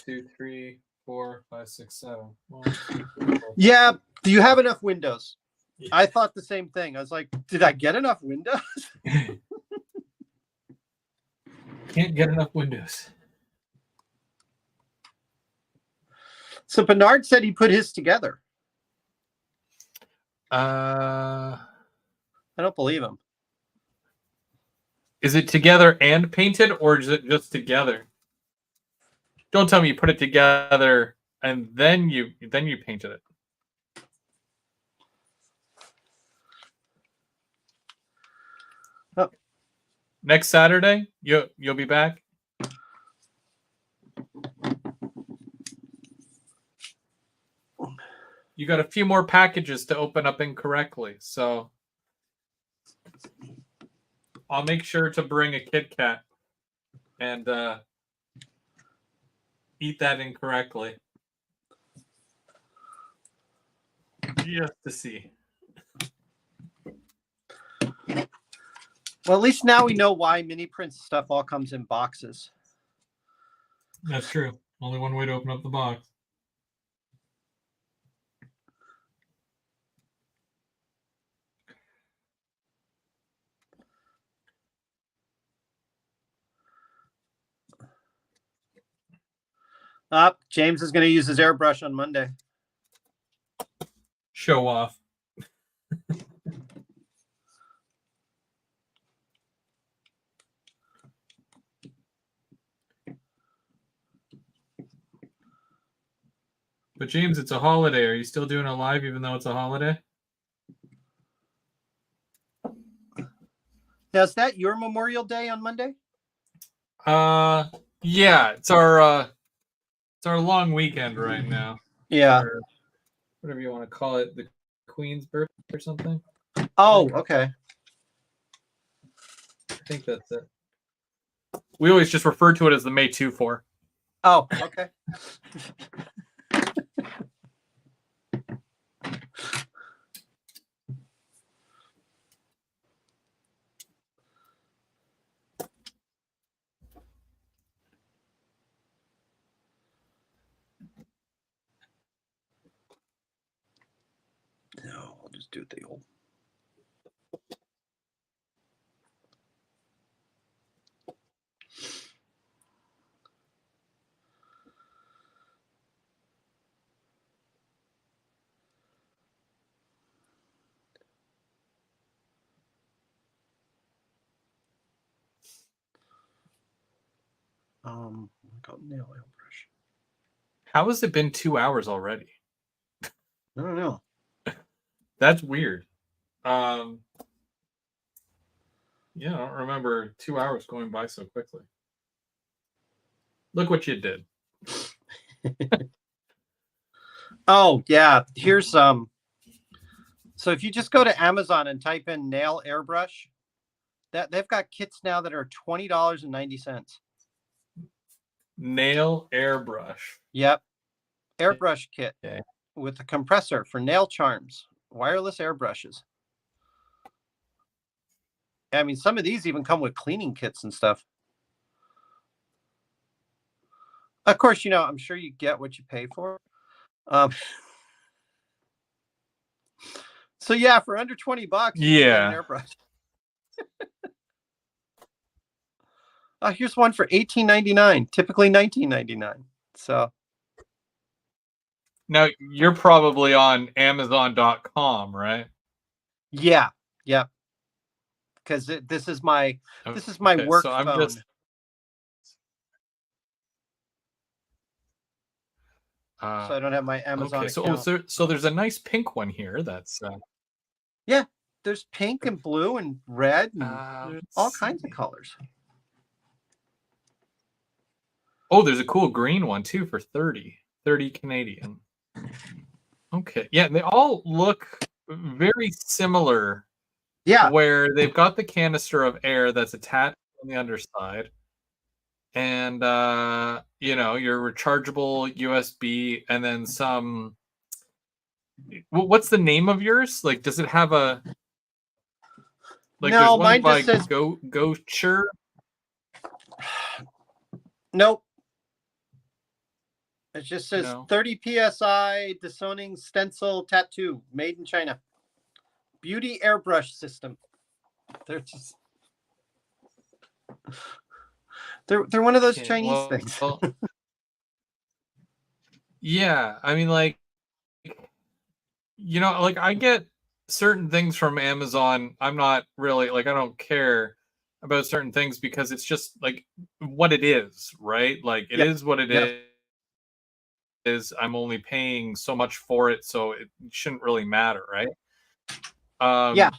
[SPEAKER 1] 2, 3, 4, 5, 6, 7. 1, 2, 3, 4.
[SPEAKER 2] Yeah. Do you have enough windows? Yeah. I thought the same thing. I was like, did I get enough windows?
[SPEAKER 1] Can't get enough windows.
[SPEAKER 2] So Bernard said he put his together.
[SPEAKER 1] I
[SPEAKER 2] don't believe him.
[SPEAKER 1] Is it together and painted, or is it just together? Don't tell me you put it together and then you painted it.
[SPEAKER 2] Oh.
[SPEAKER 1] Next Saturday, you'll be back. You got a few more packages to open up incorrectly, so I'll make sure to bring a Kit Kat and eat that incorrectly. Just to see.
[SPEAKER 2] Well, at least now we know why Mini Prince stuff all comes in boxes.
[SPEAKER 1] That's true. Only one way to open up the box.
[SPEAKER 2] James is going to use his airbrush on Monday.
[SPEAKER 1] Show off. But James, it's a holiday. Are you still doing a live even though it's a holiday?
[SPEAKER 2] Now, is that your Memorial Day on Monday?
[SPEAKER 1] Yeah, it's our long weekend right now.
[SPEAKER 2] Yeah.
[SPEAKER 1] Or whatever you want to call it, the Queen's birthday or something.
[SPEAKER 2] Oh, okay.
[SPEAKER 1] I think that's it. We always just refer to it as the May 2-4.
[SPEAKER 2] Oh, okay. No, I'll just do it the old. Nail airbrush.
[SPEAKER 1] How has it been 2 hours already?
[SPEAKER 2] I don't know.
[SPEAKER 1] That's weird. Yeah, I don't remember 2 hours going by so quickly. Look what you did.
[SPEAKER 2] Oh, yeah. Here's so if you just go to Amazon and type in nail airbrush, that they've got kits now that are $20.90.
[SPEAKER 1] Nail airbrush.
[SPEAKER 2] Yep. Airbrush kit
[SPEAKER 1] Okay.
[SPEAKER 2] with a compressor for nail charms, wireless airbrushes. I mean, some of these even come with cleaning kits and stuff. Of course, I'm sure you get what you pay for. So yeah, for under $20, you can get an airbrush. Here's one for $18.99, typically $19.99. So
[SPEAKER 1] now you're probably on Amazon.com, right?
[SPEAKER 2] Yeah, yep. Because this is my work
[SPEAKER 1] so I'm
[SPEAKER 2] phone. So I don't have my Amazon account.
[SPEAKER 1] So there's a nice pink one here. That's
[SPEAKER 2] yeah. There's pink and blue and red and there's all kinds of colors.
[SPEAKER 1] Oh, there's a cool green one too for 30 Canadian. Okay, yeah, they all look very similar.
[SPEAKER 2] Yeah,
[SPEAKER 1] where they've got the canister of air that's attached on the underside, and your rechargeable USB, and then some. What's the name of yours? Like, does it have a? Like,
[SPEAKER 2] no,
[SPEAKER 1] mine
[SPEAKER 2] just says
[SPEAKER 1] Gocher.
[SPEAKER 2] Nope. It just says
[SPEAKER 1] No.
[SPEAKER 2] 30 psi desoning stencil tattoo made in China. Beauty airbrush system. They're just they're one of those Chinese things.
[SPEAKER 1] Yeah, I mean, like I get certain things from Amazon. I'm not really I don't care. about certain things because it's just like what it is, right? Like it
[SPEAKER 2] Yep.
[SPEAKER 1] is what it
[SPEAKER 2] Yep.
[SPEAKER 1] is. I'm only paying so much for it, so it shouldn't really matter, right?
[SPEAKER 2] Yeah.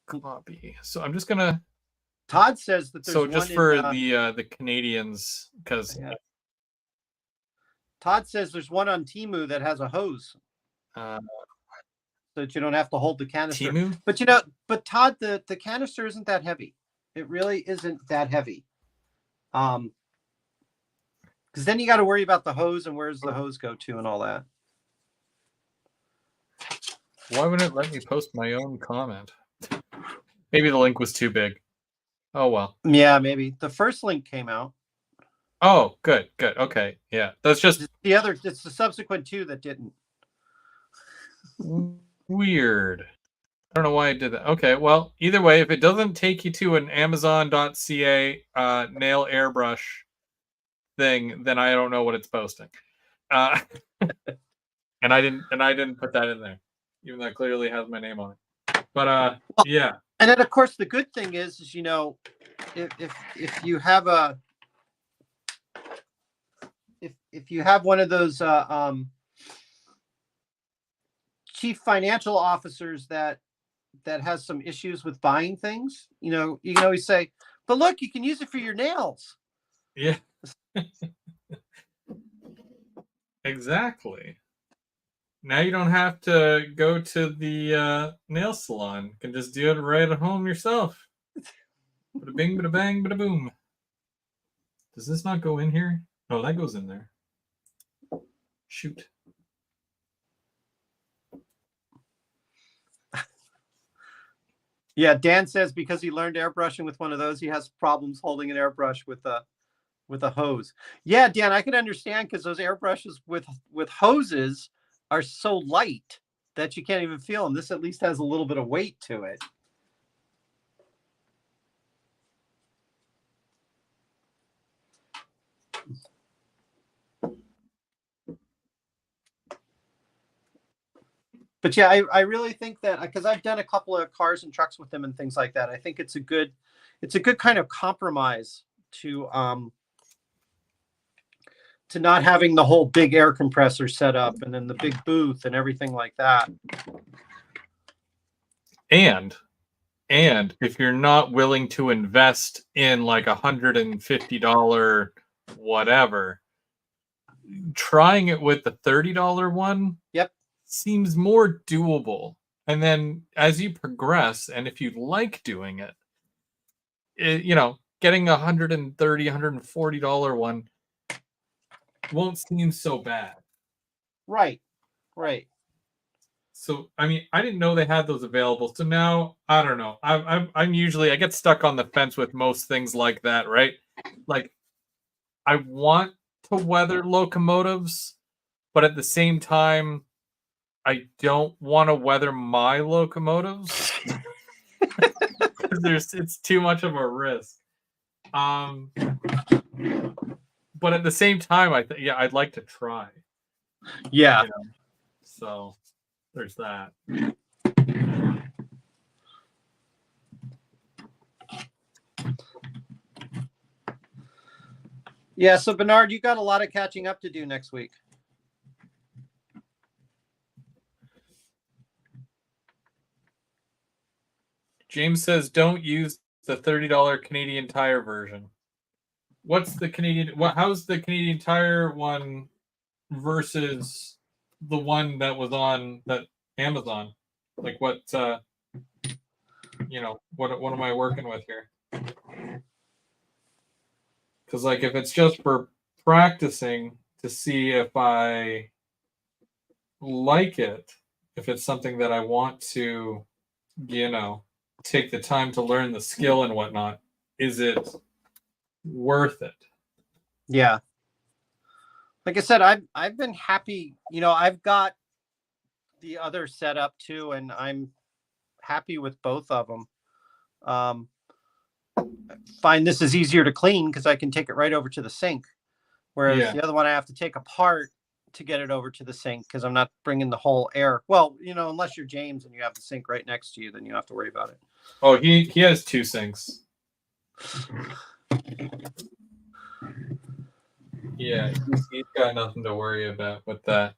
[SPEAKER 1] Copy. So I'm just gonna.
[SPEAKER 2] Todd says that there's
[SPEAKER 1] So
[SPEAKER 2] one
[SPEAKER 1] just
[SPEAKER 2] in,
[SPEAKER 1] for the Canadians, because
[SPEAKER 2] yeah. Todd says there's one on Temu that has a hose, so that you don't have to hold the canister.
[SPEAKER 1] Temu?
[SPEAKER 2] But Todd, the canister isn't that heavy. It really isn't that heavy. Because then you got to worry about the hose and where's the hose go to and all that.
[SPEAKER 1] Why wouldn't it let me post my own comment? Maybe the link was too big. Oh well.
[SPEAKER 2] Yeah, maybe the first link came out.
[SPEAKER 1] Oh, good. Okay, yeah, that's just
[SPEAKER 2] the other. It's the subsequent two that didn't.
[SPEAKER 1] Weird. I don't know why I did that. Okay, well, either way, if it doesn't take you to an Amazon.ca nail airbrush thing, then I don't know what it's posting. And I didn't put that in there, even though it clearly has my name on it. But yeah.
[SPEAKER 2] And then of course the good thing is if you have a if you have one of those chief financial officers that has some issues with buying things, you can always say, but look, you can use it for your nails.
[SPEAKER 1] Yeah. Exactly. Now you don't have to go to the nail salon. You can just do it right at home yourself. Bada bing, bada bang, bada boom. Does this not go in here? No, that goes in there. Shoot.
[SPEAKER 2] Yeah, Dan says because he learned airbrushing with one of those, he has problems holding an airbrush with a hose. Yeah, Dan, I can understand because those airbrushes with hoses are so light that you can't even feel them. This at least has a little bit of weight to it. But yeah, I really think that because I've done a couple of cars and trucks with them and things like that. I think it's a good kind of compromise to not having the whole big air compressor set up and then the big booth and everything like that.
[SPEAKER 1] And if you're not willing to invest in like $150 whatever, trying it with the $30 one,
[SPEAKER 2] yep,
[SPEAKER 1] seems more doable. And then as you progress, and if you like doing it, getting $130, $140 one won't seem so bad.
[SPEAKER 2] Right.
[SPEAKER 1] So, I mean, I didn't know they had those available. So now, I don't know. I'm usually, I get stuck on the fence with most things like that, right? Like, I want to weather locomotives, but at the same time, I don't want to weather my locomotives because it's too much of a risk. But at the same time, I'd like to try.
[SPEAKER 2] Yeah.
[SPEAKER 1] So there's that.
[SPEAKER 2] Yeah. So Bernard, you got a lot of catching up to do next week.
[SPEAKER 1] James says, don't use the $30 Canadian Tire version. What's the Canadian? How's the Canadian Tire one versus the one that was on that Amazon? Like what? What am I working with here? Because like if it's just for practicing to see if I like it, if it's something that I want to, take the time to learn the skill and whatnot, is it worth it?
[SPEAKER 2] Yeah. Like I said, I've been happy. I've got the other setup too, and I'm happy with both of them. Find this is easier to clean because I can take it right over to the sink, whereas the other one I have to take apart to get it over to the sink because I'm not bringing the whole air. Well, unless you're James and you have the sink right next to you, then you don't have to worry about it.
[SPEAKER 1] Oh, he has 2 sinks. Yeah, he's got nothing to worry about with that.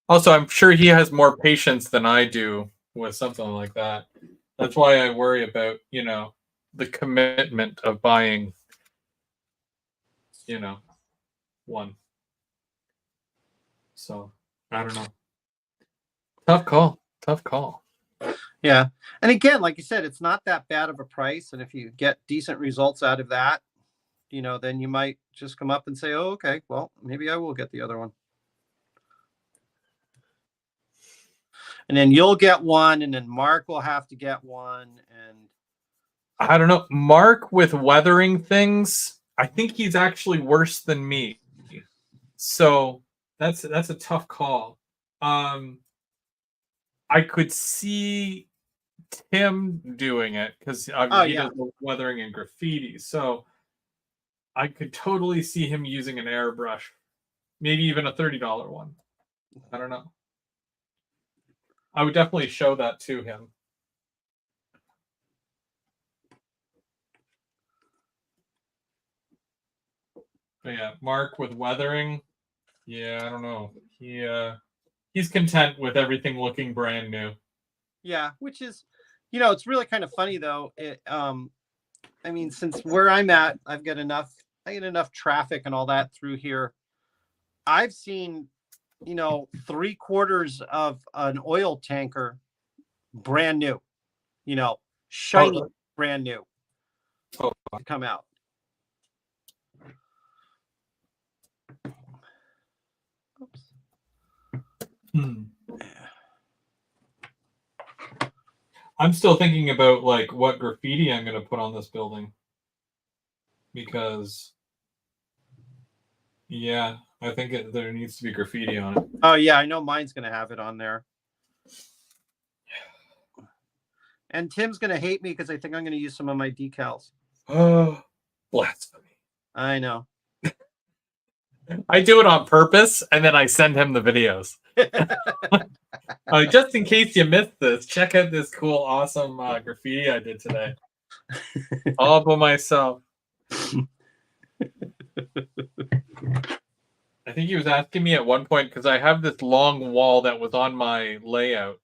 [SPEAKER 1] Also, I'm sure he has more patience than I do with something like that. That's why I worry about, the commitment of buying, one. So, I don't know. Tough call. Tough call.
[SPEAKER 2] Yeah. And again, like you said, it's not that bad of a price. And if you get decent results out of that, then you might just come up and say, oh, okay, well, maybe I will get the other one. And then you'll get one, and then Mark will have to get one. And
[SPEAKER 1] I don't know. Mark with weathering things, I think he's actually worse than me. So that's a tough call. I could see Tim doing it because he does weathering and graffiti. So I could totally see him using an airbrush, maybe even a $30 one. I don't know. I would definitely show that to him. But yeah, Mark with weathering. Yeah, I don't know. He's content with everything looking brand new.
[SPEAKER 2] Yeah, which is, it's really kind of funny though. I mean, since where I'm at, I get enough traffic and all that through here. I've seen, 3/4 of an oil tanker, brand new, shiny, brand new, to come out.
[SPEAKER 1] I'm still thinking about what graffiti I'm going to put on this building because, yeah, I think there needs to be graffiti on it.
[SPEAKER 2] Oh yeah, I know mine's going to have it on there. And Tim's going to hate me because I think I'm going to use some of my decals.
[SPEAKER 1] Oh, blasphemy!
[SPEAKER 2] I know.
[SPEAKER 1] I do it on purpose, and then I send him the videos. Just in case you missed this, check out this cool, awesome graffiti I did today. All by myself. I think he was asking me at one point, because I have this long wall that was on my layout,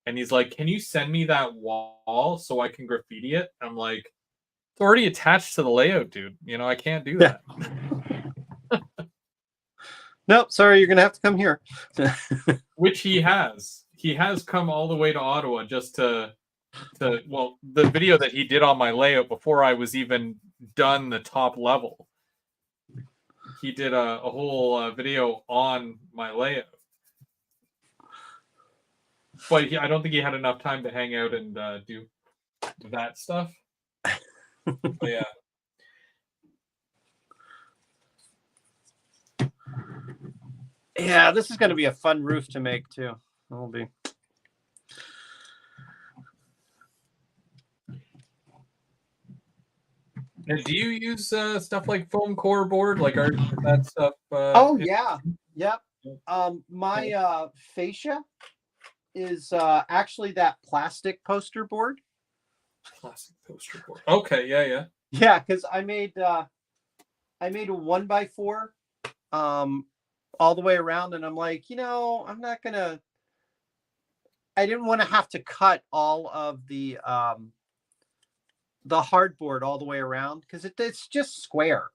[SPEAKER 1] and he's like, can you send me that wall so I can graffiti it? I'm like, it's already attached to the layout, dude. I can't do that.
[SPEAKER 2] Nope, sorry, you're going to have to come here.
[SPEAKER 1] Which he has. He has come all the way to Ottawa just the video that he did on my layout before I was even done the top level. He did a whole video on my layout. But I don't think he had enough time to hang out and do that stuff. But yeah.
[SPEAKER 2] Yeah, this is going to be a fun roof to make too. It'll be.
[SPEAKER 1] And do you use stuff like foam core board, that stuff?
[SPEAKER 2] Oh yeah, yep. My fascia is actually that plastic poster board.
[SPEAKER 1] Plastic poster board. Okay, yeah.
[SPEAKER 2] Yeah, because I made a 1x4, all the way around, and I'm like, I'm not gonna. I didn't want to have to cut all of the hardboard all the way around because it's just square.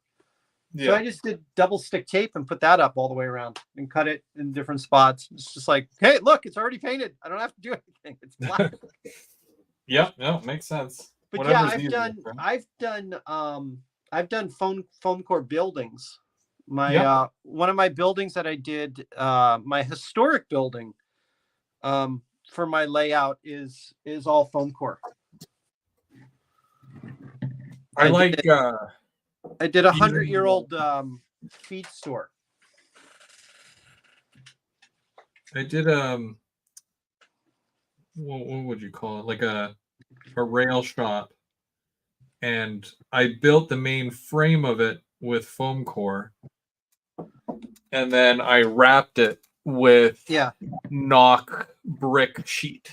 [SPEAKER 2] Yeah. So I just did double stick tape and put that up all the way around and cut it in different spots. It's just like, hey, look, it's already painted. I don't have to do anything. It's black.
[SPEAKER 1] Yep, no, makes sense.
[SPEAKER 2] But whatever's I've done foam core buildings. My one of my buildings that I did, my historic building, for my layout is all foam core. I did a 100-year-old feed store.
[SPEAKER 1] I did what would you call it? Like a rail shop, and I built the main frame of it with foam core, and then I wrapped it with knock brick sheet.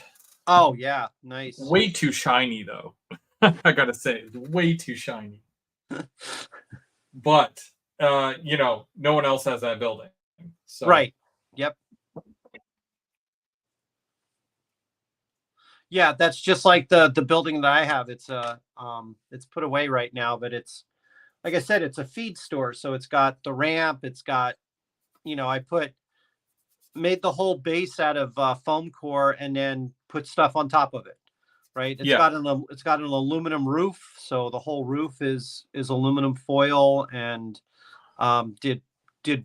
[SPEAKER 2] Oh yeah, nice.
[SPEAKER 1] Way too shiny though. I gotta say, it's way too shiny. But no one else has that building. So
[SPEAKER 2] Right. Yep. Yeah, that's just like the building that I have. It's put away right now, but it's like I said, it's a feed store. So it's got the ramp, it's got, I made the whole base out of foam core and then put stuff on top of it. Right.
[SPEAKER 1] yeah.
[SPEAKER 2] It's got an aluminum roof. So the whole roof is aluminum foil, and did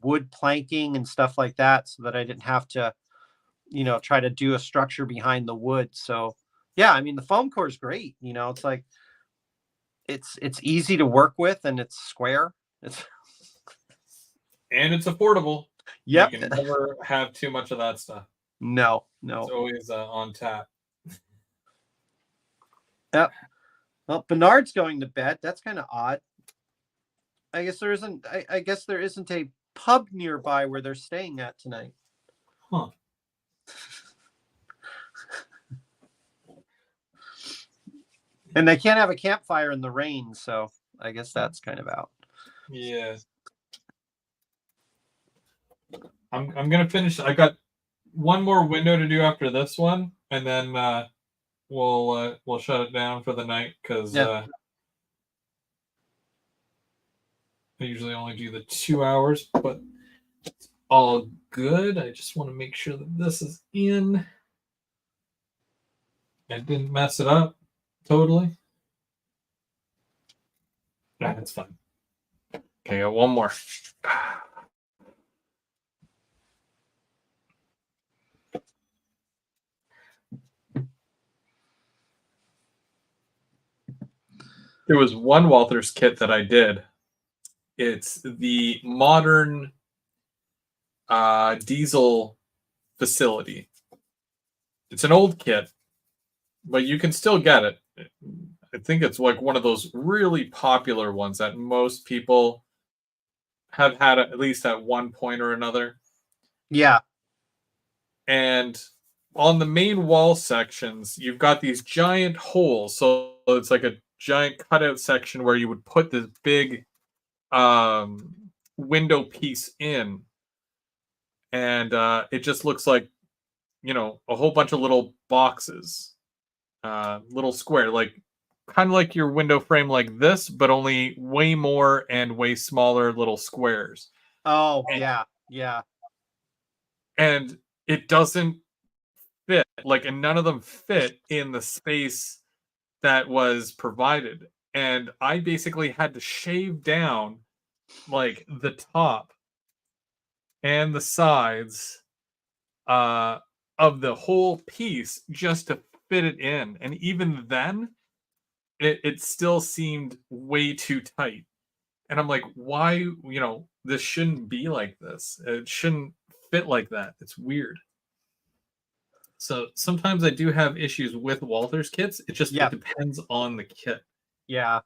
[SPEAKER 2] wood planking and stuff like that so that I didn't have to, try to do a structure behind the wood. So yeah, I mean, the foam core is great. It's like, it's easy to work with, and it's square.
[SPEAKER 1] And it's affordable.
[SPEAKER 2] Yep.
[SPEAKER 1] You can never have too much of that stuff.
[SPEAKER 2] No.
[SPEAKER 1] It's always on tap.
[SPEAKER 2] Yep. Well, Bernard's going to bed. That's kind of odd. I guess there isn't. I guess there isn't a pub nearby where they're staying at tonight.
[SPEAKER 1] Huh.
[SPEAKER 2] And they can't have a campfire in the rain, so I guess that's kind of out.
[SPEAKER 1] Yeah. I'm gonna finish. I got one more window to do after this one, and then we'll shut it down for the night because I usually only do the 2 hours, but it's all good. I just want to make sure that this is in. I didn't mess it up totally. Nah, that's fine. Okay, I got one more. There was one Walther's kit that I did. It's the modern diesel facility. It's an old kit, but you can still get it. I think it's like one of those really popular ones that most people have had at least at one point or another.
[SPEAKER 2] Yeah.
[SPEAKER 1] And on the main wall sections, you've got these giant holes. So it's like a giant cutout section where you would put this big window piece in. And it just looks like, a whole bunch of little boxes, little square, like kind of like your window frame like this, but only way more and way smaller little squares.
[SPEAKER 2] Oh, yeah. Yeah.
[SPEAKER 1] And it doesn't fit, and none of them fit in the space that was provided. And I basically had to shave down like the top and the sides of the whole piece just to fit it in. And even then, it still seemed way too tight. And I'm like, why, this shouldn't be like this. It shouldn't fit like that. It's weird. So sometimes I do have issues with Walther's kits. It depends on the kit.
[SPEAKER 2] Yeah.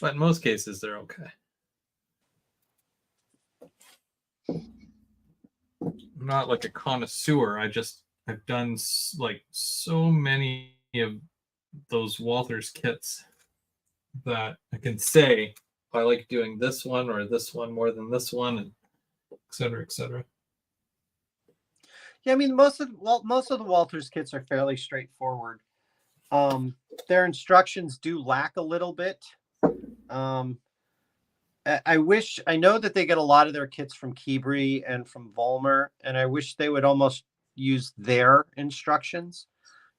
[SPEAKER 1] But in most cases, they're okay. I'm not like a connoisseur. I've done like so many of those Walther's kits that I can say I like doing this one or this one more than this one, and et cetera, et cetera.
[SPEAKER 2] Yeah, I mean, most of the Walther's kits are fairly straightforward. Their instructions do lack a little bit. I know that they get a lot of their kits from Keebri and from Volmer, and I wish they would almost use their instructions,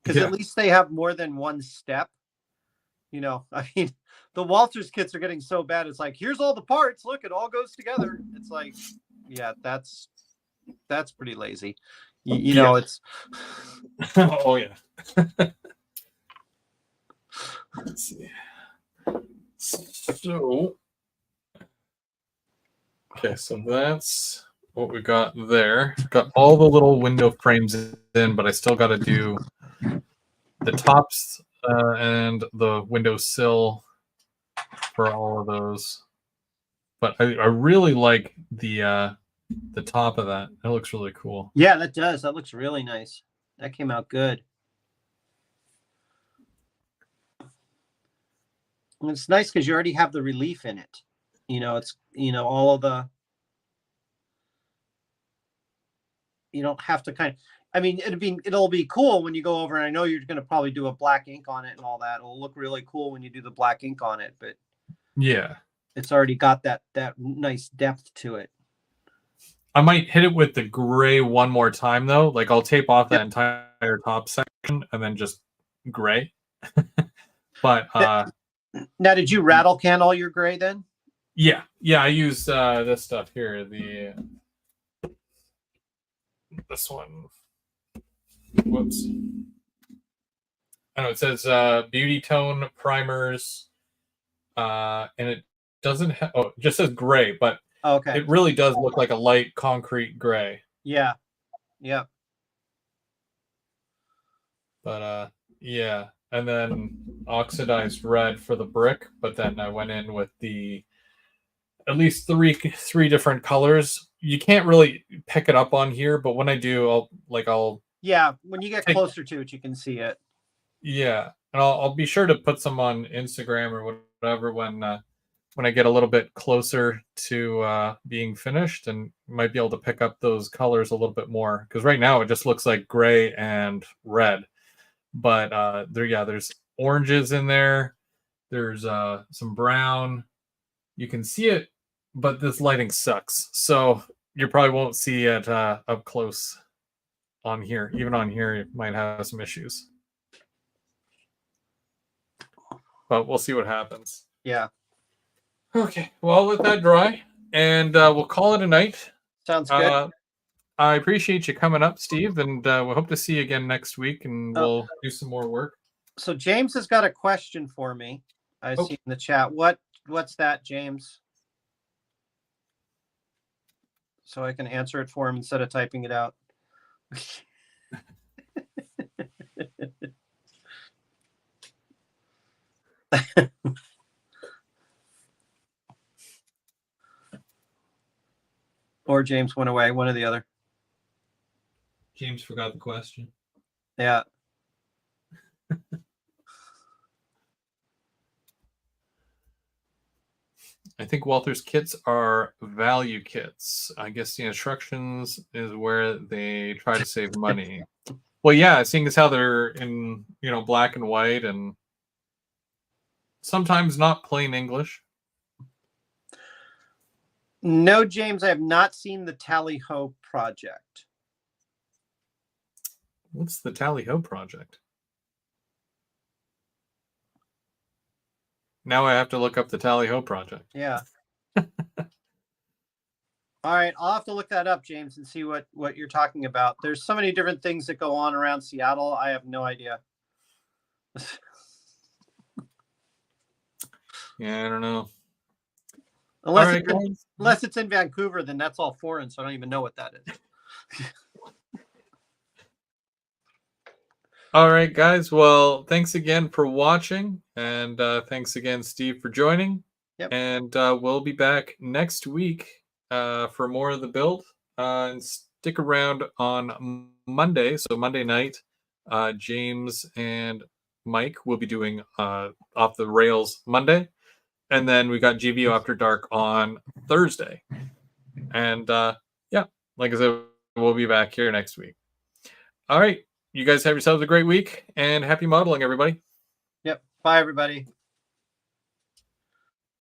[SPEAKER 2] because at least they have more than one step. I mean, the Walther's kits are getting so bad. It's like, here's all the parts. Look, it all goes together. It's like, yeah, that's pretty lazy. It's.
[SPEAKER 1] Oh yeah. Let's see. So, okay, so that's what we got there. Got all the little window frames in, but I still got to do the tops and the window sill for all of those. But I really like the the top of that. It looks really cool.
[SPEAKER 2] Yeah, that does. That looks really nice. That came out good. And it's nice because you already have the relief in it. It's, all of the, you don't have to it'll be cool when you go over, and I know you're going to probably do a black ink on it and all that. It'll look really cool when you do the black ink on it, but
[SPEAKER 1] yeah,
[SPEAKER 2] it's already got that nice depth to it.
[SPEAKER 1] I might hit it with the gray one more time though. Like I'll tape off that entire top section and then just gray. But
[SPEAKER 2] now, did you rattle can all your gray then?
[SPEAKER 1] Yeah, I use this stuff here. This one. Whoops. I know it says beauty tone primers, and it doesn't have. Oh, it just says gray, but
[SPEAKER 2] okay,
[SPEAKER 1] it really does look like a light concrete gray.
[SPEAKER 2] Yeah.
[SPEAKER 1] But yeah, and then oxidized red for the brick. But then I went in with at least three different colors. You can't really pick it up on here, but when I do, I'll
[SPEAKER 2] yeah, when you get closer to it, you can see it.
[SPEAKER 1] Yeah, and I'll be sure to put some on Instagram or whatever when I get a little bit closer to being finished, and might be able to pick up those colors a little bit more, because right now it just looks like gray and red. But there's oranges in there. There's some brown. You can see it, but this lighting sucks, so you probably won't see it up close on here. Even on here, it might have some issues. But we'll see what happens.
[SPEAKER 2] Yeah.
[SPEAKER 1] Okay. Well, I'll let that dry, and we'll call it a night.
[SPEAKER 2] Sounds good.
[SPEAKER 1] I appreciate you coming up, Steve, and we hope to see you again next week, and we'll do some more work.
[SPEAKER 2] So James has got a question for me. I see in the chat. What's that, James? So I can answer it for him instead of typing it out. Or James went away, one or the other.
[SPEAKER 1] James forgot the question.
[SPEAKER 2] Yeah.
[SPEAKER 1] I think Walther's kits are value kits. I guess the instructions is where they try to save money. Well, yeah, seeing as how they're in, black and white and sometimes not plain English.
[SPEAKER 2] No, James, I have not seen the Tally Ho project.
[SPEAKER 1] What's the Tally Ho project? Now I have to look up the Tally Ho project.
[SPEAKER 2] Yeah. All right, I'll have to look that up, James, and see what you're talking about. There's so many different things that go on around Seattle. I have no idea.
[SPEAKER 1] Yeah, I don't know.
[SPEAKER 2] Unless it's in Vancouver, then that's all foreign, so I don't even know what that is.
[SPEAKER 1] All right, guys. Well, thanks again for watching, and thanks again, Steve, for joining.
[SPEAKER 2] Yep.
[SPEAKER 1] And we'll be back next week for more of the build. And stick around on Monday. So Monday night, James and Mike will be doing Off the Rails Monday. And then we got GVO After Dark on Thursday. And like I said, we'll be back here next week. All right. You guys have yourselves a great week, and happy modeling, everybody.
[SPEAKER 2] Yep. Bye, everybody.